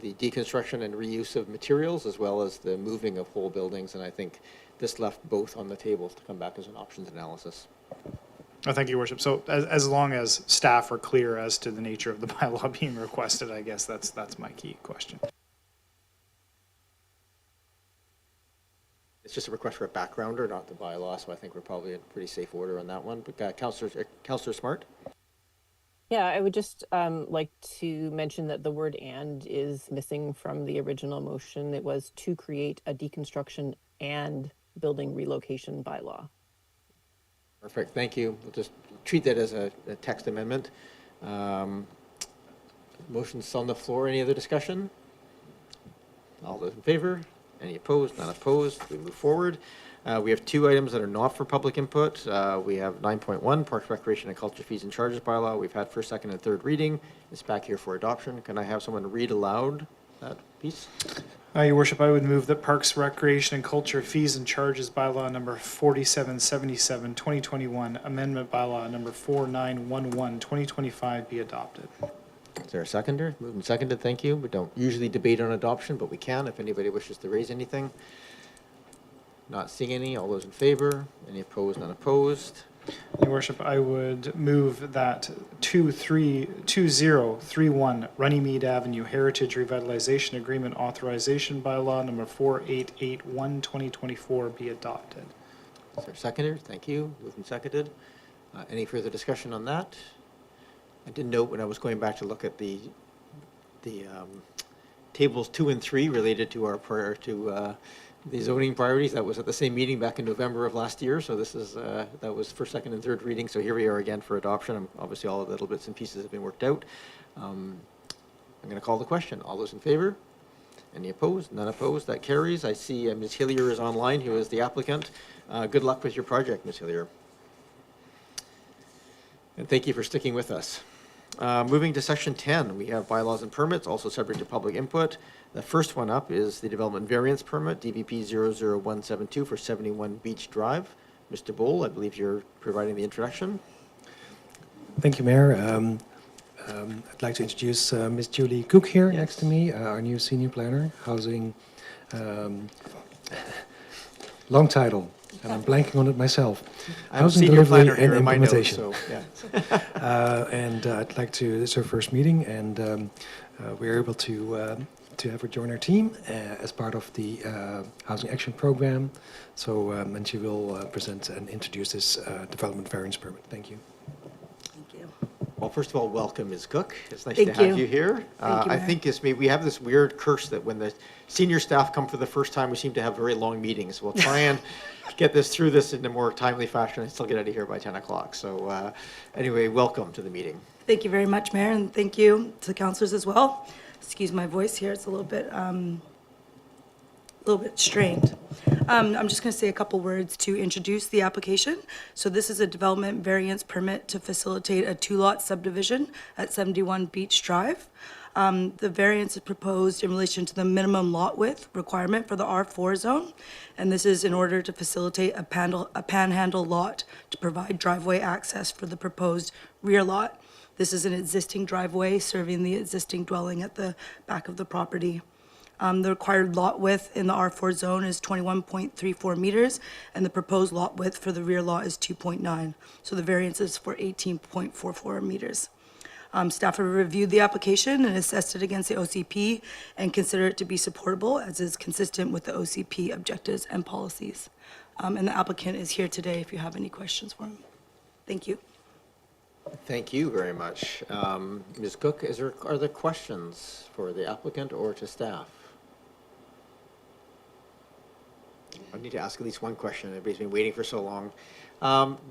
deconstruction and reuse of materials, as well as the moving of whole buildings, and I think this left both on the table to come back as an options analysis. Oh, thank you, Your Worship. So as long as staff are clear as to the nature of the bylaw being requested, I guess that's my key question. It's just a request for a backgrounder, not the bylaw, so I think we're probably in pretty safe order on that one. But Councillor Smart? Yeah, I would just like to mention that the word "and" is missing from the original motion. It was to create a deconstruction and building relocation bylaw. Perfect, thank you. We'll just treat that as a text amendment. Motion's on the floor. Any other discussion? All those in favor? Any opposed? None opposed. We move forward. We have two items that are not for public input. We have 9.1, Parks, Recreation, and Culture Fees and Charges Bylaw. We've had first, second, and third reading. It's back here for adoption. Can I have someone read aloud that piece? Your Worship, I would move that Parks, Recreation, and Culture Fees and Charges Bylaw number 4777, 2021, Amendment Bylaw number 4911, 2025 be adopted. Is there a seconder? Moved and seconded, thank you. We don't usually debate on adoption, but we can if anybody wishes to raise anything. Not seeing any. All those in favor? Any opposed? None opposed. Your Worship, I would move that 2031 Runnymede Avenue Heritage Revitalization Agreement Authorization Bylaw number 4881, 2024 be adopted. Is there a seconder? Thank you. Moved and seconded. Any further discussion on that? I did note when I was going back to look at the tables 2 and 3 related to our prior to the zoning priorities. That was at the same meeting back in November of last year. So this is that was first, second, and third reading. So here we are again for adoption. Obviously, all of the little bits and pieces have been worked out. I'm going to call the question. All those in favor? Any opposed? None opposed. That carries. I see Ms. Hillier is online, who is the applicant. Good luck with your project, Ms. Hillier. And thank you for sticking with us. Moving to section 10, we have bylaws and permits, also subject to public input. The first one up is the development variance permit, DVP 00172 for 71 Beach Drive. Mr. Bowl, I believe you're providing the introduction. Thank you, Mayor. I'd like to introduce Ms. Julie Cook here next to me, our new senior planner, housing, long title, and I'm blanking on it myself. Housing delivery and implementation. And I'd like to, this is her first meeting, and we're able to have her join our team as part of the Housing Action Program. So, and she will present and introduce this development variance permit. Thank you. Well, first of all, welcome, Ms. Cook. It's nice to have you here. I think we have this weird curse that when the senior staff come for the first time, we seem to have very long meetings. We'll try and get through this in a more timely fashion and still get out of here by 10 o'clock. So anyway, welcome to the meeting. Thank you very much, Mayor, and thank you to the councillors as well. Excuse my voice here, it's a little bit strained. I'm just going to say a couple words to introduce the application. So this is a development variance permit to facilitate a 2-lot subdivision at 71 Beach Drive. The variance is proposed in relation to the minimum lot width requirement for the R4 zone, and this is in order to facilitate a panhandle lot to provide driveway access for the proposed rear lot. This is an existing driveway serving the existing dwelling at the back of the property. The required lot width in the R4 zone is 21.34 meters, and the proposed lot width for the rear lot is 2.9. So the variance is for 18.44 meters. Staff have reviewed the application and assessed it against the OCP and consider it to be supportable as is consistent with the OCP objectives and policies. And the applicant is here today if you have any questions for him. Thank you. Thank you very much. Ms. Cook, are there questions for the applicant or to staff? I need to ask at least one question. Everybody's been waiting for so long.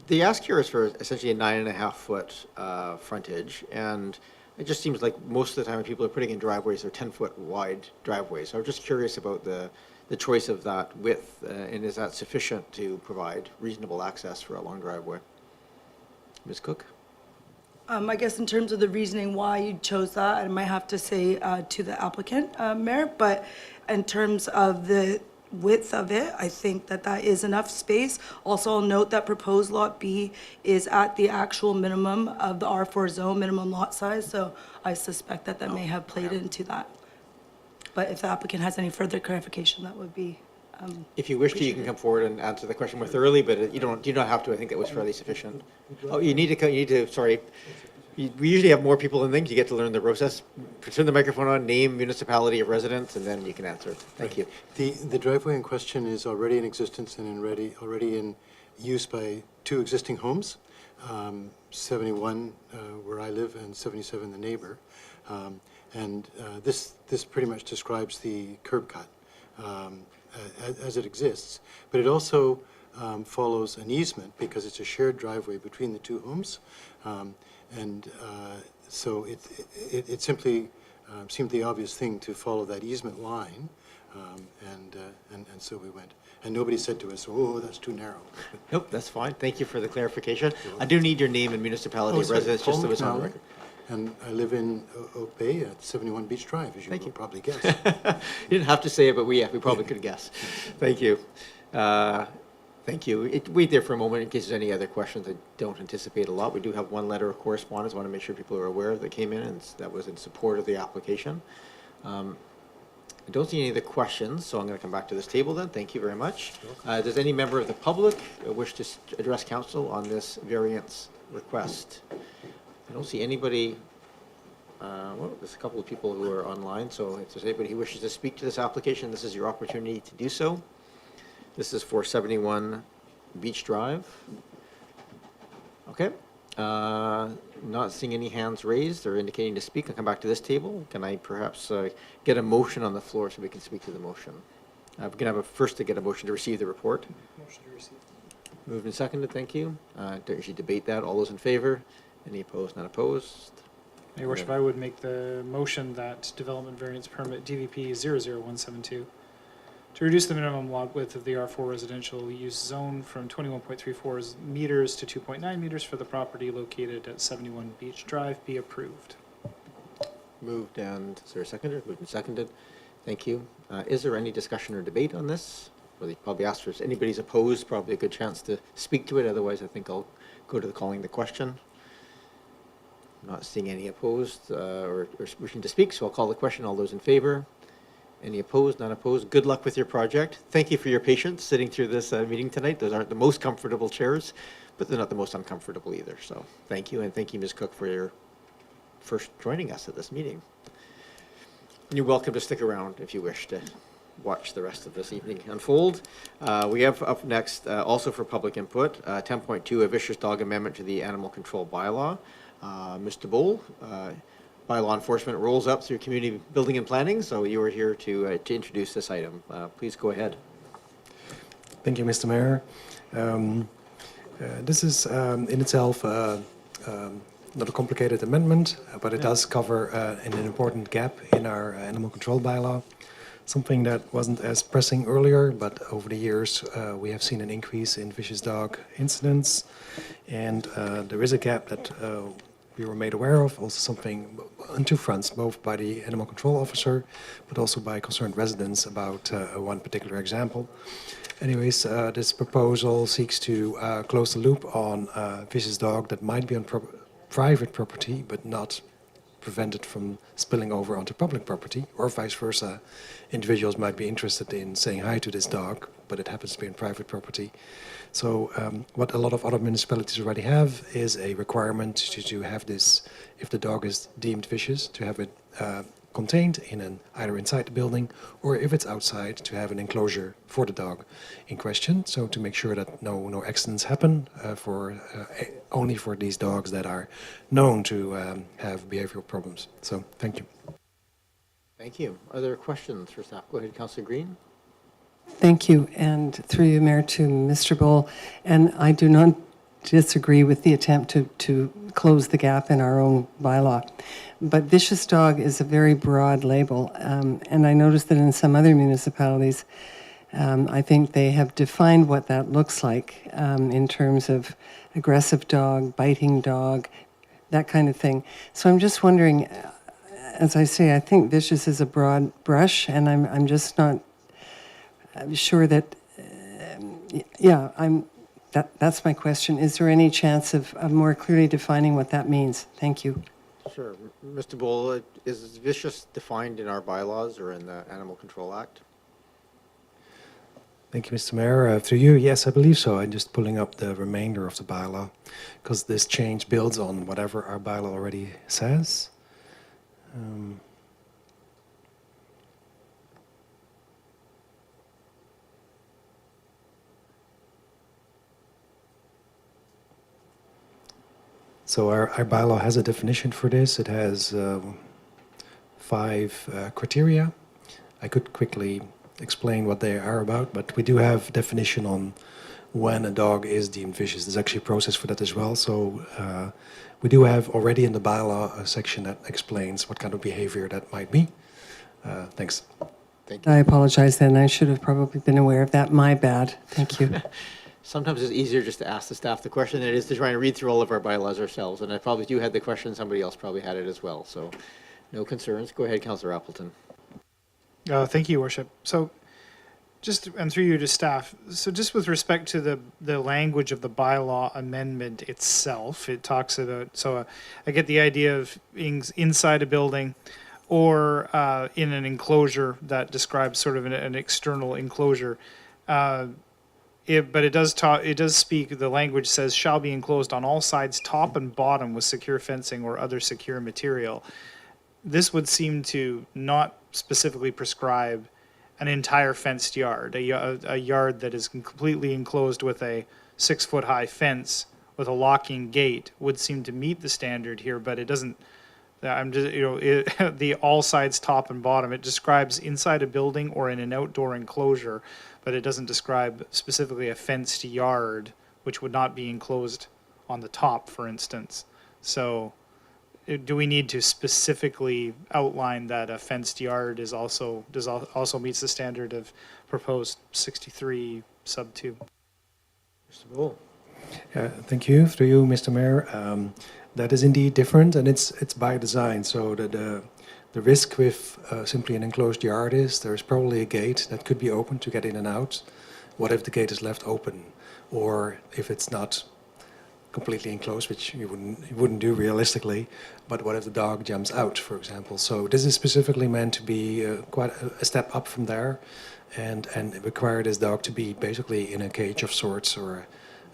The ask here is for essentially a 9.5-foot frontage, and it just seems like most of the time when people are putting in driveways, they're 10-foot wide driveways. So I'm just curious about the choice of that width, and is that sufficient to provide reasonable access for a long driveway? Ms. Cook? I guess in terms of the reasoning why you chose that, I might have to say to the applicant, Mayor, but in terms of the width of it, I think that that is enough space. Also, I'll note that proposed Lot B is at the actual minimum of the R4 zone, minimum lot size, so I suspect that that may have played into that. But if the applicant has any further clarification, that would be If you wish to, you can come forward and answer the question more thoroughly, but you do not have to. I think that was fairly sufficient. Oh, you need to, sorry. We usually have more people than things. You get to learn the process. Turn the microphone on, name, municipality of residence, and then you can answer. Thank you. The driveway in question is already in existence and already in use by two existing homes, 71 where I live and 77 the neighbor. This pretty much describes the curb cut as it exists, but it also follows an easement because it's a shared driveway between the two homes. So it simply seemed the obvious thing to follow that easement line, and so we went. And nobody said to us, "Oh, that's too narrow." Nope, that's fine. Thank you for the clarification. I do need your name and municipality of residence, just so it's on the record. And I live in Oak Bay at 71 Beach Drive, as you will probably guess. You didn't have to say it, but we probably could guess. Thank you. Thank you. Wait there for a moment in case there's any other questions. I don't anticipate a lot. We do have one letter of correspondence. I want to make sure people are aware that came in, and that was in support of the application. I don't see any other questions, so I'm going to come back to this table then. Thank you very much. Does any member of the public wish to address council on this variance request? I don't see anybody. Well, there's a couple of people who are online, so if there's anybody who wishes to speak to this application, this is your opportunity to do so. This is for 71 Beach Drive. Okay. Not seeing any hands raised or indicating to speak. I'll come back to this table. Can I perhaps get a motion on the floor so we can speak to the motion? We're going to have first to get a motion to receive the report. Motion to receive. Moved and seconded. Thank you. Don't usually debate that. All those in favor? Any opposed? Not opposed? Your Worship, I would make the motion that development variance permit DVP 00172 to reduce the minimum lot width of the R4 residential use zone from 21.34 meters to 2.9 meters for the property located at 71 Beach Drive be approved. Moved and, is there a seconder? Moved and seconded. Thank you. Is there any discussion or debate on this? Well, they probably asked for, if anybody's opposed, probably a good chance to speak to it. Otherwise, I think I'll go to the calling the question. Not seeing any opposed or wishing to speak, so I'll call the question. All those in favor? Any opposed? Not opposed? Good luck with your project. Thank you for your patience sitting through this meeting tonight. Those aren't the most comfortable chairs, but they're not the most uncomfortable either. So thank you, and thank you, Ms. Cook, for your first joining us at this meeting. You're welcome to stick around if you wish to watch the rest of this evening unfold. We have up next, also for public input, 10.2, a vicious dog amendment to the animal control bylaw. Mr. Bowl, bylaw enforcement rolls up through community building and planning, so you are here to introduce this item. Please go ahead. Thank you, Mr. Mayor. This is in itself not a complicated amendment, but it does cover an important gap in our animal control bylaw. Something that wasn't as pressing earlier, but over the years we have seen an increase in vicious dog incidents, and there is a gap that we were made aware of, also something on two fronts, both by the animal control officer, but also by concerned residents about one particular example. Anyways, this proposal seeks to close the loop on a vicious dog that might be on private property, but not prevented from spilling over onto public property, or vice versa. Individuals might be interested in saying hi to this dog, but it happens to be on private property. So what a lot of other municipalities already have is a requirement to have this, if the dog is deemed vicious, to have it contained either inside the building, or if it's outside, to have an enclosure for the dog in question. So to make sure that no accidents happen only for these dogs that are known to have behavioral problems. So thank you. Thank you. Are there questions for staff? Go ahead, Councillor Green. Thank you, and through you, Mayor, to Mr. Bull. And I do not disagree with the attempt to close the gap in our own bylaw. But vicious dog is a very broad label, and I noticed that in some other municipalities, I think they have defined what that looks like in terms of aggressive dog, biting dog, that kind of thing. So I'm just wondering, as I say, I think vicious is a broad brush, and I'm just not sure that, that's my question. Is there any chance of more clearly defining what that means? Thank you. Sure. Mr. Bull, is vicious defined in our bylaws or in the Animal Control Act? Thank you, Mr. Mayor. Through you, yes, I believe so. I'm just pulling up the remainder of the bylaw, because this change builds on whatever our bylaw already says. So our bylaw has a definition for this. It has 5 criteria. I could quickly explain what they are about, but we do have definition on when a dog is deemed vicious. There's actually a process for that as well. So we do have already in the bylaw a section that explains what kind of behavior that might be. Thanks. Thank you. I apologize then. I should have probably been aware of that. My bad. Thank you. Sometimes it's easier just to ask the staff the question than it is to try and read through all of our bylaws ourselves. And I probably do have the question. Somebody else probably had it as well. So no concerns. Go ahead, Councillor Appleton. Thank you, Your Worship. So and through you to staff, so just with respect to the language of the bylaw amendment itself, it talks about, so I get the idea of inside a building or in an enclosure that describes sort of an external enclosure. But it does speak, the language says, shall be enclosed on all sides, top and bottom, with secure fencing or other secure material. This would seem to not specifically prescribe an entire fenced yard, a yard that is completely enclosed with a 6-foot-high fence with a locking gate would seem to meet the standard here, but it doesn't. I'm just, the all sides, top and bottom, it describes inside a building or in an outdoor enclosure, but it doesn't describe specifically a fenced yard, which would not be enclosed on the top, for instance. So do we need to specifically outline that a fenced yard is also meets the standard of proposed 63 sub 2? Mr. Bull. Thank you. Through you, Mr. Mayor. That is indeed different, and it's by design. So the risk with simply an enclosed yard is there's probably a gate that could be open to get in and out. What if the gate is left open, or if it's not completely enclosed, which you wouldn't do realistically, but what if the dog jumps out, for example? So this is specifically meant to be quite a step up from there, and require this dog to be basically in a cage of sorts or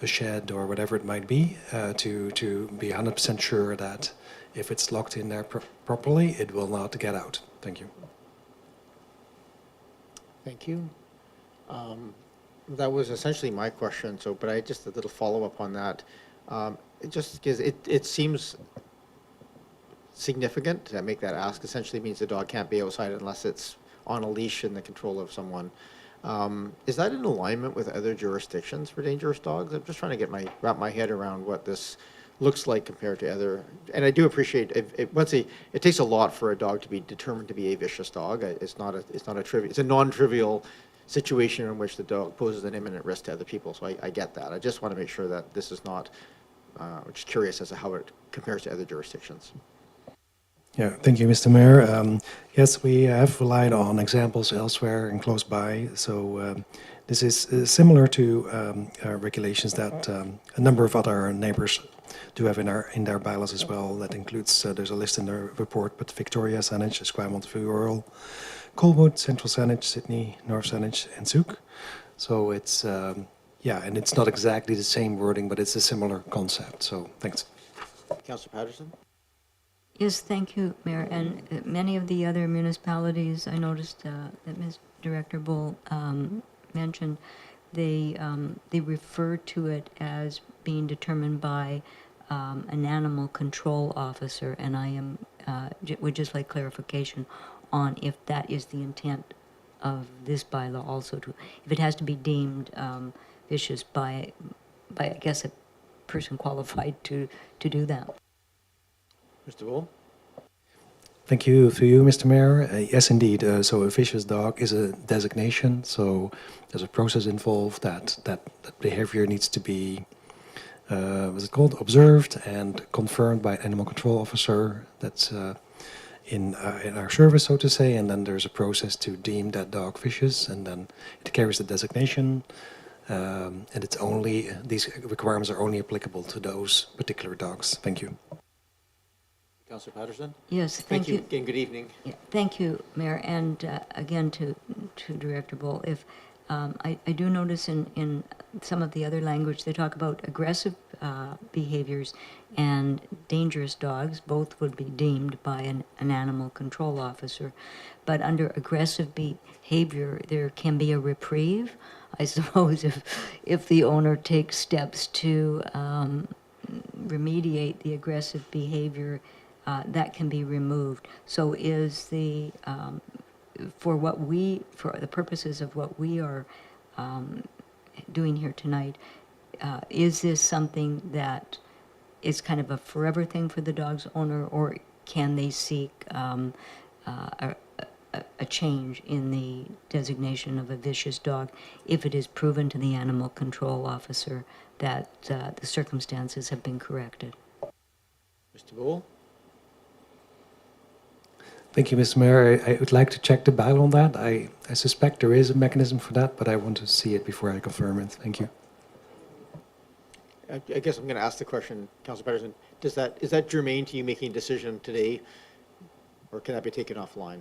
a shed or whatever it might be, to be 100% sure that if it's locked in there properly, it will not get out. Thank you. Thank you. That was essentially my question. So, but I just a little follow up on that. It just because it seems significant to make that ask. Essentially means the dog can't be outside unless it's on a leash in the control of someone. Is that in alignment with other jurisdictions for dangerous dogs? I'm just trying to wrap my head around what this looks like compared to other. And I do appreciate it takes a lot for a dog to be determined to be a vicious dog. It's not a trivial. It's a non-trivial situation in which the dog poses an imminent risk to other people. So I get that. I just want to make sure that this is not. I'm just curious as to how it compares to other jurisdictions. Yeah, thank you, Mr. Mayor. Yes, we have relied on examples elsewhere and close by. So this is similar to regulations that a number of other neighbours do have in their bylaws as well. That includes, there's a list in the report, but Victoria, Saanich, Esquimalt, Rural, Colwood, Central Saanich, Sydney, North Saanich, and Souk. So it's, and it's not exactly the same wording, but it's a similar concept. So thanks. Councillor Patterson? Yes, thank you, Mayor. And many of the other municipalities, I noticed that Ms. Director Bull mentioned, they refer to it as being determined by an animal control officer, and I would just like clarification on if that is the intent of this bylaw also, if it has to be deemed vicious by I guess a person qualified to do that. Mr. Bull? Thank you. Through you, Mr. Mayor. Yes, indeed. So a vicious dog is a designation. So there's a process involved that behavior needs to be, what's it called, observed and confirmed by an animal control officer. That's in our service, so to say. And then there's a process to deem that dog vicious, and then it carries the designation. And it's only, these requirements are only applicable to those particular dogs. Thank you. Councillor Patterson? Yes, Thank you. Again, good evening. Yeah, thank you, Mayor, and again to Director Bull. If I do notice in some of the other language they talk about aggressive behaviors and dangerous dogs. Both would be deemed by an animal control officer, but under aggressive behavior there can be a reprieve. I suppose if the owner takes steps to remediate the aggressive behavior, that can be removed. So is the, for the purposes of what we are doing here tonight, is this something that is kind of a forever thing for the dog's owner, or can they seek a change in the designation of a vicious dog if it is proven to the animal control officer that the circumstances have been corrected? Mr. Bull? Thank you, Mr. Mayor. I would like to check the bylaw on that. I suspect there is a mechanism for that, but I want to see it before I confirm it. Thank you. I guess I'm going to ask the question, Councillor Patterson. Is that germane to you making a decision today, or can that be taken offline?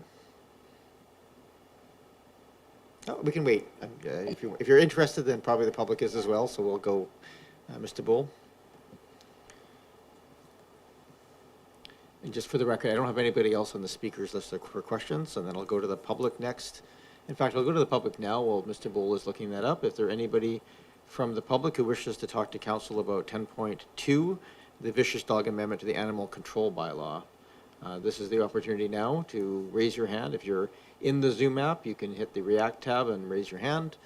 Oh, we can wait. If you're interested, then probably the public is as well. So we'll go, Mr. Bull. And just for the record, I don't have anybody else on the speakers list for questions, and then I'll go to the public next. In fact, I'll go to the public now while Mr. Bull is looking that up. Is there anybody from the public who wishes to talk to council about 10.2, the vicious dog amendment to the animal control bylaw? This is the opportunity now to raise your hand. If you're in the Zoom app, you can hit the React tab and raise your hand.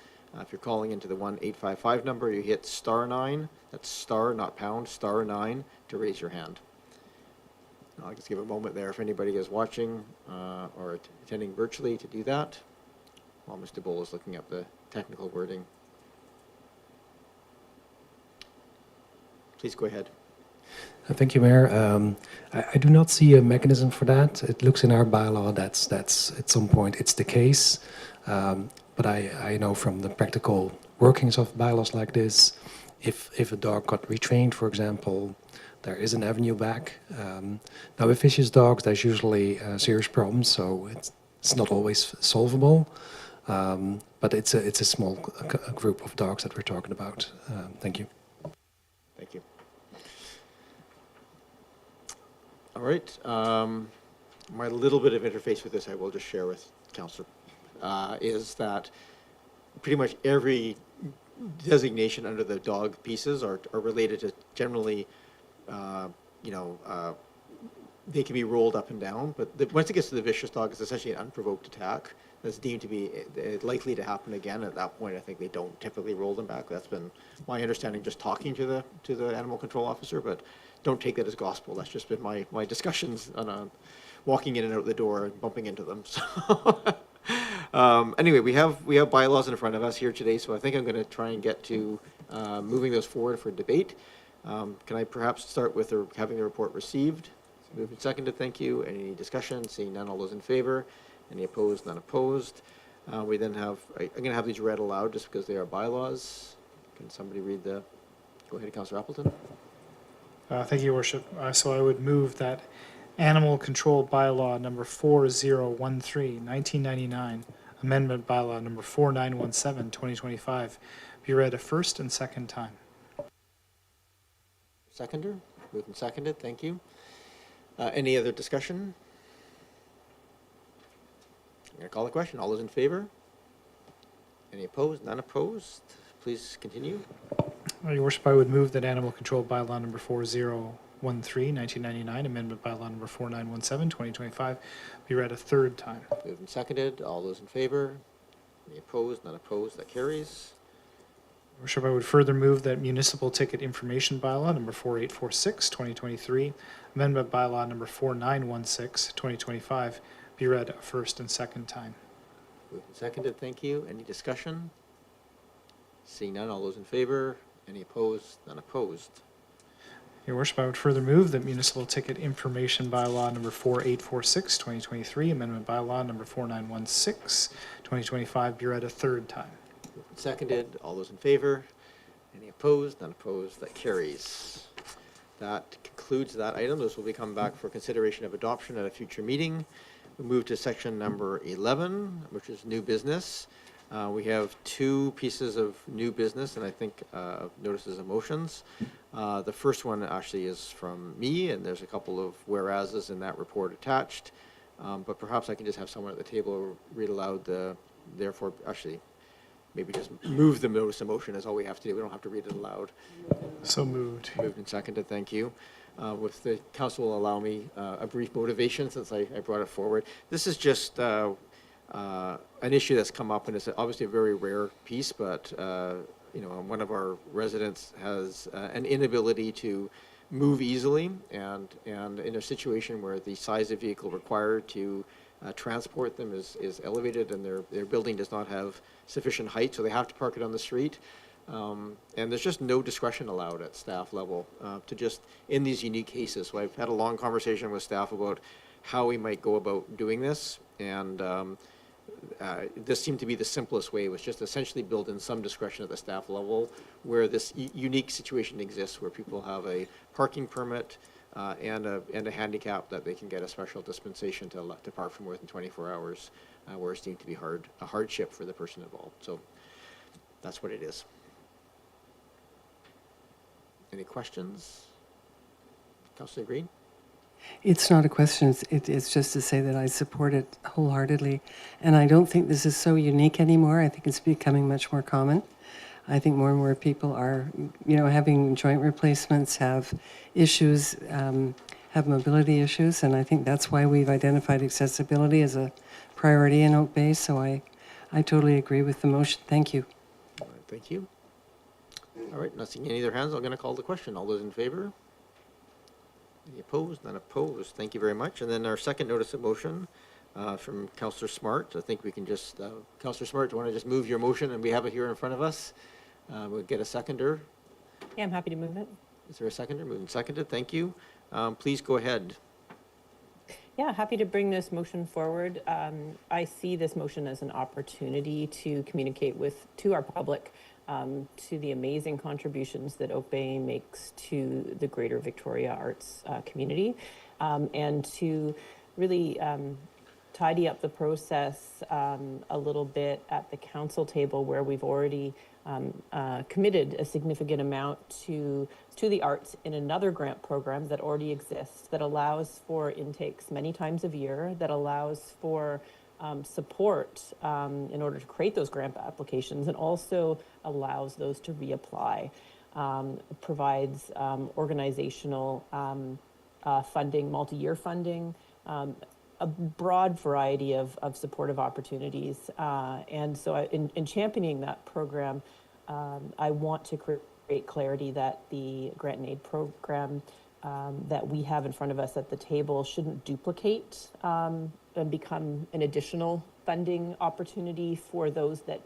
If you're calling into the 1-855 number, you hit *9. That's star, not pound, *9 to raise your hand. I'll just give a moment there if anybody is watching or attending virtually to do that while Mr. Bull is looking up the technical wording. Please go ahead. Thank you, Mayor. I do not see a mechanism for that. It looks in our bylaw that's at some point it's the case, but I know from the practical workings of bylaws like this, if a dog got retrained, for example, there is an avenue back. Now, with vicious dogs, there's usually serious problems, so it's not always solvable. But it's a small group of dogs that we're talking about. Thank you. Thank you. All right. My little bit of interface with this I will just share with Councillor is that pretty much every designation under the dog pieces are related to generally they can be rolled up and down, but once it gets to the vicious dog, it's essentially an unprovoked attack that's deemed to be likely to happen again. At that point, I think they don't typically roll them back. That's been my understanding just talking to the animal control officer, but don't take that as gospel. That's just been my discussions on walking in and out the door and bumping into them. So anyway, we have bylaws in front of us here today, so I think I'm going to try and get to moving those forward for debate. Can I perhaps start with having the report received? Moved and seconded, thank you. Any discussion? Seeing none, all those in favor? Any opposed? None opposed. We then have, I'm going to have these read aloud just because they are bylaws. Can somebody read go ahead, Councillor Appleton. Thank you, Worship. So I would move that Animal Control Bylaw number 4013, 1999, Amendment Bylaw number 4917, 2025, be read a first and second time. Seconder, moved and seconded, thank you. Any other discussion? I'm going to call the question. All those in favor? Any opposed? None opposed? Please continue. Your worship, I would move that animal control bylaw number 4013, 1999, amendment bylaw number 4917, 2025, be read a third time. Moved and seconded. All those in favor? Any opposed? None opposed? That carries. Your worship, I would further move that municipal ticket information bylaw number 4846, 2023, amendment bylaw number 4916, 2025, be read a first and second time. Moved and seconded. Thank you. Any discussion? Seeing none. All those in favor? Any opposed? None opposed. Your worship, I would further move that municipal ticket information bylaw number 4846, 2023, amendment bylaw number 4916, 2025, be read a third time. Moved and seconded. All those in favor? Any opposed? None opposed. That carries. That concludes that item. This will be coming back for consideration of adoption at a future meeting. We move to section number 11, which is new business. We have two pieces of new business, and I think notices of motions. The first one actually is from me, and there's a couple of whereases in that report attached. But perhaps I can just have someone at the table read aloud therefore, actually, maybe just move the notice of motion is all we have to do. We don't have to read it aloud. So moved. Moved and seconded, thank you. If the council will allow me a brief motivation since I brought it forward. This is just an issue that's come up, and it's obviously a very rare piece, but you know, one of our residents has an inability to move easily, and in a situation where the size of vehicle required to transport them is elevated, and their building does not have sufficient height, so they have to park it on the street. And there's just no discretion allowed at staff level to just, in these unique cases. So I've had a long conversation with staff about how we might go about doing this, and this seemed to be the simplest way, was just essentially build in some discretion at the staff level where this unique situation exists, where people have a parking permit and a handicap that they can get a special dispensation to park for more than 24 hours, where it's deemed to be a hardship for the person involved. So that's what it is. Any questions? Councillor Green? It's not a question. It's just to say that I support it wholeheartedly. And I don't think this is so unique anymore. I think it's becoming much more common. I think more and more people are, having joint replacements, have issues, have mobility issues. And I think that's why we've identified accessibility as a priority in Oak Bay. So I totally agree with the motion. Thank you. All right, thank you. All right, not seeing any other hands, I'm going to call the question. All those in favor? Any opposed? None opposed. Thank you very much. And then our second notice of motion from Councillor Smart. I think we can just, Councillor Smart, do you want to just move your motion, and we have it here in front of us? We'll get a seconder. Yeah, I'm happy to move it. Is there a seconder? Moved and seconded. Thank you. Please go ahead. Yeah, happy to bring this motion forward. I see this motion as an opportunity to communicate to our public to the amazing contributions that Oak Bay makes to the greater Victoria arts community, and to really tidy up the process a little bit at the council table, where we've already committed a significant amount to the arts in another grant program that already exists, that allows for intakes many times a year, that allows for support in order to create those grant applications, and also allows those to reapply, provides organizational funding, multi-year funding, a broad variety of supportive opportunities. And so in championing that program, I want to create clarity that the grant and aid program that we have in front of us at the table shouldn't duplicate and become an additional funding opportunity for those that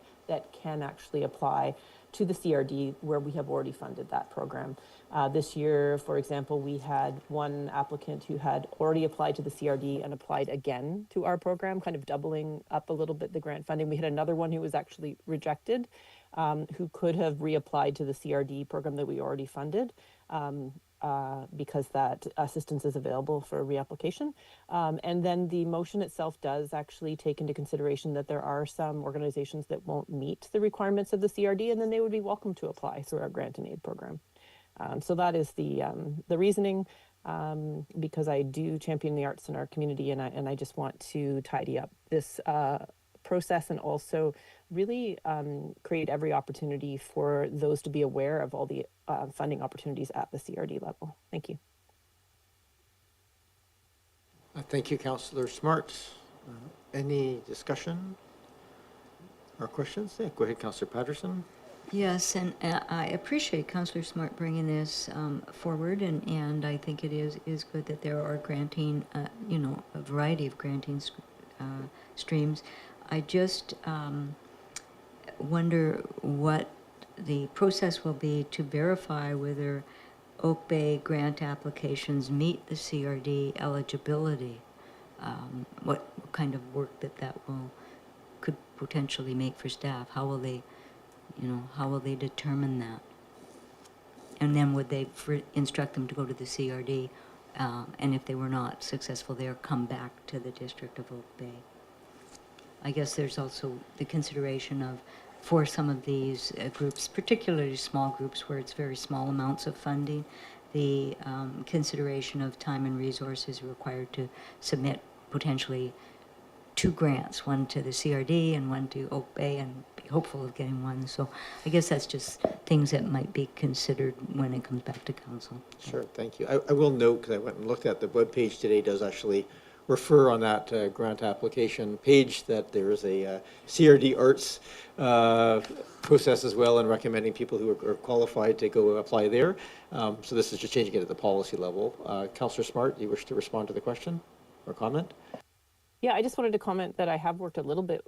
can actually apply to the CRD, where we have already funded that program. This year, for example, we had one applicant who had already applied to the CRD and applied again to our program, kind of doubling up a little bit the grant funding. We had another one who was actually rejected, who could have reapplied to the CRD program that we already funded, because that assistance is available for reapplication. And then the motion itself does actually take into consideration that there are some organizations that won't meet the requirements of the CRD, and then they would be welcome to apply through our grant and aid program. So that is the reasoning, because I do champion the arts in our community, and I just want to tidy up this process and also really create every opportunity for those to be aware of all the funding opportunities at the CRD level. Thank you. Thank you, Councillor Smart. Any discussion or questions? Yeah, go ahead, Councillor Patterson. Yes, and I appreciate Councillor Smart bringing this forward, and I think it is good that there are granting, a variety of granting streams. I just wonder what the process will be to verify whether Oak Bay grant applications meet the CRD eligibility. What kind of work that could potentially make for staff? How will they determine that? And then would they instruct them to go to the CRD, and if they were not successful there, come back to the District of Oak Bay? I guess there's also the consideration of, for some of these groups, particularly small groups where it's very small amounts of funding, the consideration of time and resources required to submit potentially 2 grants, one to the CRD and one to Oak Bay, and be hopeful of getting one. So I guess that's just things that might be considered when it comes back to council. Sure, thank you. I will note, because I went and looked at the webpage today, does actually refer on that grant application page that there is a CRD arts process as well, and recommending people who are qualified to go apply there. So this is just changing it at the policy level. Councillor Smart, do you wish to respond to the question or comment? Yeah, I just wanted to comment that I have worked a little bit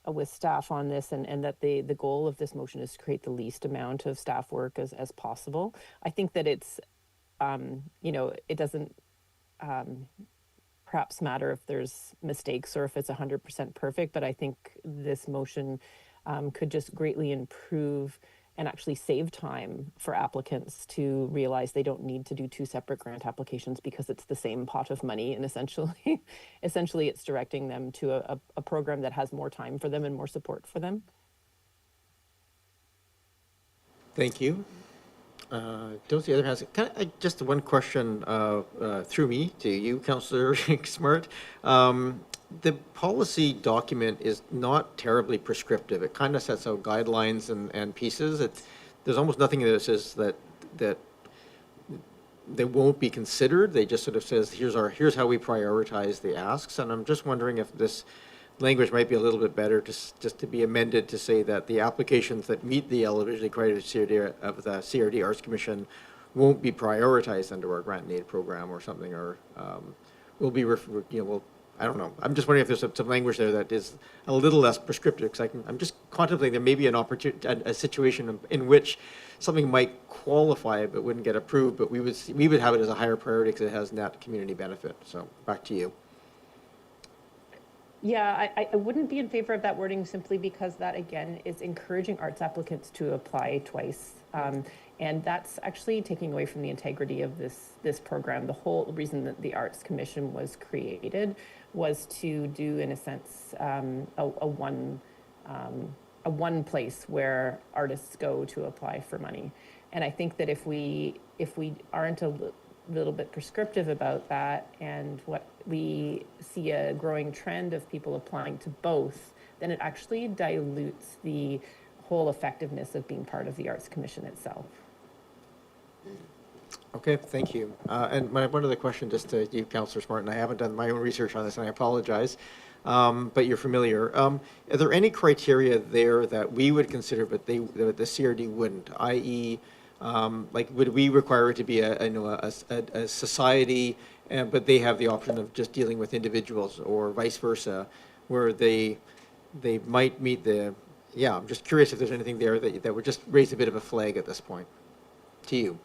with staff on this, and that the goal of this motion is to create the least amount of staff work as possible. I think that it's, it doesn't perhaps matter if there's mistakes or if it's 100% perfect, but I think this motion could just greatly improve and actually save time for applicants to realize they don't need to do 2 separate grant applications because it's the same pot of money, and essentially it's directing them to a program that has more time for them and more support for them. Thank you. Don't see other hands. Just one question through me to you, Councillor Smart. The policy document is not terribly prescriptive. It kind of sets out guidelines and pieces. There's almost nothing that says that they won't be considered. They just sort of says, here's how we prioritize the asks. And I'm just wondering if this language might be a little bit better just to be amended to say that the applications that meet the eligibility criteria of the CRD Arts Commission won't be prioritized under our grant and aid program or something, or will be, I don't know. I'm just wondering if there's some language there that is a little less prescriptive, because I'm just contemplating there may be an opportunity, a situation in which something might qualify but wouldn't get approved, but we would have it as a higher priority because it has net community benefit. So back to you. Yeah, I wouldn't be in favor of that wording simply because that, again, is encouraging arts applicants to apply twice. And that's actually taking away from the integrity of this program. The whole reason that the Arts Commission was created was to do, in a sense, a one place where artists go to apply for money. And I think that if we aren't a little bit prescriptive about that, and what we see a growing trend of people applying to both, then it actually dilutes the whole effectiveness of being part of the Arts Commission itself. Okay, thank you. And my one other question, just to you, Councillor Smart, and I haven't done my own research on this, and I apologize, but you're familiar. Are there any criteria there that we would consider, but the CRD wouldn't? I.e., like, would we require it to be a society, but they have the option of just dealing with individuals, or vice versa, where they might meet the? Yeah, I'm just curious if there's anything there that would just raise a bit of a flag at this point. To you.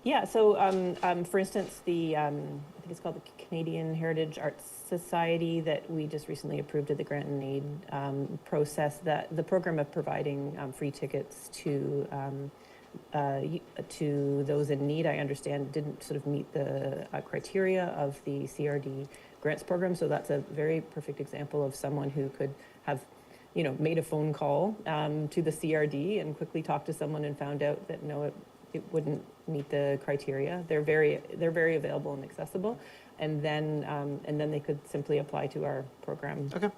Yeah, so for instance, I think it's called the Canadian Heritage Arts Society that we just recently approved of the grant and aid process, that the program of providing free tickets to those in need, I understand, didn't sort of meet the criteria of the CRD grants program. So that's a very perfect example of someone who could have, made a phone call to the CRD and quickly talked to someone and found out that no, it wouldn't meet the criteria. They're very available and accessible, and then they could simply apply to our program. Okay.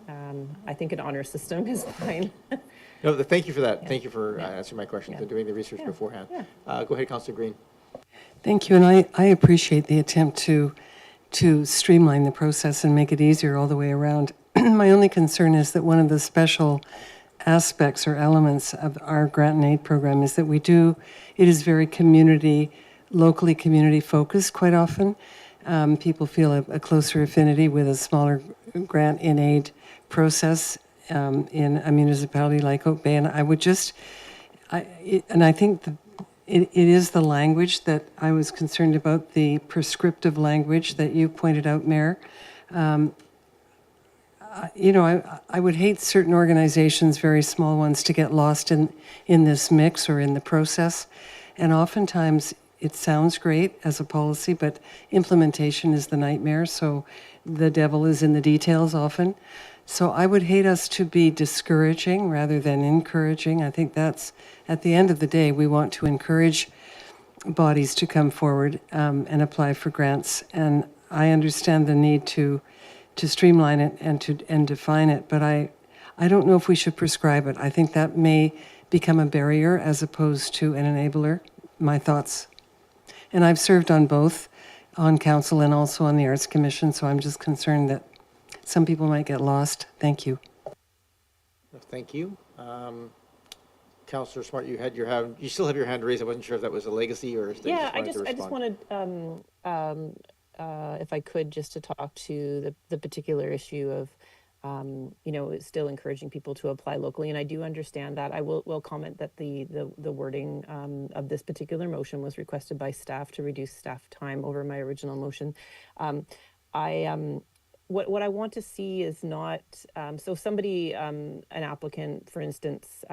I think an honor system is fine. No, thank you for that. Yeah. Thank you for Yeah. answering my questions Yeah. and doing the research Yeah. beforehand. Yeah. Go ahead, Councillor Green. Thank you, and I appreciate the attempt to streamline the process and make it easier all the way around. My only concern is that one of the special aspects or elements of our grant and aid program is that it is very locally community focused quite often. People feel a closer affinity with a smaller grant and aid process in a municipality like Oak Bay, and I think it is the language that I was concerned about, the prescriptive language that you pointed out, Mayor. I would hate certain organizations, very small ones, to get lost in this mix or in the process. And oftentimes it sounds great as a policy, but implementation is the nightmare. So the devil is in the details often. So I would hate us to be discouraging rather than encouraging. I think that's, at the end of the day, we want to encourage bodies to come forward and apply for grants. And I understand the need to streamline it and define it, but I don't know if we should prescribe it. I think that may become a barrier as opposed to an enabler. My thoughts. And I've served on both, on council and also on the Arts Commission, so I'm just concerned that some people might get lost. Thank you. Thank you. Councillor Smart, you still have your hand raised. I wasn't sure if that was a legacy or if they Yeah, just wanted to respond. I just wanted, if I could, just to talk to the particular issue of, still encouraging people to apply locally. And I do understand that. I will comment that the wording of this particular motion was requested by staff to reduce staff time over my original motion. What I want to see is not, so somebody, an applicant, for instance,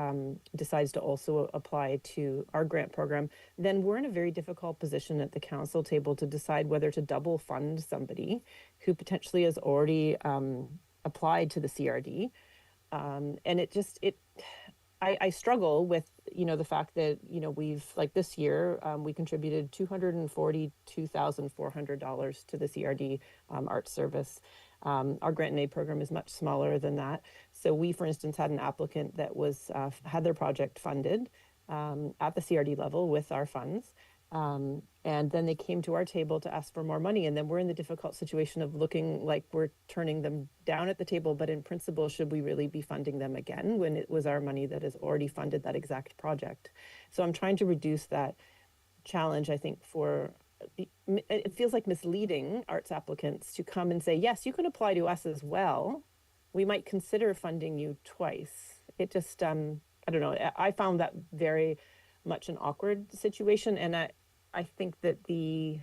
decides to also apply to our grant program, then we're in a very difficult position at the council table to decide whether to double fund somebody who potentially has already applied to the CRD. And I struggle with, the fact that, we've, like this year, we contributed $242,400 to the CRD Arts Service. Our grant and aid program is much smaller than that. So we, for instance, had an applicant that was had their project funded at the CRD level with our funds. And then they came to our table to ask for more money. And then we're in the difficult situation of looking like we're turning them down at the table. But in principle, should we really be funding them again when it was our money that has already funded that exact project? So I'm trying to reduce that challenge, I think, it feels like misleading arts applicants to come and say, yes, you can apply to us as well. We might consider funding you twice. It just, I don't know. I found that very much an awkward situation. And I think that the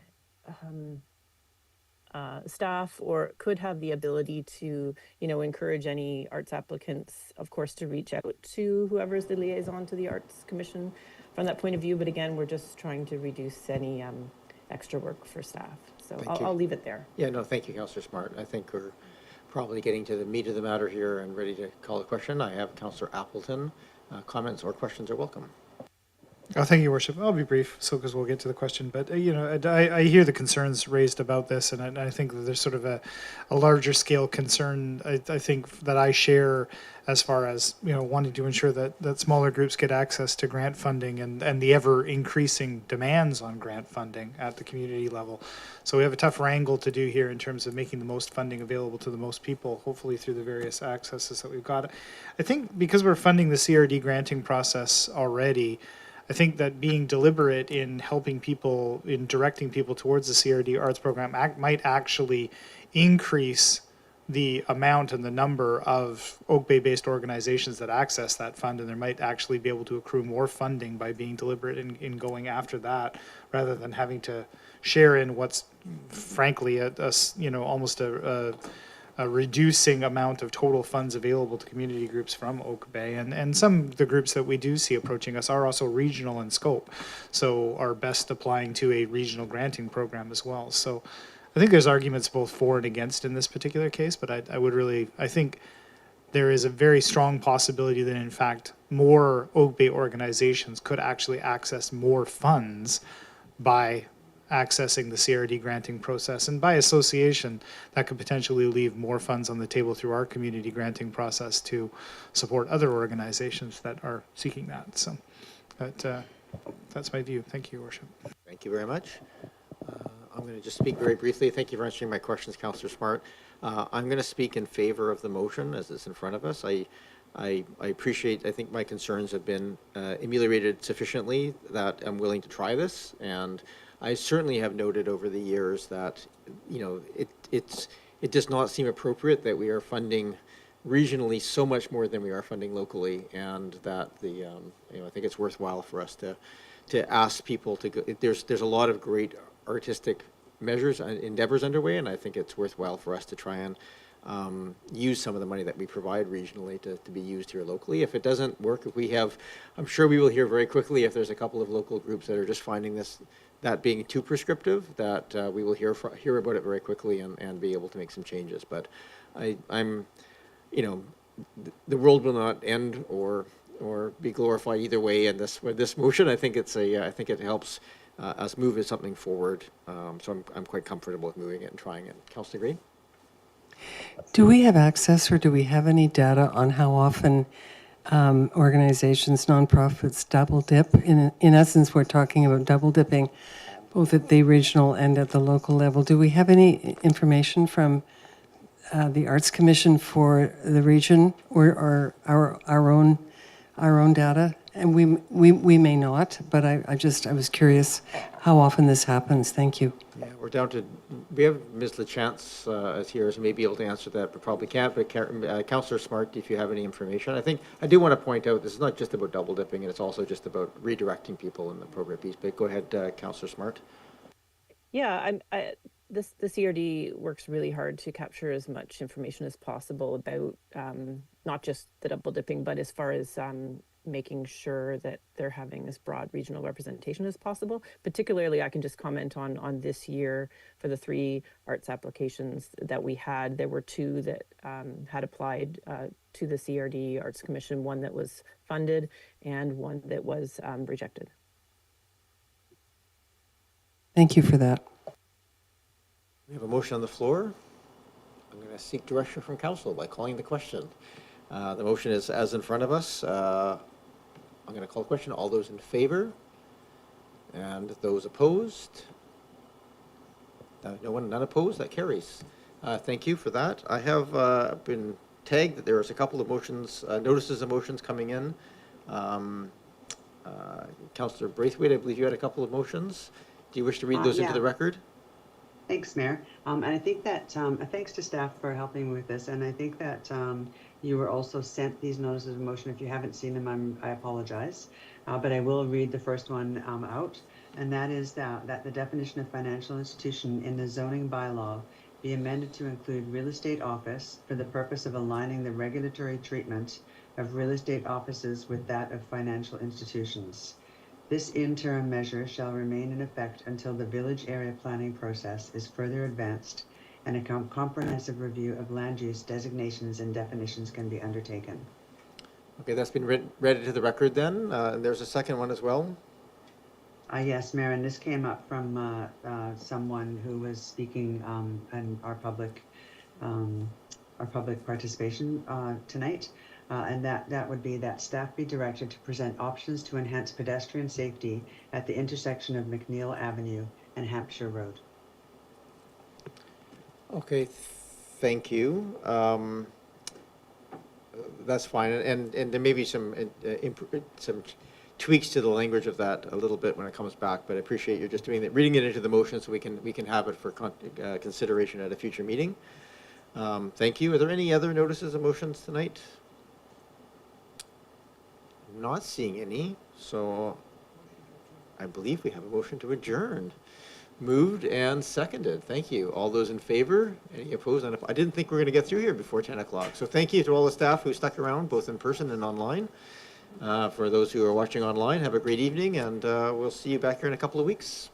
staff could have the ability to, encourage any arts applicants, of course, to reach out to whoever is the liaison to the Arts Commission from that point of view. But again, we're just trying to reduce any extra work for staff. So I'll leave it there. Yeah, no, thank you, Councillor Smart. I think we're probably getting to the meat of the matter here and ready to call a question. I have Councillor Appleton. Comments or questions are welcome. Oh, thank you, Your Worship. I'll be brief, because we'll get to the question. But, I hear the concerns raised about this, and I think that there's sort of a larger scale concern, I think, that I share as far as, wanting to ensure that smaller groups get access to grant funding and the ever increasing demands on grant funding at the community level. So we have a tough wrangle to do here in terms of making the most funding available to the most people, hopefully through the various accesses that we've got. I think because we're funding the CRD granting process already, I think that being deliberate in helping people, in directing people towards the CRD arts program might actually increase the amount and the number of Oak Bay-based organizations that access that fund, and there might actually be able to accrue more funding by being deliberate in going after that, rather than having to share in what's frankly almost a reducing amount of total funds available to community groups from Oak Bay. And some of the groups that we do see approaching us are also regional in scope, so are best applying to a regional granting program as well. So I think there's arguments both for and against in this particular case, but I think there is a very strong possibility that, in fact, more Oak Bay organizations could actually access more funds by accessing the CRD granting process. And by association, that could potentially leave more funds on the table through our community granting process to support other organizations that are seeking that. So that's my view. Thank you, Your Worship. Thank you very much. I'm going to just speak very briefly. Thank you for answering my questions, Councillor Smart. I'm going to speak in favor of the motion as it's in front of us. I appreciate, I think my concerns have been ameliorated sufficiently that I'm willing to try this. And I certainly have noted over the years that, you know, it does not seem appropriate that we are funding regionally so much more than we are funding locally, and that the, you know, I think it's worthwhile for us to ask people to go. There's a lot of great artistic measures and endeavors underway, and I think it's worthwhile for us to try and use some of the money that we provide regionally to be used here locally. If it doesn't work, if we have, I'm sure we will hear very quickly if there's a couple of local groups that are just finding that being too prescriptive, that we will hear about it very quickly and be able to make some changes. But I'm, you know, the world will not end or be glorified either way in this motion. I think I think it helps us move something forward. So I'm quite comfortable with moving it and trying it. Councillor Green? Do we have access or do we have any data on how often organizations, nonprofits double dip? In essence, we're talking about double dipping both at the regional and at the local level. Do we have any information from the Arts Commission for the region or our own data? And we may not, but I was curious how often this happens. Thank you. Yeah, we're down to, we have Ms. LaChance as here, so may be able to answer that, but probably can't. But Councillor Smart, if you have any information. I do want to point out, this is not just about double dipping, and it's also just about redirecting people in the appropriate piece. But go ahead, Councillor Smart. Yeah, the CRD works really hard to capture as much information as possible about not just the double dipping, but as far as making sure that they're having as broad regional representation as possible. Particularly, I can just comment on this year for the 3 arts applications that we had. There were 2 that had applied to the CRD Arts Commission, one that was funded and one that was rejected. Thank you for that. We have a motion on the floor. I'm going to seek direction from council by calling the question. The motion is as in front of us. I'm going to call the question. All those in favor? And those opposed? None opposed? That carries. Thank you for that. I have been tagged that there's a couple of motions, notices of motions coming in. Councillor Braithwaite, I believe you had a couple of motions. Do you wish to read those into the record? Thanks, Mayor. And I think that, thanks to staff for helping with this, and I think that you were also sent these notices of motion. If you haven't seen them, I apologize. But I will read the first one out, and that is that the definition of financial institution in the zoning bylaw be amended to include real estate office for the purpose of aligning the regulatory treatment of real estate offices with that of financial institutions. This interim measure shall remain in effect until the village area planning process is further advanced and a comprehensive review of land use designations and definitions can be undertaken. Okay, that's been read into the record then. There's a second one as well. Yes, Mayor, and this came up from someone who was speaking in our public participation tonight. And that would be that staff be directed to present options to enhance pedestrian safety at the intersection of McNeil Avenue and Hampshire Road. Okay, thank you. That's fine, and there may be some tweaks to the language of that a little bit when it comes back. But I appreciate you just doing that, reading it into the motion, so we can have it for consideration at a future meeting. Thank you. Are there any other notices of motions tonight? I'm not seeing any, so I believe we have a motion to adjourn. Moved and seconded. Thank you. All those in favor? Any opposed? I didn't think we were going to get through here before 10 o'clock. So thank you to all the staff who stuck around, both in person and online. For those who are watching online, have a great evening, and we'll see you back here in a couple of weeks.